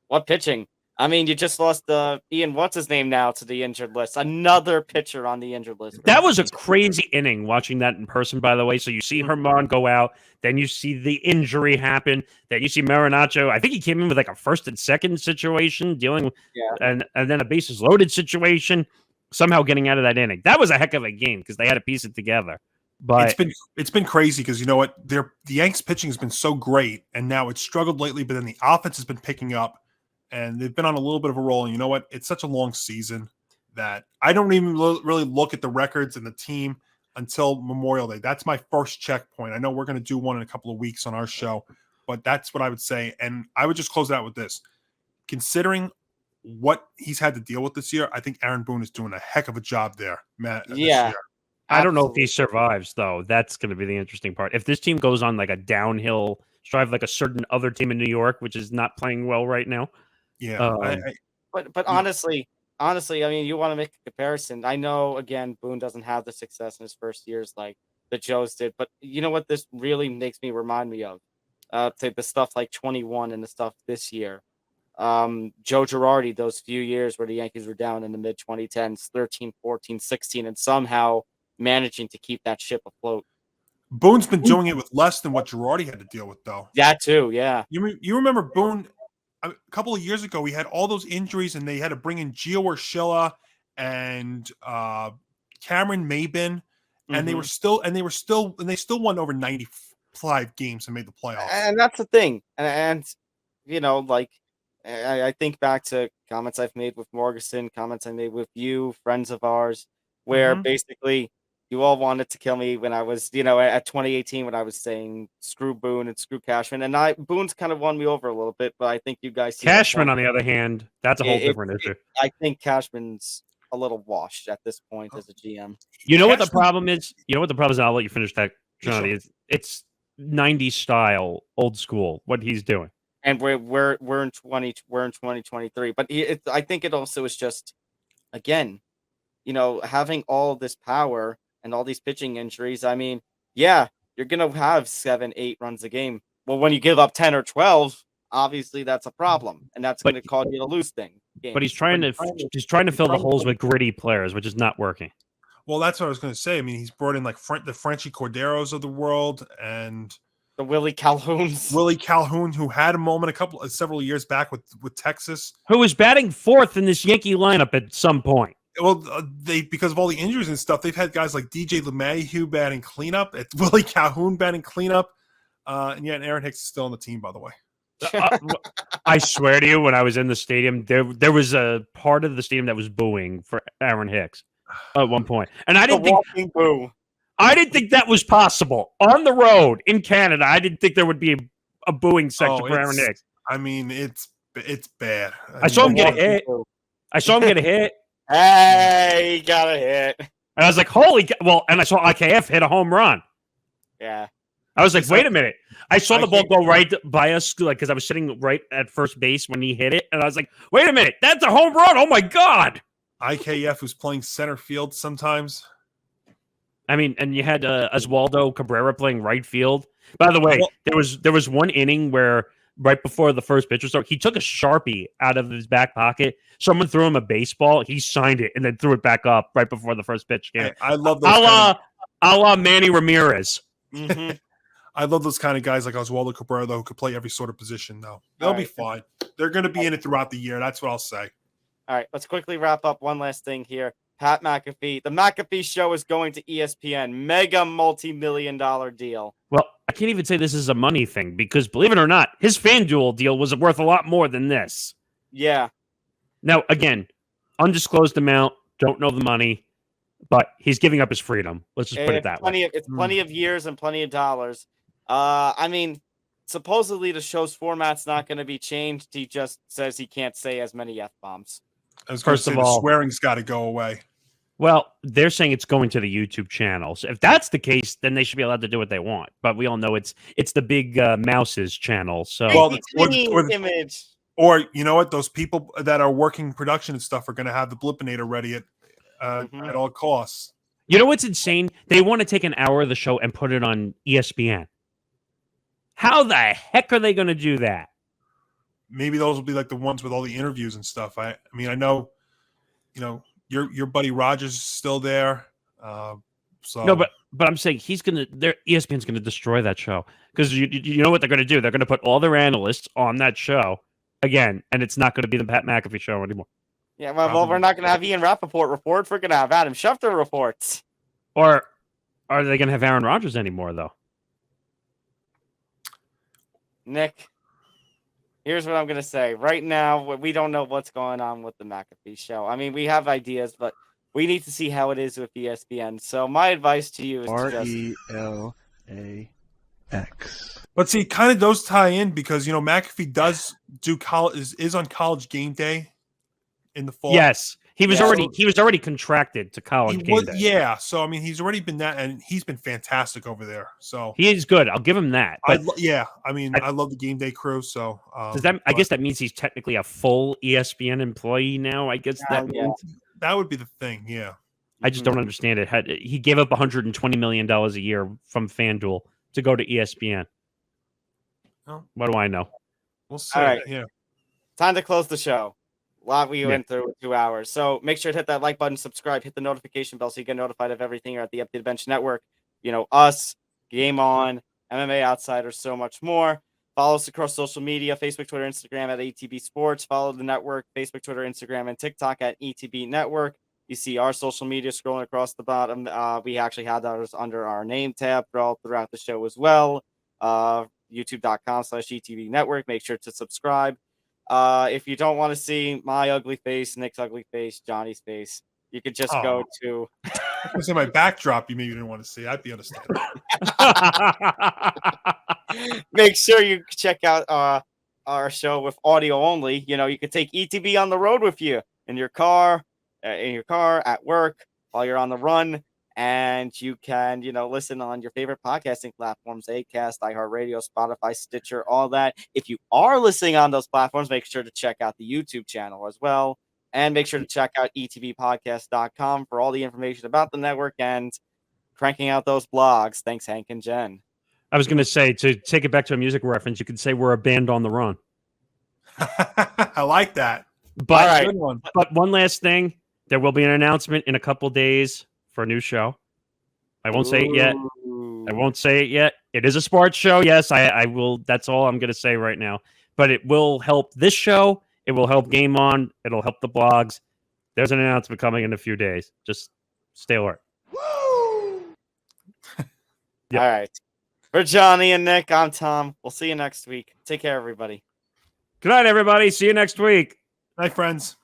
what pitching? I mean, you just lost Ian, what's his name now, to the injured list. Another pitcher on the injured list. That was a crazy inning watching that in person, by the way. So you see Herman go out, then you see the injury happen, then you see Marinaccio. I think he came in with like a first and second situation, dealing and then a bases loaded situation, somehow getting out of that inning. That was a heck of a game because they had to piece it together. But it's been crazy because you know what? The Yanks pitching has been so great, and now it's struggled lately, but then the offense has been picking up. And they've been on a little bit of a roll. And you know what? It's such a long season that I don't even really look at the records and the team until Memorial Day. That's my first checkpoint. I know we're going to do one in a couple of weeks on our show, but that's what I would say. And I would just close it out with this. Considering what he's had to deal with this year, I think Aaron Boone is doing a heck of a job there, Matt. Yeah. I don't know if he survives, though. That's going to be the interesting part. If this team goes on like a downhill strive like a certain other team in New York, which is not playing well right now. Yeah. But honestly, I mean, you want to make a comparison. I know, again, Boone doesn't have the success in his first years like the Joes did, but you know what this really makes me remind me of? The stuff like 21 and the stuff this year. Joe Girardi, those few years where the Yankees were down in the mid-2010s, 13, 14, 16, and somehow managing to keep that ship afloat. Boone's been doing it with less than what Girardi had to deal with, though. That too, yeah. You remember Boone a couple of years ago? He had all those injuries, and they had to bring in Gio Urshela and Cameron Maben, and they still won over 95 games and made the playoffs. And that's the thing, and you know, like I think back to comments I've made with Morgasen, comments I made with you, friends of ours, where basically you all wanted to kill me when I was, at 2018 when I was saying screw Boone and screw Cashman. And Boone's kind of won me over a little bit, but I think you guys see Cashman, on the other hand, that's a whole different issue. I think Cashman's a little washed at this point as a GM. You know what the problem is? I'll let you finish that, Johnny. It's 90s style, old school, what he's doing. and we're in 2023. But I think it also is just, again, having all this power and all these pitching injuries. I mean, yeah, you're gonna have 7-8 runs a game. Well, when you give up 10 or 12, obviously that's a problem, and that's going to cause you to lose games. But he's trying to fill the holes with gritty players, which is not working. Well, that's what I was going to say. I mean, he's brought in like the Frenchie Corderos of the world and the Willie Calhouns. Willie Calhoun, who had a moment several years back with Texas, who was batting fourth in this Yankee lineup at some point. Well, because of all the injuries and stuff, they've had guys like DJ LeMahieu batting cleanup, Willie Calhoun batting cleanup, and yet Aaron Hicks is still on the team, by the way. I swear to you, when I was in the stadium, there was a part of the stadium that was booing for Aaron Hicks at one point, and I didn't think that was possible on the road in Canada. I didn't think there would be a booing section for Aaron Hicks. I mean, it's bad. I saw him get a hit. Hey, he got a hit. And I was like, holy well, and I saw IKF hit a home run. Yeah. I was like, wait a minute. I saw the ball go right by us, like, because I was sitting right at first base when he hit it. And I was like, wait a minute. That's a home run. Oh, my God. IKF who's playing center field sometimes. I mean, and you had Oswaldo Cabrera playing right field. By the way, there was one inning where right before the first pitch was started, he took a Sharpie out of his back pocket. Someone threw him a baseball. He signed it and then threw it back up right before the first pitch came. I love those. A la Manny Ramirez. Mm-hmm. I love those kind of guys like Oswaldo Cabrera, though, who could play every sort of position, though. They'll be fine. They're going to be in it throughout the year. That's what I'll say. All right, let's quickly wrap up one last thing here. Pat McAfee. The McAfee Show is going to ESPN. Mega multi-million-dollar deal. Well, I can't even say this is a money thing because, believe it or not, his FanDuel deal was worth a lot more than this. Yeah. Now, again, undisclosed amount, don't know the money, but he's giving up his freedom. Let's just put it that way. It's plenty of years and plenty of dollars. I mean, supposedly the show's format's not going to be changed. He just says he can't say as many F-bombs. First of all, the swearing's got to go away. Well, they're saying it's going to the YouTube channel. So if that's the case, then they should be allowed to do what they want. But we all know it's the big Mouse's channel. So, image. Or you know what? Those people that are working production and stuff are going to have the Blipinator ready at all costs. You know what's insane? They want to take an hour of the show and put it on ESPN. How the heck are they going to do that? Maybe those will be like the ones with all the interviews and stuff. I mean, I know, your buddy Rogers is still there. So no, but I'm saying ESPN's going to destroy that show because you know what they're going to do? They're going to put all their analysts on that show again, and it's not going to be the Pat McAfee Show anymore. Yeah, well, we're not going to have Ian Rappaport reports. We're going to have Adam Schefter reports. Or are they going to have Aaron Rodgers anymore, though? Nick, here's what I'm going to say. Right now, we don't know what's going on with the McAfee Show. I mean, we have ideas, but we need to see how it is with ESPN. So my advice to you is RELAX. But see, kind of those tie in because McAfee does do is on College Game Day in the fall. Yes, he was already contracted to College Game Day. Yeah, so I mean, he's already been that, and he's been fantastic over there. So he is good. I'll give him that. But I love the Game Day crew. So I guess that means he's technically a full ESPN employee now. I guess that means that would be the thing. Yeah, I just don't understand it. He gave up $120 million a year from FanDuel to go to ESPN. Oh. What do I know? We'll see. All right. Yeah. Time to close the show. A lot we went through 2 hours. So make sure to hit that like button, subscribe, hit the notification bell so you get notified of everything here at the Empty the Bench Network. Us, Game On, MMA Outsiders, so much more. Follow us across social media, Facebook, Twitter, Instagram at ATB Sports. Follow the network, Facebook, Twitter, Instagram, and TikTok at ETB Network. You see our social media scrolling across the bottom. We actually had those under our name tab throughout the show as well. YouTube.com/ETB Network. Make sure to subscribe. If you don't want to see my ugly face, Nick's ugly face, Johnny's face, you could just go to. I was say my backdrop. You maybe didn't want to see. I'd be understandable. Make sure you check out our show with audio only. You could take ETB on the road with you in your car, at work, while you're on the run, And you can, listen on your favorite podcasting platforms, Acast, iHeartRadio, Spotify, Stitcher, all that. If you are listening on those platforms, make sure to check out the YouTube channel as well. And make sure to check out etbpodcast.com for all the information about the network and cranking out those blogs. Thanks, Hank and Jen. I was going to say, to take it back to a music reference, you could say we're a band on the run. I like that. But, All right. Good one. but one last thing, there will be an announcement in a couple days for a new show. I won't say it yet. I won't say it yet. It is a sports show. Yes, I will. That's all I'm going to say right now. But it will help this show. It will help Game On. It'll help the blogs. There's an announcement coming in a few days. Just stay alert. Woo! Yep. All right. For Johnny and Nick, I'm Tom. We'll see you next week. Take care, everybody. Good night, everybody. See you next week. Night, friends.